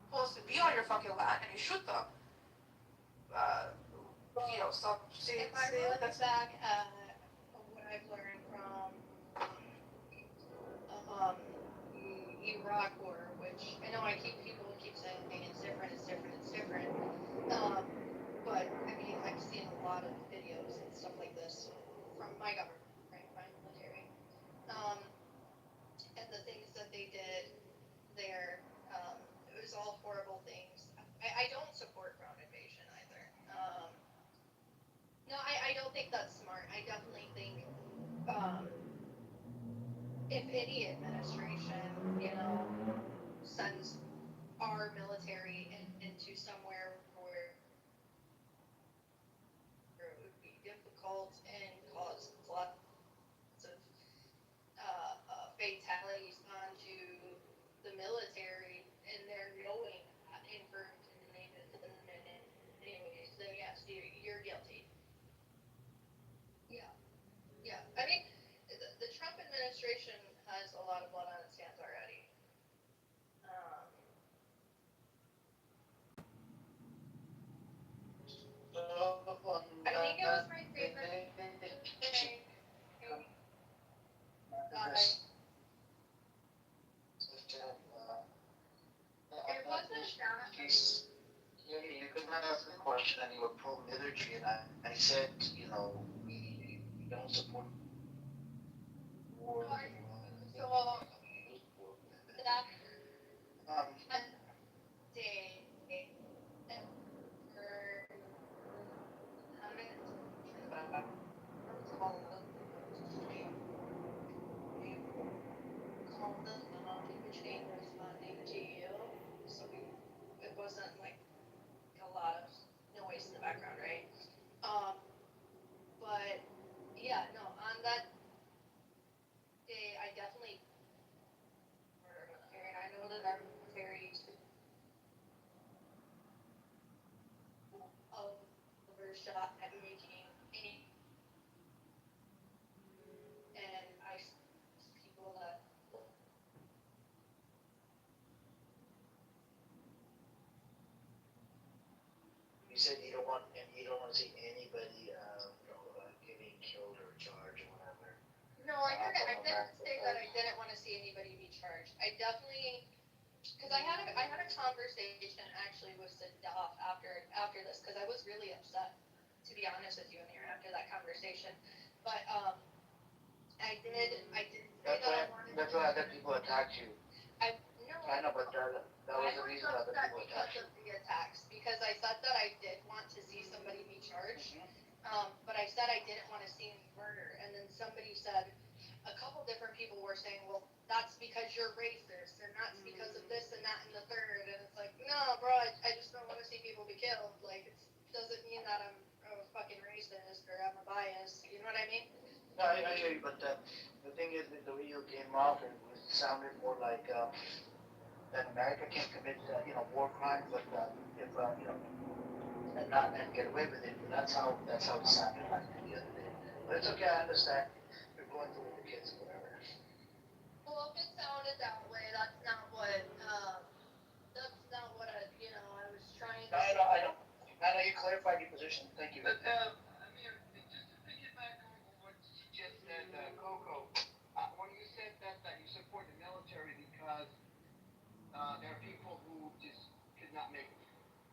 S5: supposed to be on your fucking land, and you shoot them. Some
S6: If I look back at what I've learned from Iraq War, which I know people keep saying it's different. But I mean, I've seen a lot of videos and stuff like this from my government, right, my military, and the things that they did there. It was all horrible things. I don't support ground invasion either. No, I don't think that's smart. I definitely think if any administration, sends our military into somewhere where it would be difficult and cause lots of fatalities onto the military, and they're knowing that anyways, then yes, you're guilty. Yeah. I mean, the Trump administration has a lot of blood on its hands already. I think it was my favorite thing. It wasn't that.
S1: You could not ask the question and you were pro-military, and I said, we don't support war.
S6: So, that day, responding to you, so it wasn't like a lot of noise in the background, right? But yeah, no, on that day, I definitely murder military, and I know that our military overshot at making any, and I people that.
S1: You said you don't want to see anybody, getting killed or charged or whatever.
S6: No, I didn't say that I didn't want to see anybody be charged. I definitely, because I had a conversation actually with Sadaf after this, because I was really upset, to be honest with you, Amir, after that conversation. But I did.
S1: That's why other people attacked you. I know, but that was the reason other people attacked you.
S6: Because of the attacks, because I said that I did want to see somebody be charged, but I said I didn't want to see any murder, and then somebody said, a couple different people were saying, well, that's because you're racist, and that's because of this and that and the third, and it's like, no, bro, I just don't want to see people be killed. Like, it doesn't mean that I'm a fucking racist or I'm a bias. You know what I mean?
S1: No, I hear you, but the thing is, the way you came off, it sounded more like that America can commit, war crimes, but if
S3: and get away with it. But that's how it sounded like the other day. But it's okay. I understand. You're going through with the kids, whatever.
S6: Well, if it sounded that way, that's not what I was trying to.
S3: I know. I know you clarified your position. Thank you.
S17: But, Amir, just to piggyback on what you just said, Coco, when you said that you support the military because there are people who just could not make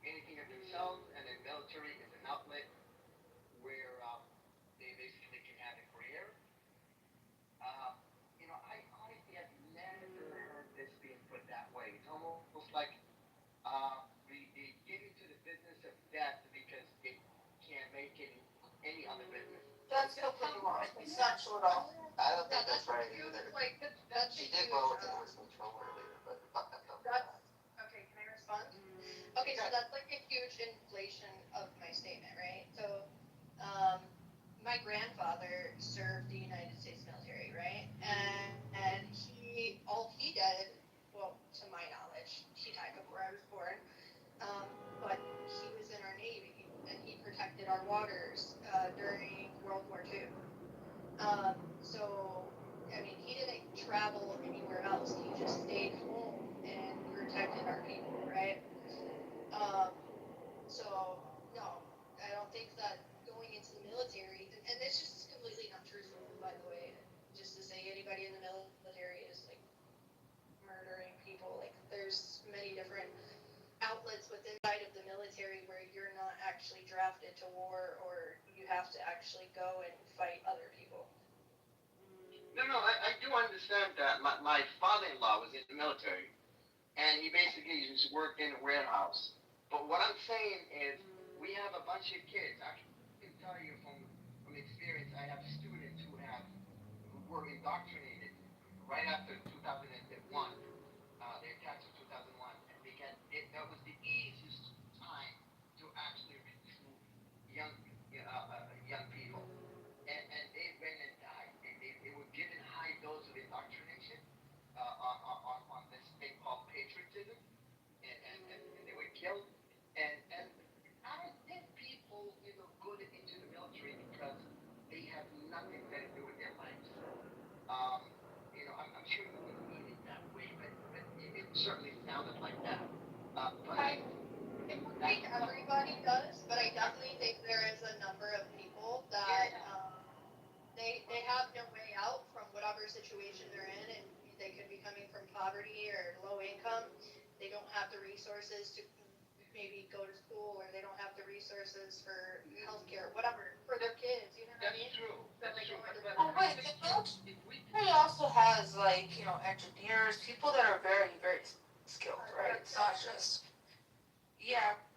S17: anything of themselves, and the military is an outlet where they basically can have a career. I honestly have never heard this being put that way. It's almost like they get into the business of death because they can't make any other business.
S5: That's completely wrong. It's not true at all.
S1: I don't think that's right either.
S6: Like that's
S1: She did well with the horse control earlier, but
S6: That's okay. Can I respond? Okay, so that's like a huge inflation of my statement, right? So, my grandfather served the United States military, right? And all he did, well, to my knowledge, he died before I was born, but he was in our Navy and he protected our waters during World War II. So, I mean, he didn't travel anywhere else. He just stayed home and protected our people, right? So, no, I don't think that going into the military, and this just completely not truthful, by the way, just to say anybody in the military is like murdering people. Like, there's many different outlets within of the military where you're not actually drafted to war or you have to actually go and fight other people.
S17: No, I do understand that. My father-in-law was in the military, and he basically just worked in a warehouse. But what I'm saying is, we have a bunch of kids. I can tell you from experience, I have students who were indoctrinated right after 2001. They attached in 2001, and that was the easiest time to actually recruit young young people, and they went and died. They were given high dose of indoctrination on this thing called patriotism, and they were killed. And I don't think people go into the military because they have nothing better to do with their lives. I'm sure you didn't mean it that way, but it certainly sounded like that. But
S6: I think everybody does, but I definitely think there is a number of people that they have no way out from whatever situation they're in, and they could be coming from poverty or low income. They don't have the resources to maybe go to school, or they don't have the resources for healthcare, whatever, for their kids. You know what I mean?
S17: That's true. That's true.
S5: Oh wait, the military also has engineers, people that are very, very skilled, right? It's not just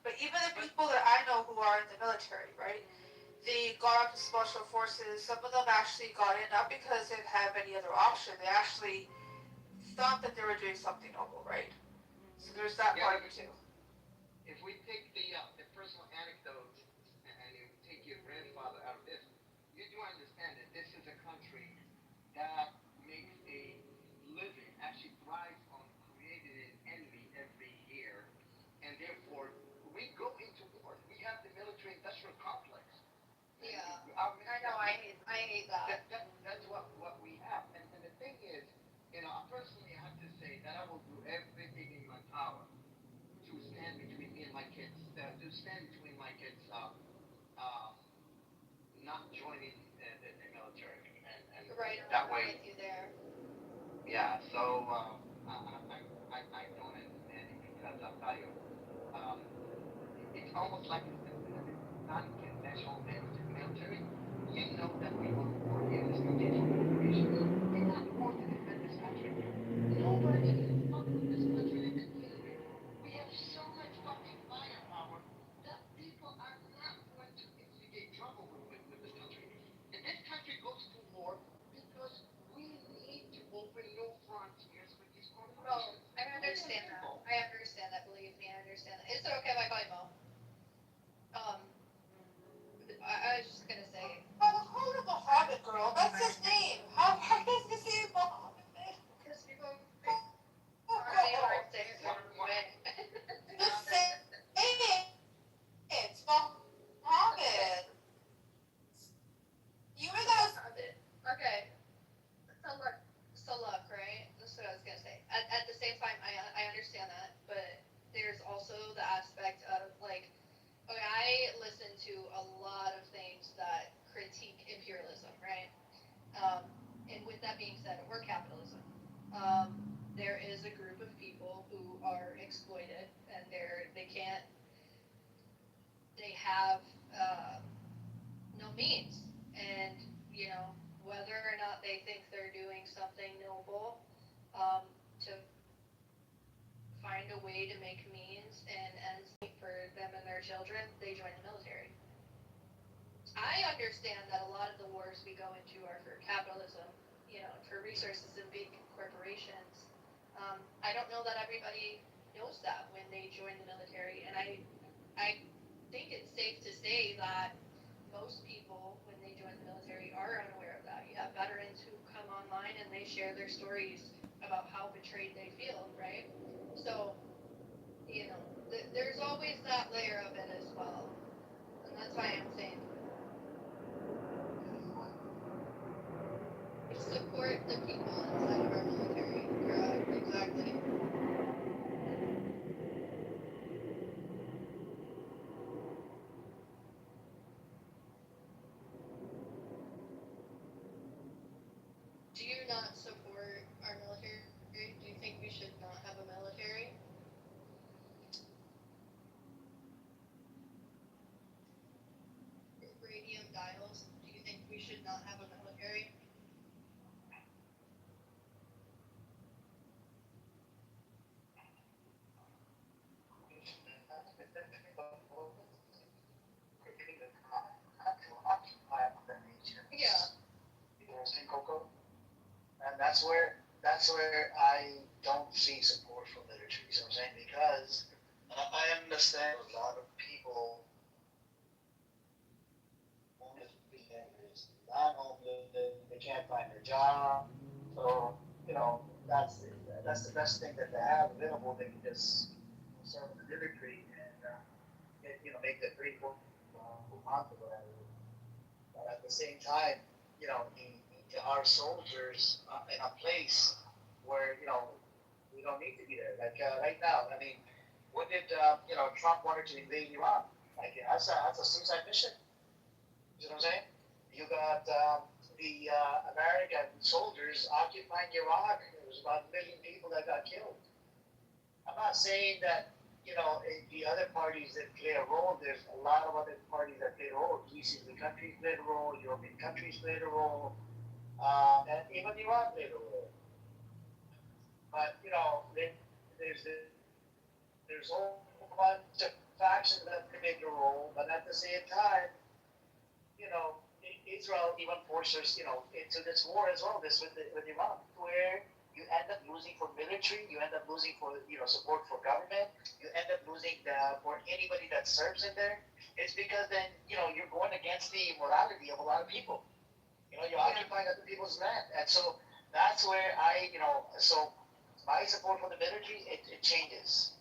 S5: but even the people that I know who are in the military, right? They got up to special forces. Some of them actually got in not because they didn't have any other option. They actually thought that they were doing something noble, right? So there's that part of it too.
S17: If we take the personal anecdotes and you take your grandfather out of this, you do understand that this is a country that makes a living, actually thrives on creating an enemy every year, and therefore we go into war. We have the military-industrial complex.
S6: Yeah, I know. I hate that.
S17: That's what we have. And the thing is, personally, I have to say that I will do everything in my power to stand between me and my kids, not joining the military, and
S6: right,
S17: that way.
S6: With you there.
S17: Yeah. So I don't understand it because I'll tell you, it's almost like non-conventional military. You know that we were born in this country for generations. We're not born to defend this country. Nobody can fuck with this country and defend it. We have so much fucking firepower that people are not going to instigate trouble with this country. And this country goes to war because we need to open new frontiers with these corporations.
S6: I understand that. I understand that. Believe me, I understand that. Is it okay if I call you Mo? I was just gonna say.
S5: Oh, call him Mohammed, girl. That's his name. How is his name Mohammed?
S6: Because people say it a certain way.
S5: Just say it. It's Mohammed. being said, or capitalism. There is a group of people who are exploited, and they have no means, and whether or not they think they're doing something noble, to find a way to make means and ends meet for them and their children, they join the military. I understand that a lot of the wars we go into are for capitalism, for resources and big corporations. I don't know that everybody knows that when they join the military, and I think it's safe to say that most people, when they join the military, are unaware of that. You have veterans who come online and they share their stories about how betrayed they feel, right? So, there's always that layer of it as well. And that's why I'm saying support the people inside of our military. Correct, exactly. Do you not support our military? Do you think we should not have a military? Radium dials. Do you think we should not have a military? Yeah.
S3: Coco, and that's where I don't see support for military. So I'm saying because I understand a lot of people is not homeless, they can't find a job, so that's the best thing that they have available. They can just serve in the military and make the 3 4 month or whatever. But at the same time, our soldiers in a place where we don't need to be there. Like right now, I mean, what did Trump wanted to invade Iran? Like that's a suicide mission. You know what I'm saying? You got the American soldiers occupying Iraq. There was about 1 million people that got killed. I'm not saying that the other parties that play a role. There's a lot of other parties that play a role. GCC countries played a role. European countries played a role. And even Iran played a role. But there's a whole bunch of factions that played a role. But at the same time, Israel even forced us, into this war as well. This with Iran, where you end up losing for military, you end up losing for support for government, you end up losing for anybody that serves in there. It's because then you're going against the morality of a lot of people. You're occupying other people's land, and so that's where so my support for the military it changes.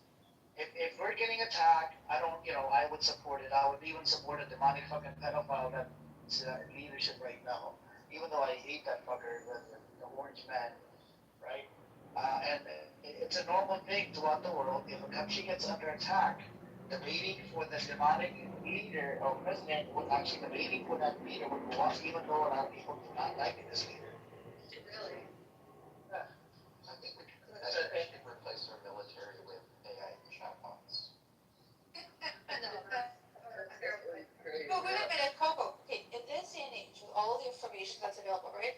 S3: If we're getting attacked, I don't, I would support it. I would even support a demonic fucking pedophile that's in leadership right now. Even though I hate that fucker, the orange man, right? And it's a normal thing throughout the world. If a country gets under attack, the rating for the demonic leader or president would actually, the rating for that leader would go up, even though a lot of people do not like this leader.
S5: Really?
S3: Yeah.
S13: I think we should replace our military with AI chatbots.
S5: No, that's terrible. But wait a minute, Coco. Okay, in this day and age, with all the information that's available, right?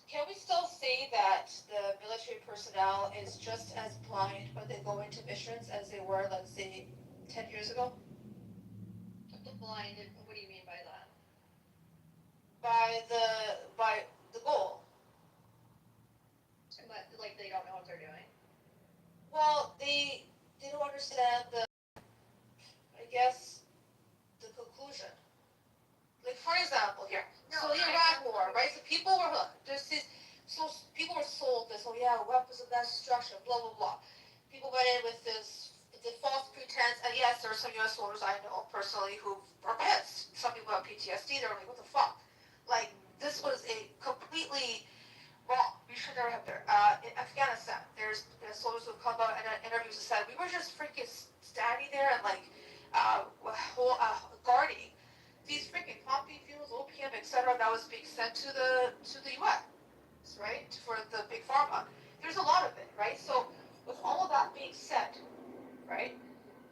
S5: Can we still say that the military personnel is just as blind when they go into missions as they were, let's say, 10 years ago? Blind, what do you mean by that? By the goal. But, like, they don't know what they're doing? Well, they don't understand I guess, the conclusion. Like, for example, here, so the Iraq War, right? So people were hooked. So people were sold this, weapons of mass destruction, blah, blah, blah. People went in with the false pretense, and yes, there are some U.S. soldiers I know personally who were pissed. Some people have PTSD, they're like, what the fuck? Like, this was a completely wrong. We should never have there. In Afghanistan, there's soldiers who come out and interviews and said, we were just freaking standing there and like, guarding these freaking poppy fuels, opium, etc., that was being sent to the U.S. right, for the big pharma. There's a lot of it, right? So with all of that being said, right,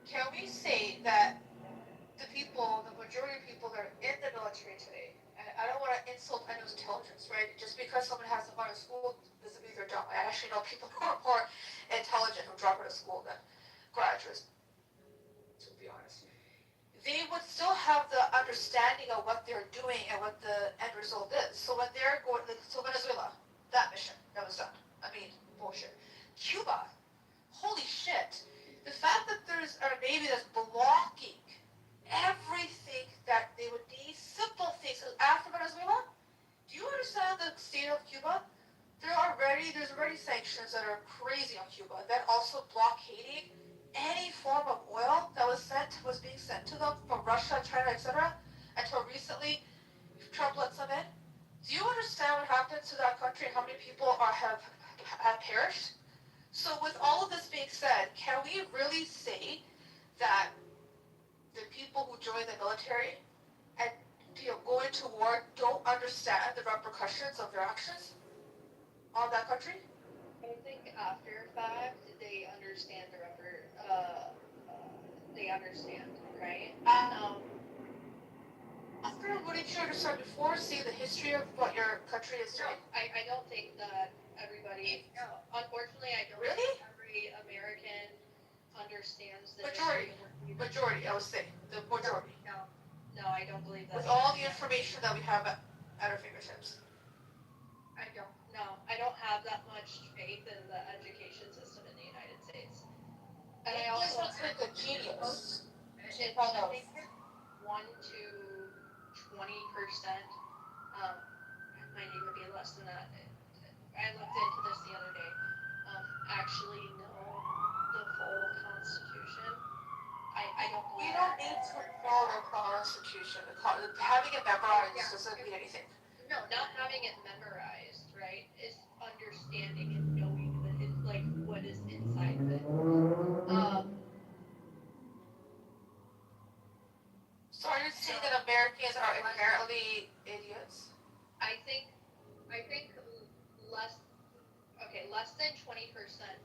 S5: can we say that the people, the majority of people that are in the military today, and I don't want to insult anyone's intelligence, right? Just because someone hasn't gone to school doesn't mean they're dumb. I actually know people who are more intelligent who drop out of school than graduates, to be honest. They would still have the understanding of what they're doing and what the end result is. So when they're going, so Venezuela, that mission, that was done. I mean, bullshit. Cuba, holy shit. The fact that there's a Navy that's blocking everything that they would need, simple things. After Venezuela, do you understand the state of Cuba? There's already sanctions that are crazy on Cuba. That also blockading any form of oil that was being sent to them from Russia, China, etc. Until recently, Trump lets them in. Do you understand what happened to that country? How many people have perished? So with all of this being said, can we really say that the people who join the military and go into war don't understand the repercussions of their actions on that country?
S18: I think after fact they understand they understand, right?
S5: After, what did you understand before? See the history of what your country is doing?
S18: I don't think that everybody, unfortunately, I don't
S5: really?
S18: think every American understands the
S5: Majority, I would say. The majority.
S18: No, I don't believe that.
S5: With all the information that we have at our fingertips.
S18: I don't have that much faith in the education system in the United States. And I
S5: This
S18: also
S5: looks like a genius.
S18: I think 1 to 20%, might even be less than that. I looked into this the other day. Actually know the full Constitution. I don't believe.
S5: You don't need to know the Constitution. Having it memorized doesn't mean anything.
S18: No, not having it memorized, right? Is understanding and knowing that it's like what is inside of it.
S5: So are you saying that Americans are inherently idiots?
S18: I think less than 20%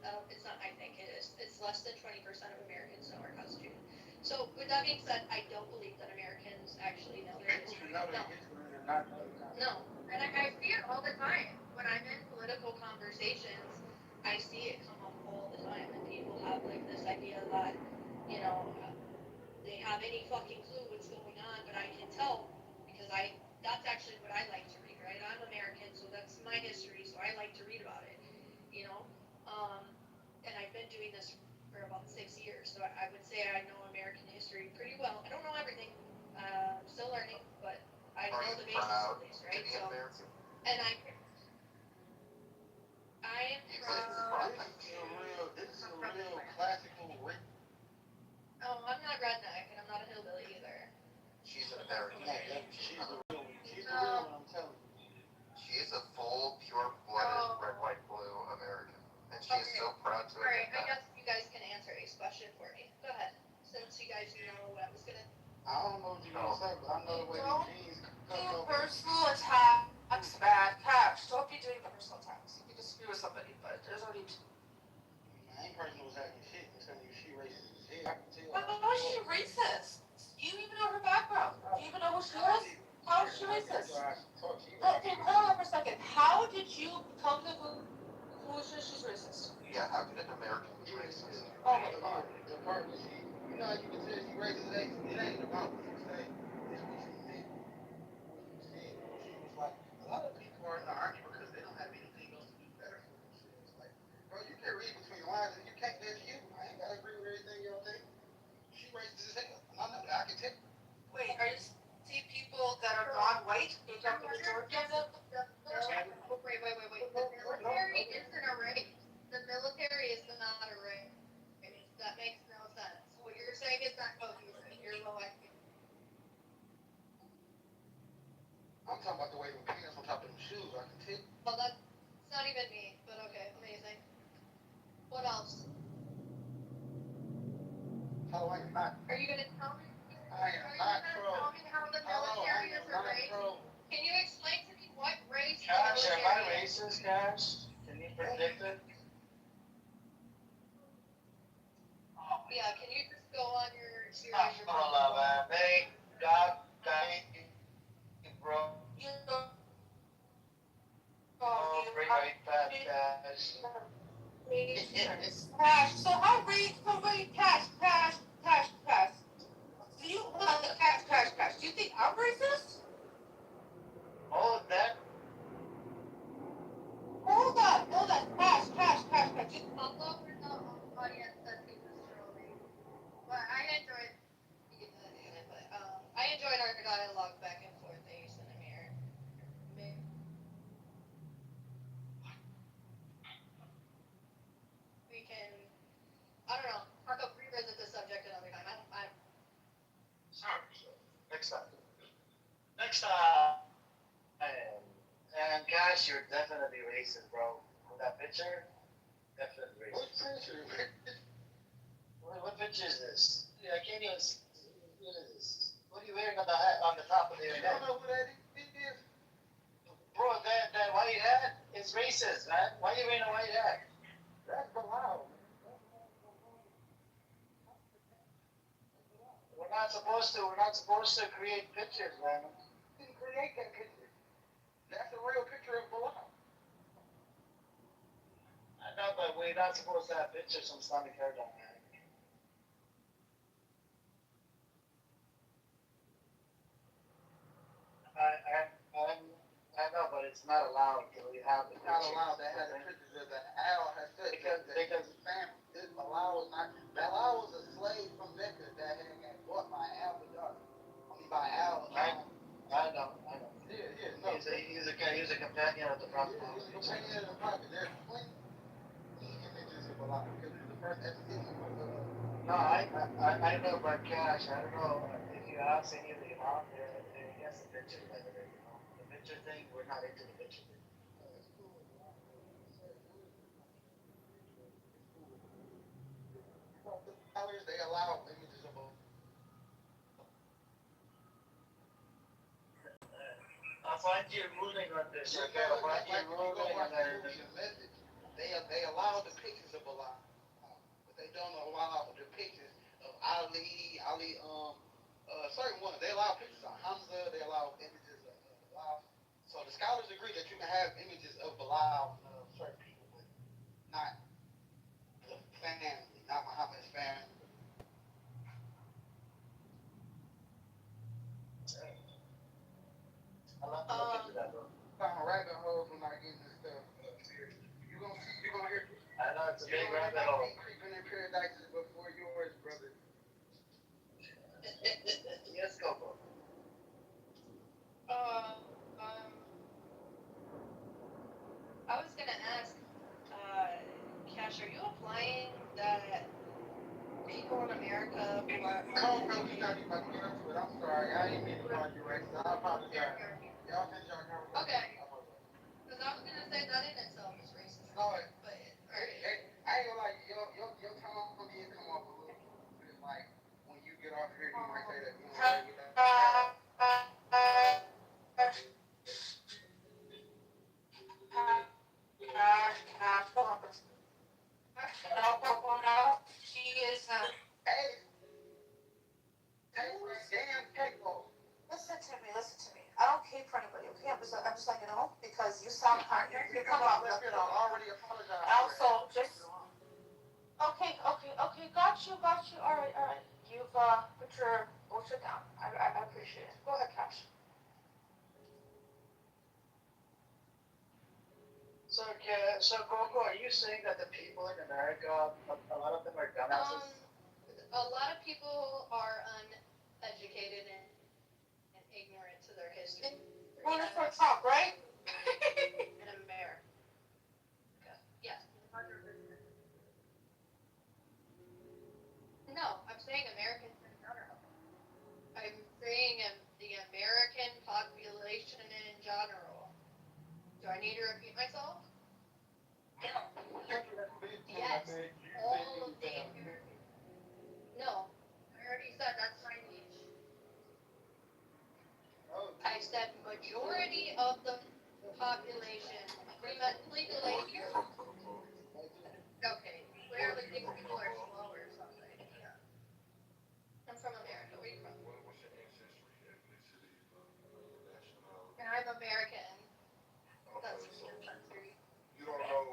S18: of, it's not, I think it is, it's less than 20% of Americans know our Constitution. So with that being said, I don't believe that Americans actually know their history. No. And I see it all the time. When I'm in political conversations, I see it come up all the time, and people have like this idea that, they have any fucking clue what's going on, but I can tell because that's actually what I like to read, right? I'm American, so that's my history, so I like to read about it, and I've been doing this for about 6 years, so I would say I know American history pretty well. I don't know everything, still learning, but I know the basics of things, right? So, and I am proud.
S1: This is a real classical way.
S18: Oh, I'm not redneck, and I'm not a hillbilly either.
S7: She's an American.
S1: She's the real one, I'm telling you.
S7: She is a full, pure-blooded, red, white, blue American. And she is so proud to admit
S18: I
S7: that.
S18: guess you guys can answer A's question for me. Go ahead. Since you guys know what I was gonna.
S1: I don't know what you're going to say, but I know the way these genes
S5: Do personal attacks, bad cash. Don't be doing personal attacks. You can disagree with somebody, but there's no need to.
S1: I ain't personal attacking shit. I'm telling you, she racist as hell. I can tell.
S5: But how is she racist? You even know her background. Do you even know who she is? How is she racist? Okay, hold on for a second. How did you come to the conclusion she's racist?
S7: Yeah, how could an American be racist?
S5: Oh my god.
S1: The part that she, how you can tell she racist, it ain't about what you say. It's what you think. What you said. She was like, a lot of people are in the army because they don't have anything else to do better for themselves. Like, bro, you can read between the lines and you can't, that's you. I ain't gotta agree with everything y'all think. She racist as hell. I know that. I can tell.
S5: Wait, are you seeing people that are non-white? They talk the majority of them?
S18: Wait. The military isn't a race. The military is not a race. That makes no sense. What you're saying is not cohesive. You're like.
S1: I'm talking about the way the pants on top of them shoes. I can tell.
S18: Well, that's not even me, but okay, amazing. What else?
S1: How I am not.
S18: Are you gonna tell me?
S1: I am not pro.
S18: Tell me how the military is a race? Can you explain to me what race?
S2: Cash, am I racist, Cash?
S5: Cash. Cash. So how rate? So wait, cash, cash, cash, cash. Do you cash, cash, cash? Do you think I'm racist?
S7: All of that.
S5: Hold on, cash, cash, cash, cash.
S18: Although we're not audience that he was trolling, but I enjoyed our dialogue back and forth, Ace and Amir. We can, I don't know, Marco, revisit the subject another time.
S7: Sure. Next time. Next time. And gosh, you're definitely racist, bro. With that picture, definitely racist. What picture is this? Yeah, I can't even see. What is this? What are you wearing on the top of your head? I don't know who that is. Bro, that white hat is racist, man. Why are you wearing a white hat? That's Bilal. We're not supposed to create pictures, man. We didn't create that picture. That's a real picture of Bilal. I know, but we're not supposed to have pictures from Islamic paradigm, man. I know, but it's not allowed to have the. It's not allowed to have the pictures of the owl herself because family. Bilal was a slave from Mecca that had got bought by Al Badar. I mean by Al. I know. Yeah, no. He's a companion of the Prophet. He's a companion of the Prophet. There's plenty images of Bilal because he's the first ever. No, I know, but Cash, I don't know if you ask any of the imam, they're against the picture, by the way, you know. The picture thing, we're not into the picture thing. Colors, they allow images of. I find you ruling on this. I find you ruling on that. They allow the pictures of Allah, but they don't allow the pictures of certain ones. They allow pictures of Hamza. They allow images of Bilal. So the scholars agree that you can have images of Bilal, certain people, but not the family, not Muhammad's family. I love to look into that, bro. Found rabbit holes when I get this stuff. You're gonna hear. I know it's a big rabbit hole. Creeping in paradises before yours, brother. Yes, go, bro.
S18: I was gonna ask, Cash, are you implying that people in America who are
S5: Come, bro, we not even about to get into it. I'm sorry. I ain't mean to call you racist. I apologize. Y'all finish y'all conversation.
S18: Okay. Because I was gonna say that in itself is racist.
S5: No,
S18: but
S5: I ain't gonna lie. Your tone did come off a little bit like when you get off here, you might say that. You She is hey, damn people. Listen to me. I don't cape for anybody, okay? I'm just letting you know because you sound hard. You come off. I already apologized. Also, just okay. Got you. All right. You've put your bullshit down. I appreciate it. Go ahead, Cash.
S7: So Coco, are you saying that the people in America, a lot of them are dumbasses?
S18: A lot of people are uneducated and ignorant to their history.
S5: Running for Trump, right?
S18: In America. Yes. No, I'm saying Americans in general. I'm saying the American population in general. Do I need to repeat myself? Yes. All of the No. I already said that's my niche. I said majority of the population legally. Okay, clearly these people are slow or something. Yeah. I'm from America. Where are you from?
S14: What's your ancestry, ethnicity, nationality?
S18: And I'm American.
S14: Okay,
S18: That's
S14: so
S18: your country.
S14: you don't know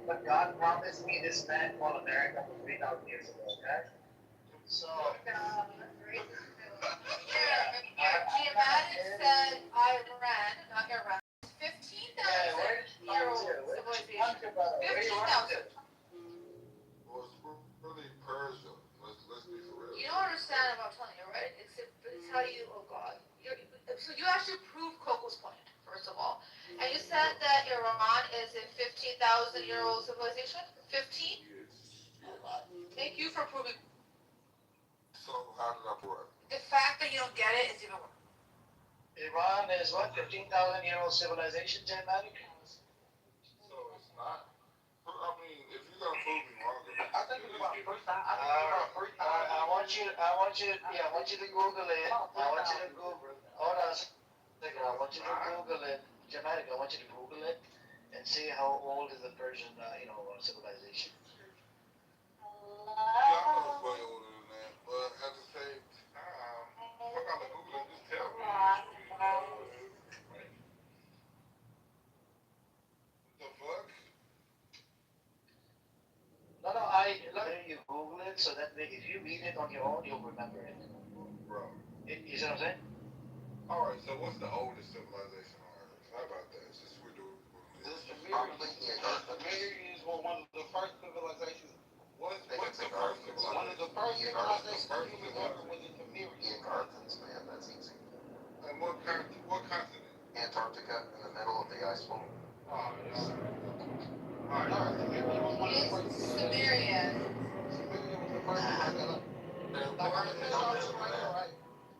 S3: but God promised me this land called America for 3,000 years ago, okay? So,
S5: Geomatic said Iran, not Iran. 15,000-year-old civilization. 15,000.
S14: Well, it's really Persia. Let's be for real.
S5: You don't understand what I'm telling you, right? It's how you, oh God. So you actually proved Coco's point, first of all. And you said that Iran is a 15,000-year-old civilization? 15? Oh God. Thank you for proving.
S14: So how did I prove it?
S5: The fact that you don't get it is even worse.
S3: Iran is what, 15,000-year-old civilization, Geomatic?
S14: So it's not. I mean, if you're gonna prove me wrong,
S3: I think it's about 3,000. I want you to Google it. I want you to Google. Hold on a second. I want you to Google it. Genetic. I want you to Google it and see how old is the Persian, civilization.
S14: yeah, I know it's way older than that, but at the same time, fuck out the Google and just tell me. Like, the fuck?
S3: No, you Google it so that if you read it on your own, you'll remember it.
S14: Bro.
S3: You see what I'm saying?
S14: Alright, so what's the oldest civilization on Earth? How about that? Since we're doing this.
S17: The Sumerians were one of the first civilizations.
S14: What's the first civilization?
S17: One of the first civilizations human ever was the Sumerians.
S1: Carthage, man, that's easy.
S14: And what continent?
S1: Antarctica in the middle of the ice wall.
S14: Oh, yeah. Alright.
S17: Sumerian was one of the first.
S5: Sumerian.
S17: Sumerian was the first one. Like I said, right?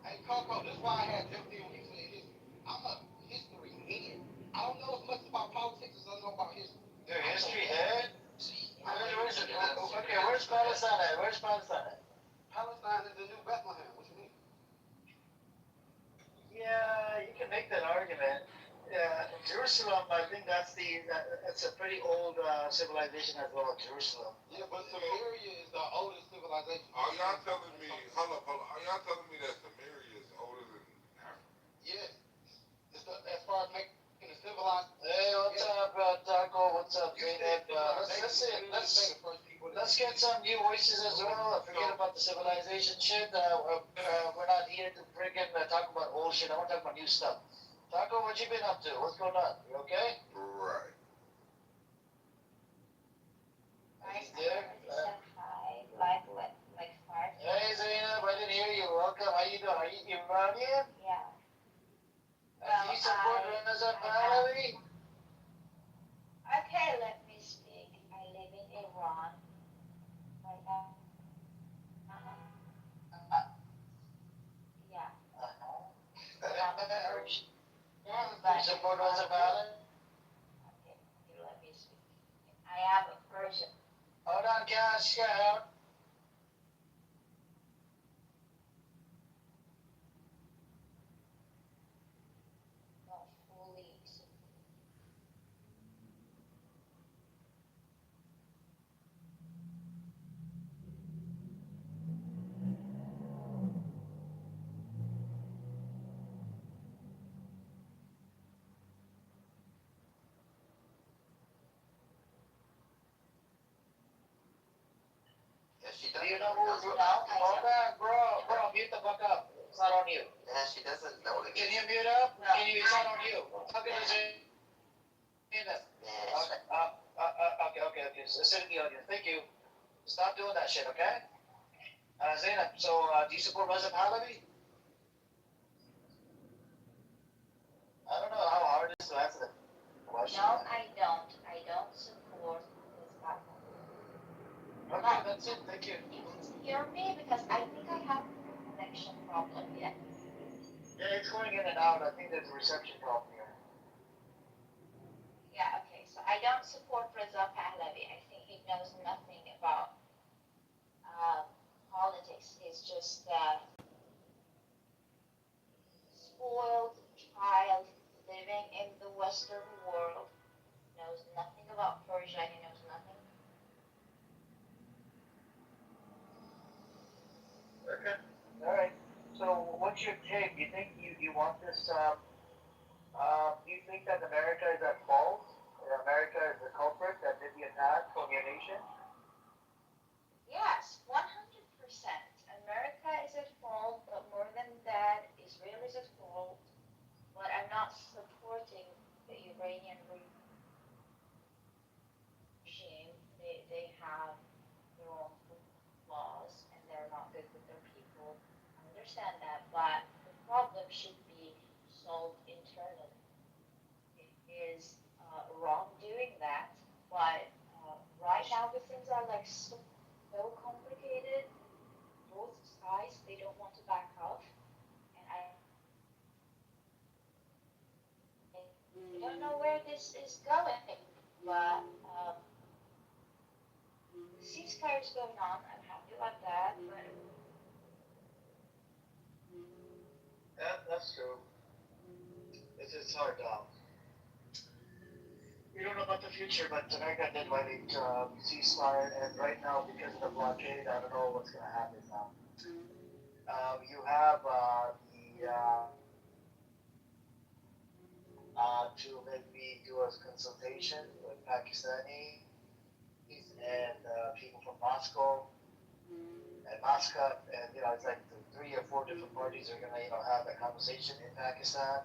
S17: Hey, Coco, this is why I had empathy when he said history. I'm a history head. I don't know as much about politics as I know about history.
S3: Your history head? Okay, where's Palestine at? Where's Palestine at?
S17: Palestine is the new Bethlehem. What you mean?
S3: Yeah, you can make that argument. Yeah, Jerusalem, I think it's a pretty old civilization as well, Jerusalem.
S17: Yeah, but Sumeria is the oldest civilization.
S14: Are y'all telling me, hold up, are y'all telling me that Sumeria is older than Africa?
S17: Yes. As far as making a civilized.
S3: Hey, what's up, Taco? What's up, Zaynab? Let's get some new voices as well. Forget about the civilization shit. We're not here to freaking talk about old shit. I want to talk about new stuff. Taco, what you been up to? What's going on? You okay?
S14: Right.
S3: He's there. Hey, Zainab, I didn't hear you. Welcome. How you doing? Are you Iranian?
S6: Yeah.
S3: Do you support Reza Pahlavi?
S6: Okay, let me speak. I live in Iran. Right now. Yeah.
S3: You support Reza Pahlavi?
S6: Okay, let me speak. I am a Persian.
S3: Hold on, Cash. Yeah.
S6: Not fully.
S1: Yeah, she
S3: Do
S1: doesn't.
S3: you know who's now? Hold on, bro, mute the fuck up. It's not on you.
S1: Yeah, she doesn't know the
S3: Can you mute up?
S6: No.
S3: It's not on you. How can I say that? Okay. So sit in the audience. Thank you. Stop doing that shit, okay? Zainab, so do you support Reza Pahlavi? I don't know how hard it is to answer the question.
S6: No, I don't. I don't support this platform.
S3: Okay, that's it. Thank you.
S6: You can hear me because I think I have a connection problem yet.
S3: Yeah, it's going in and out. I think there's a reception problem here.
S6: Yeah, okay. So I don't support Reza Pahlavi. I think he knows nothing about politics. He's just a spoiled child living in the Western world. Knows nothing about Persia. He knows nothing.
S3: Okay. All right. So what's your take? You think you want this? Do you think that America is at fault America is the culprit that did the attack on your nation?
S6: Yes, 100%. America is at fault, but more than that, Israel is at fault. But I'm not supporting the Iranian regime. They have their own laws and they're not good with their people. I understand that, but the problem should be solved internally. It is wrong doing that, but right now the things are like so complicated. Both sides they don't want to back off, and I don't know where this is going, but the ceasefire is going on. I'm happy about that, but
S4: Yeah, that's true. It's hard. We don't know about the future, but America did violate ceasefire, and right now, because of the blockade, I don't know what's going to happen now. You have to maybe do a consultation with Pakistani and people from Moscow and Moscow, and it's like the 3 or 4 different parties are gonna have a conversation in Pakistan.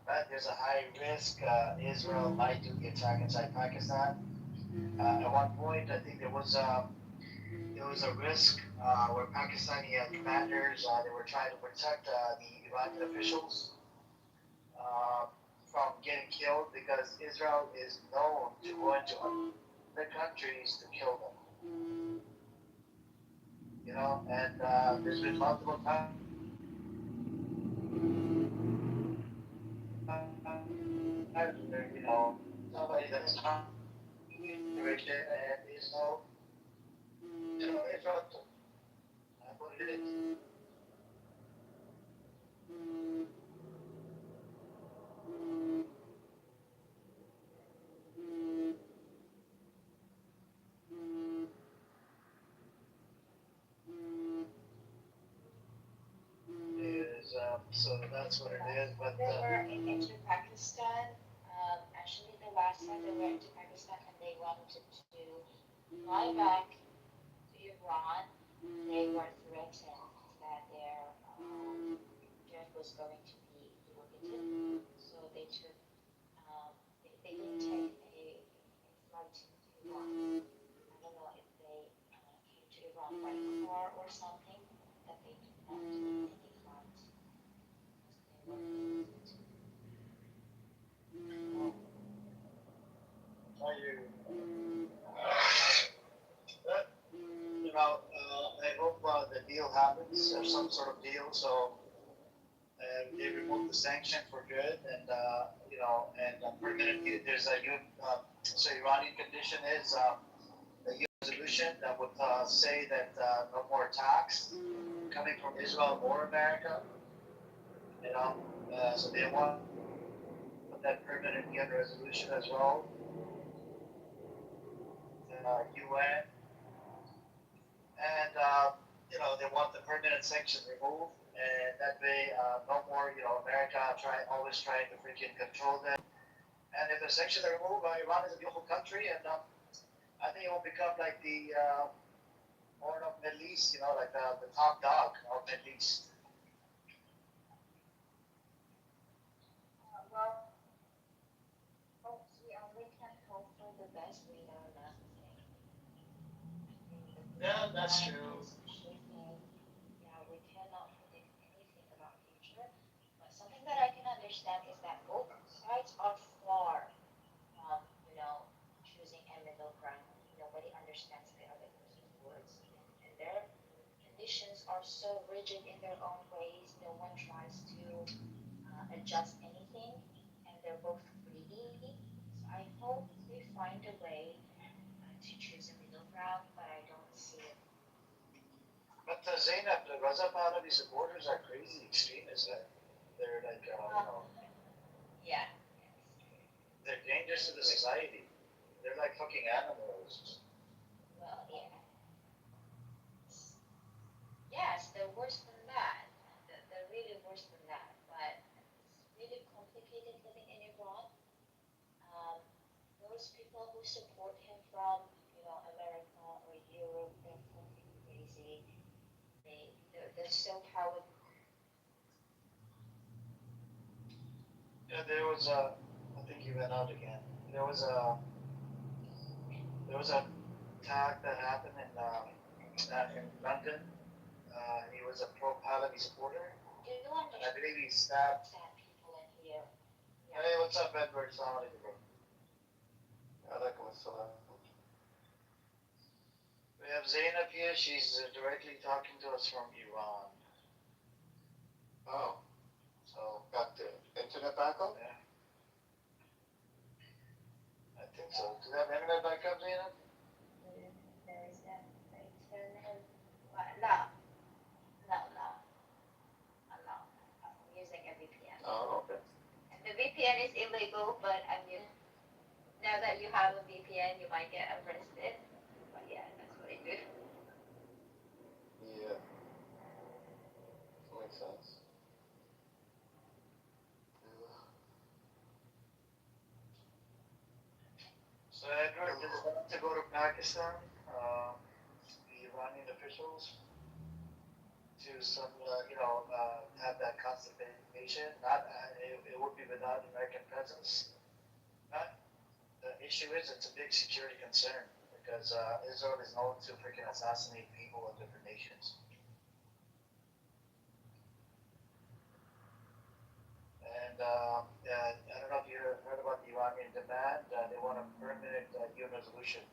S4: But there's a high risk Israel might do the attack inside Pakistan. At one point, I think there was a risk where Pakistani commanders they were trying to protect the Iranian officials from getting killed because Israel is known to go into other countries to kill them. And there's been multiple times, where, somebody that's not rich and Israel, Israel, what it is. So that's what it is. But
S6: they were into Pakistan. Actually, the last time they went to Pakistan and they wanted to fly back to Iran, they were threatened that their jet was going to be targeted. So they took, they didn't take a flight to Iran. I don't know if they came to Iran by car or something, that they did not take a flight because they were threatened.
S4: are you? I hope the deal happens or some sort of deal. So they remove the sanction for good, and permanently there's a so Iranian condition is a UN resolution that would say that no more attacks coming from Israel or America. So they want that permanent UN resolution as well. UN, and they want the permanent sanctions removed, and that way no more America always trying to freaking control them. And if the sanctions are removed, Iran is a beautiful country, and I think it will become like the horn of Middle East, like the top dog of Middle East.
S6: Well, we only can hope for the best. We know nothing.
S4: Yeah, that's true.
S6: Yeah, we cannot predict anything about future. But something that I can understand is that both sides are far from, choosing a middle ground. Nobody understands the other person's words, and their conditions are so rigid in their own ways. No one tries to adjust anything, and they're both greedy. So I hope they find a way to choose a middle ground, but I don't see it.
S4: But Zainab, the Raza Pahlavi supporters are crazy extremists. They're like,
S6: Yeah.
S4: they're dangerous to the society. They're like fucking animals.
S6: Well, yeah. Yes, they're worse than that. They're really worse than that. But it's really complicated living in Iran. those people who support him from, America or Europe, they're fucking crazy. They're so powerful.
S4: Yeah, I think he went out again. There was a attack that happened in London. He was a pro-Pahlavi supporter, and I believe he stabbed.
S6: People in here.
S4: Hey, what's up, Edward? Salam alaikum, bro.
S17: Alaikum assalam.
S4: We have Zainab here. She's directly talking to us from Iran.
S17: Oh,
S4: So,
S17: got the internet backup?
S4: yeah, I think so. Do they have internet backup, Zainab?
S6: There is that internet. No, no. I'm using a VPN.
S17: Oh, okay.
S6: And the VPN is illegal, but now that you have a VPN, you might get arrested. But yeah, that's what I do.
S17: Yeah. Makes sense.
S4: So, Edward decided to go to Pakistan. The Iranian officials to have that consultation. Not it would be without American presence. Not the issue is it's a big security concern because Israel is known to freaking assassinate people of different nations. And I don't know if you heard about the Iranian demand. They want a permanent UN resolution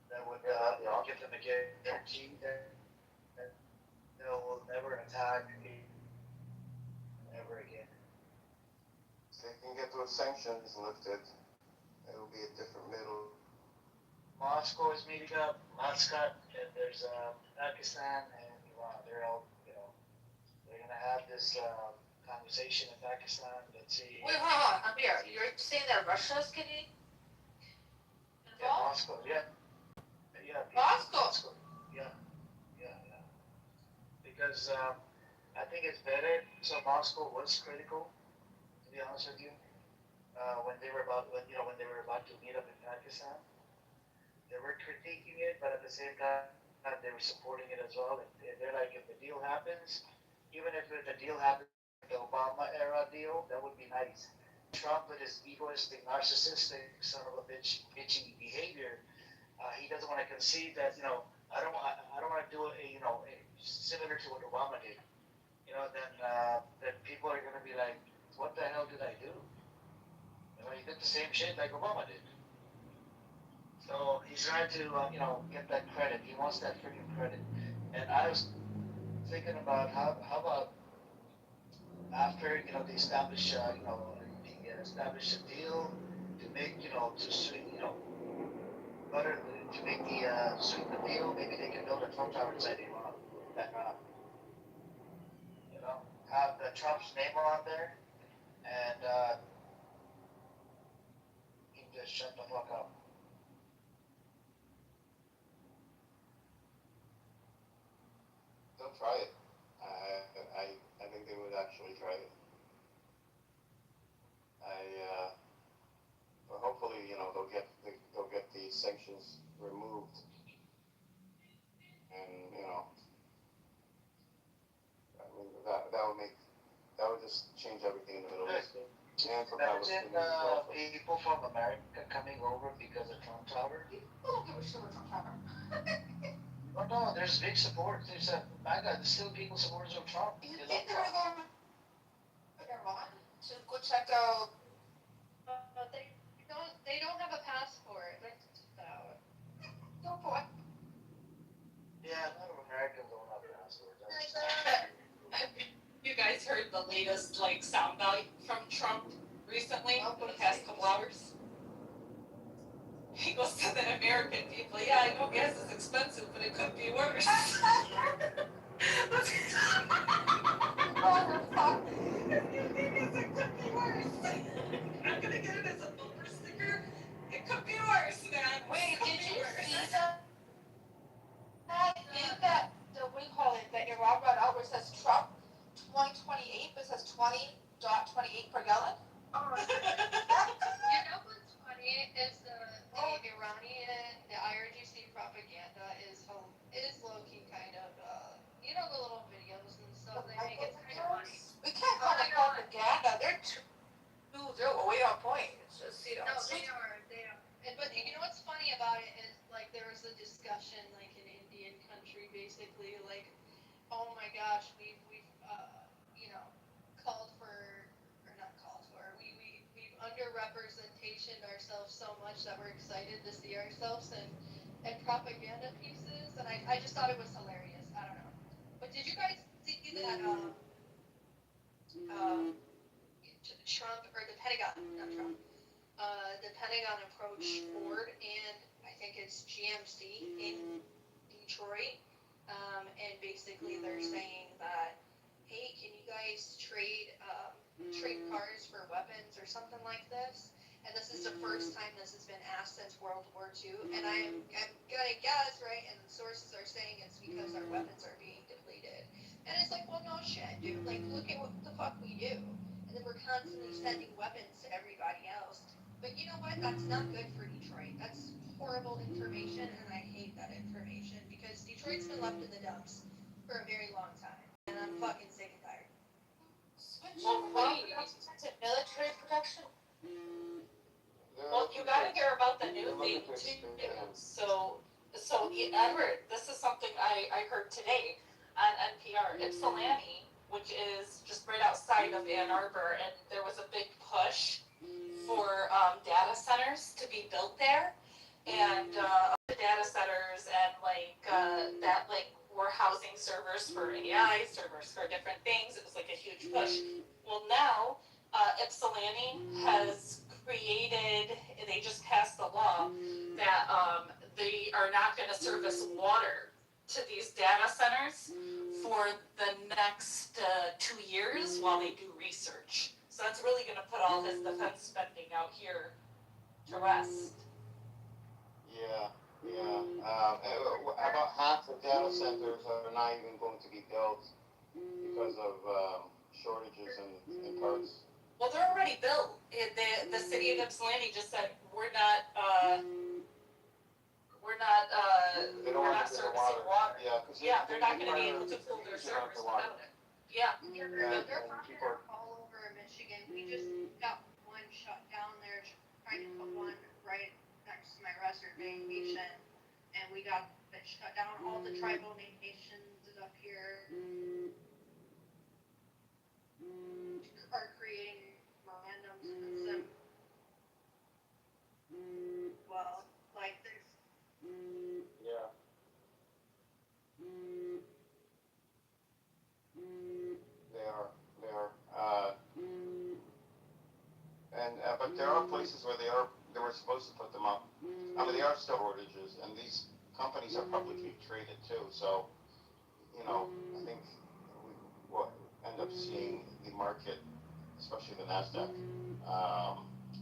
S4: that would give them a guarantee that they will never attack ever again.
S17: If they can get those sanctions lifted, it'll be a different middle.
S4: Moscow is meeting up, Muscat, and there's Pakistan and Iran. They're all, they're gonna have this conversation in Pakistan. Let's see.
S5: Wait, hold on, Amir. You're saying that Russia's getting
S4: Yeah,
S5: involved?
S4: Moscow. Yeah.
S5: Moscow.
S4: Yeah. Because I think it's better. So Moscow was critical, to be honest with you, when they were about to meet up in Pakistan. They were critiquing it, but at the same time, they were supporting it as well. They're like, if the deal happens, even if the deal happens, like the Obama era deal, that would be nice. Trump, with his egoistic, narcissistic, son of a bitchy behavior, he doesn't want to concede that I don't want to do similar to what Obama did. Then people are going to be like, what the hell did I do? He did the same shit like Obama did. So he's trying to, get that credit. He wants that freaking credit. And I was thinking about how about after they establish, establish a deal to make, butter to make the sweeten the deal. Maybe they can build a Trump tower inside Iran. Have the Trump's name on there, and he can just shut the fuck up.
S17: They'll try it. I think they would actually try it. But hopefully, they'll get the sanctions removed, and that would just change everything in the Middle East. And for
S4: Imagine
S17: Palestinians as well.
S4: people from America coming over because of Trump Tower.
S5: People don't give a shit about Trump Tower.
S4: Oh no, there's big support. There's still people supporters of Trump.
S5: You think they're going to Iran to go check out?
S18: They don't have a passport. So.
S5: No boy.
S4: Yeah, a lot of Americans don't have passports.
S9: You guys heard the latest soundbite from Trump recently in the past couple hours? He goes to the American people, yeah, I know gas is expensive, but it could be worse.
S5: Motherfucker.
S9: If you think it could be worse, I'm gonna get it as a bumper sticker. It could be worse, man.
S5: Wait, did you see that? In that, what do you call it, that Iran brought out where it says Trump 2028, but it says 20.28 per gallon?
S6: You know what's funny?
S18: conditioned ourselves so much that we're excited to see ourselves in propaganda pieces, and I just thought it was hilarious. I don't know. But did you guys see that Trump, or the Pentagon, not Trump, the Pentagon approached Ford and I think it's GMC in Detroit, and basically they're saying that, hey, can you guys trade cars for weapons or something like this? And this is the first time this has been asked since World War II. And I'm gonna guess, right? And the sources are saying it's because our weapons are being depleted. And it's like, well, no shit, dude. Like, look at what the fuck we do. And then we're constantly sending weapons to everybody else. But you know what? That's not good for Detroit. That's horrible information, and I hate that information because Detroit's been left in the dumps for a very long time. And I'm fucking sick and tired.
S5: Well, wait, to military protection?
S9: Well, you gotta hear about the new thing too. So Edward, this is something I heard today on NPR. Ypsilanti, which is just right outside of Ann Arbor, and there was a big push for data centers to be built there, and the data centers and that were housing servers for AI, servers for different things. It was like a huge push. Well, now Ypsilanti has created, they just passed the law that they are not going to service water to these data centers for the next 2 years while they do research. So that's really going to put all his defense spending out here to rest.
S17: Yeah. About half the data centers are not even going to be built because of shortages in parts.
S9: Well, they're already built. The city of Ypsilanti just said we're not servicing water. Yeah, they're not going to be able to fill their servers without it. Yeah.
S18: They're popping up all over Michigan. We just got one shut down there, trying to put one right next to my reservation, and we got it shut down. All the tribal nations up here are creating memorandums. Well, like there's.
S17: Yeah. They are. But there are places where they were supposed to put them up. I mean, they are still shortages, and these companies are publicly traded too. So, I think we will end up seeing the market, especially the Nasdaq,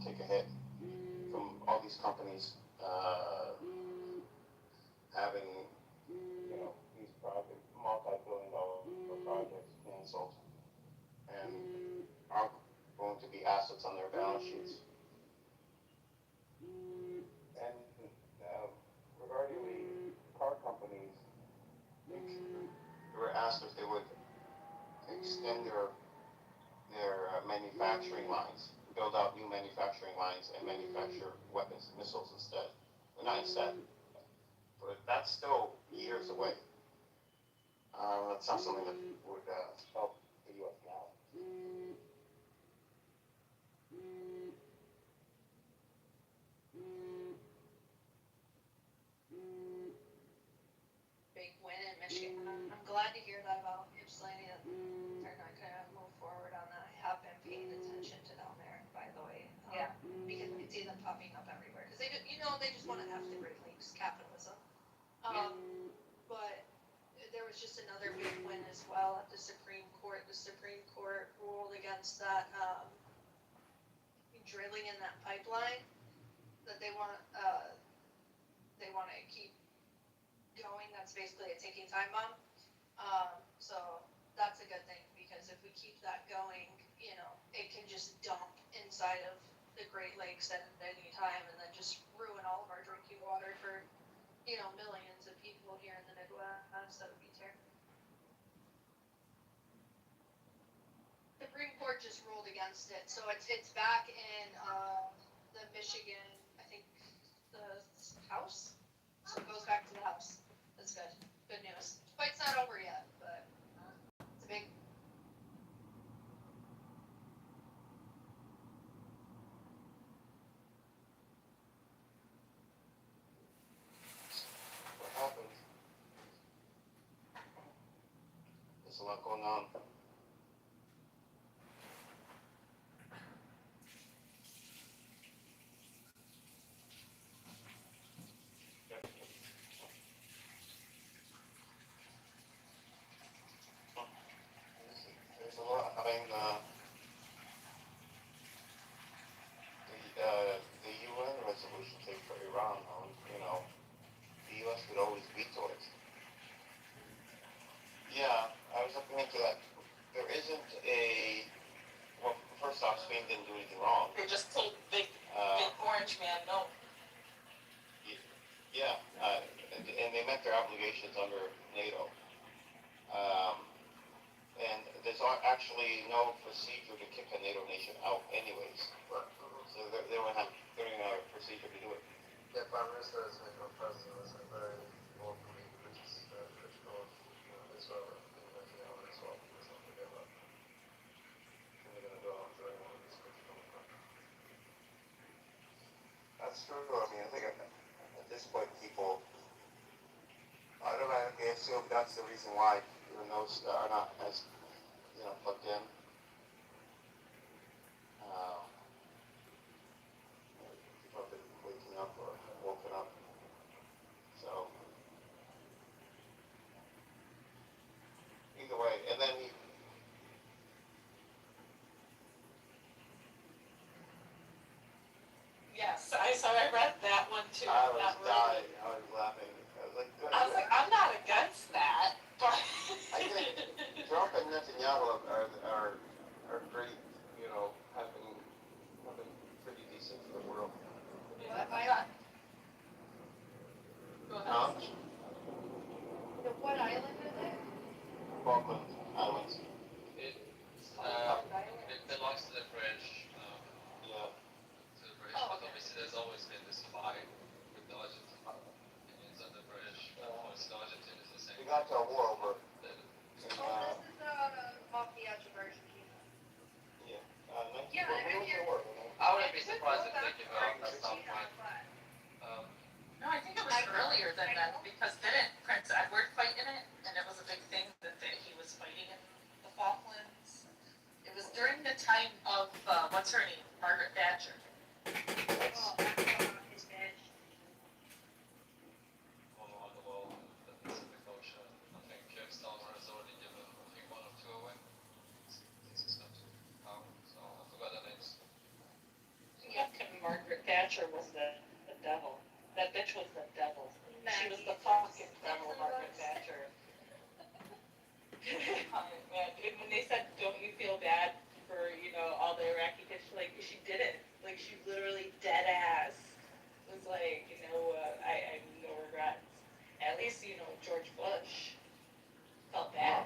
S17: take a hit from all these companies having, these multi-billion-dollar projects canceled, and aren't going to be assets on their balance sheets. And regarding the car companies, they were asked if they would extend their manufacturing lines, build out new manufacturing lines, and manufacture weapons and missiles instead. Well, not instead, but that's still years away. That's not something that would help the U.S. now.
S18: Big win in Michigan. I'm glad to hear that about Ypsilanti. They're not gonna move forward on that. I have been paying attention to down there, by the way.
S9: Yeah.
S18: Because I see them popping up everywhere. Because they just want to have the Great Lakes capitalism. But there was just another big win as well at the Supreme Court. The Supreme Court ruled against that drilling in that pipeline that they want to keep going. That's basically a ticking time bomb. So that's a good thing because if we keep that going, it can just dump inside of the Great Lakes at any time and then just ruin all of our drinking water for millions of people here in the Midwest. That would be terrible. The Supreme Court just ruled against it, so it's back in the Michigan, I think, the House. So it goes back to the House. That's good. Good news. The fight's not over yet, but it's a big.
S17: There's a lot going on. There's a lot. I mean, the UN resolution thing for Iran, the U.S. could always veto it. Yeah, I was looking into that. There isn't well, first off, Spain didn't do anything wrong.
S9: They just told big orange man no.
S17: Yeah, and they met their obligations under NATO. Um, and there's actually no procedure to kick a NATO nation out anyways. So they don't have a procedure to do it.
S1: Yeah, Prime Minister has been a president has been very vocally critical of Israel and Netanyahu as well. Let's not forget that. And they're going to go after anyone who's critical of that.
S17: That's true. I mean, I think at this point, people, I don't know, I assume that's the reason why even those that are not as, plugged in. People have been waking up or woken up. So, either way, and then
S9: Yes, I read that one too.
S17: I was dying. I was laughing. I was like, good.
S9: I was like, I'm not against that, but
S17: I think Trump and Netanyahu are great, have been pretty decent for the world.
S18: What island?
S9: Go ahead.
S18: What island is it?
S17: Falkland Islands.
S16: It belongs to the British.
S17: Yeah.
S16: To the British,
S18: Oh,
S16: but
S18: okay.
S16: obviously there's always been this fight with the Argentinians and the British. But obviously the Argentine is the same.
S17: We got to a war over.
S18: This is off the edge of Argentina.
S17: Yeah.
S18: Yeah, I mean,
S16: I wouldn't be surprised if they give up at some point.
S9: No, I think it was earlier than that because didn't Prince Edward fight in it? And it was a big thing that he was fighting in the Falklands. It was during the time of, what's her name? Margaret Thatcher.
S18: Oh, his badge.
S16: All around the world in the Pacific Ocean. I think Stalmer has already given, one or two away. This is not too powerful, so I forgot the names.
S9: Yeah, Margaret Thatcher was the devil. That bitch was the devil. She was the fucking devil, Margaret Thatcher. And when they said, don't you feel bad for, all the Iraqi kids, she did it. She literally dead ass was like, I have no regrets. At least, George Bush felt bad.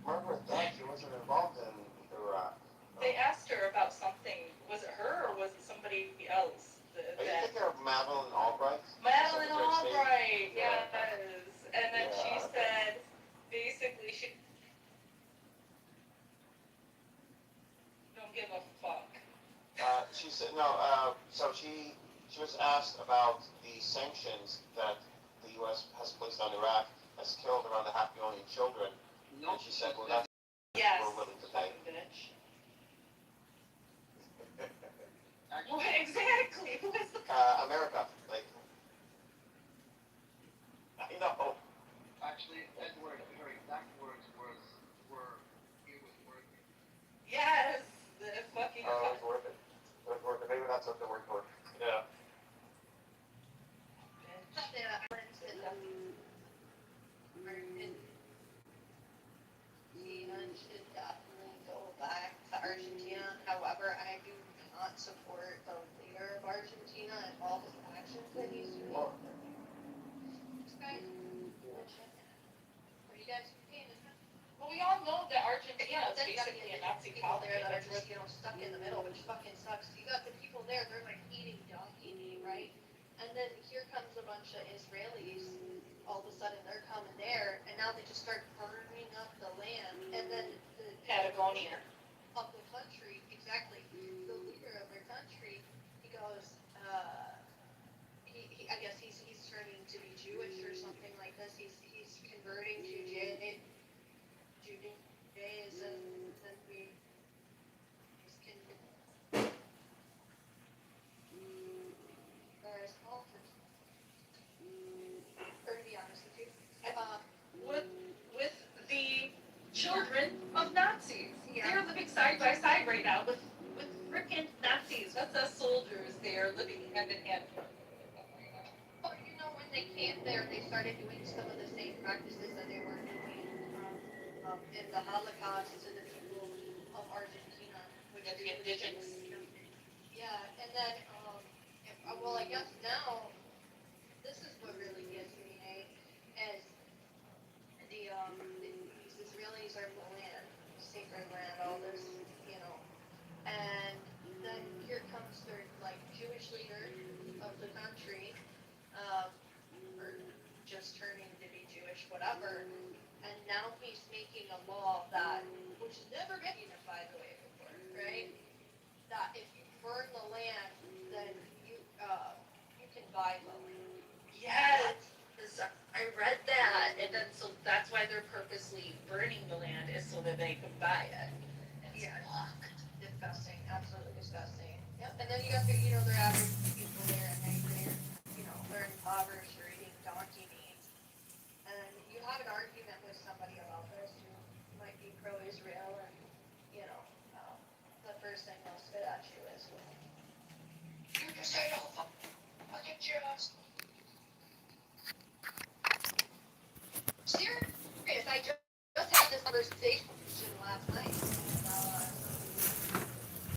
S17: Margaret Thatcher wasn't involved in Iraq.
S9: They asked her about something. Was it her or was it somebody else?
S17: Are you thinking of Madeleine Albright?
S9: Madeleine
S17: Secretary of State?
S9: Albright,
S17: Yeah.
S9: yes. And then she said, basically, she don't give a fuck.
S17: She said no. So she was asked about the sanctions that the U.S. has placed on Iraq, has killed around 500,000 children, and she said, "Well, that's
S9: Yes.
S17: we're willing to pay."
S9: Fucking bitch. Well, exactly. Who is the
S17: America, I know.
S3: Actually, Edward, her exact words were, it was worth it.
S9: Yes, the fucking.
S17: Oh, it's worth it. It's worth it. Maybe that's what the word for it. Yeah.
S18: The islands in should definitely go back to Argentina. However, I do not support the leader of Argentina and all his actions that he's doing. This guy, are you guys paying attention?
S9: Well, we all know that Argentina is
S18: Then you got
S9: basically a
S18: the
S9: Nazi
S18: people there
S9: colony.
S18: that are just, stuck in the middle, which fucking sucks. You got the people there, they're eating donkey meat, right? And then here comes a bunch of Israelis, all of a sudden they're coming there, and now they just start burning up the land, and then the
S9: Patagonia.
S18: of the country, exactly, the leader of their country, he goes, I guess he's turning to be Jewish or something like this, he's converting to
S9: living side by side right now with frickin' Nazis, with us soldiers there living hand in hand.
S18: But you know, when they came there, they started doing some of the same practices that they were doing in the Holocaust to the people of Argentina, which
S9: The indigenous.
S18: yeah, and then well, I guess now this is what really gets me, is these Israelis are the land, sacred land, all this, you know, and then here comes their like Jewish leader of the country, or just turning to be Jewish, whatever, and now he's making a law that, which has never been in by the way before, right? That if you burn the land, then you can buy the land.
S9: Yes, I read that, and then so that's why they're purposely burning the land is so that they can buy it. It's fucked.
S18: Disgusting, absolutely disgusting. Yep, and then you got their average people there, and they're impoverished, or eating donkey meat. And you have an argument with somebody about this who might be pro-Israel, and the first thing they'll spit at you is, well, you just hate all fucking Jews.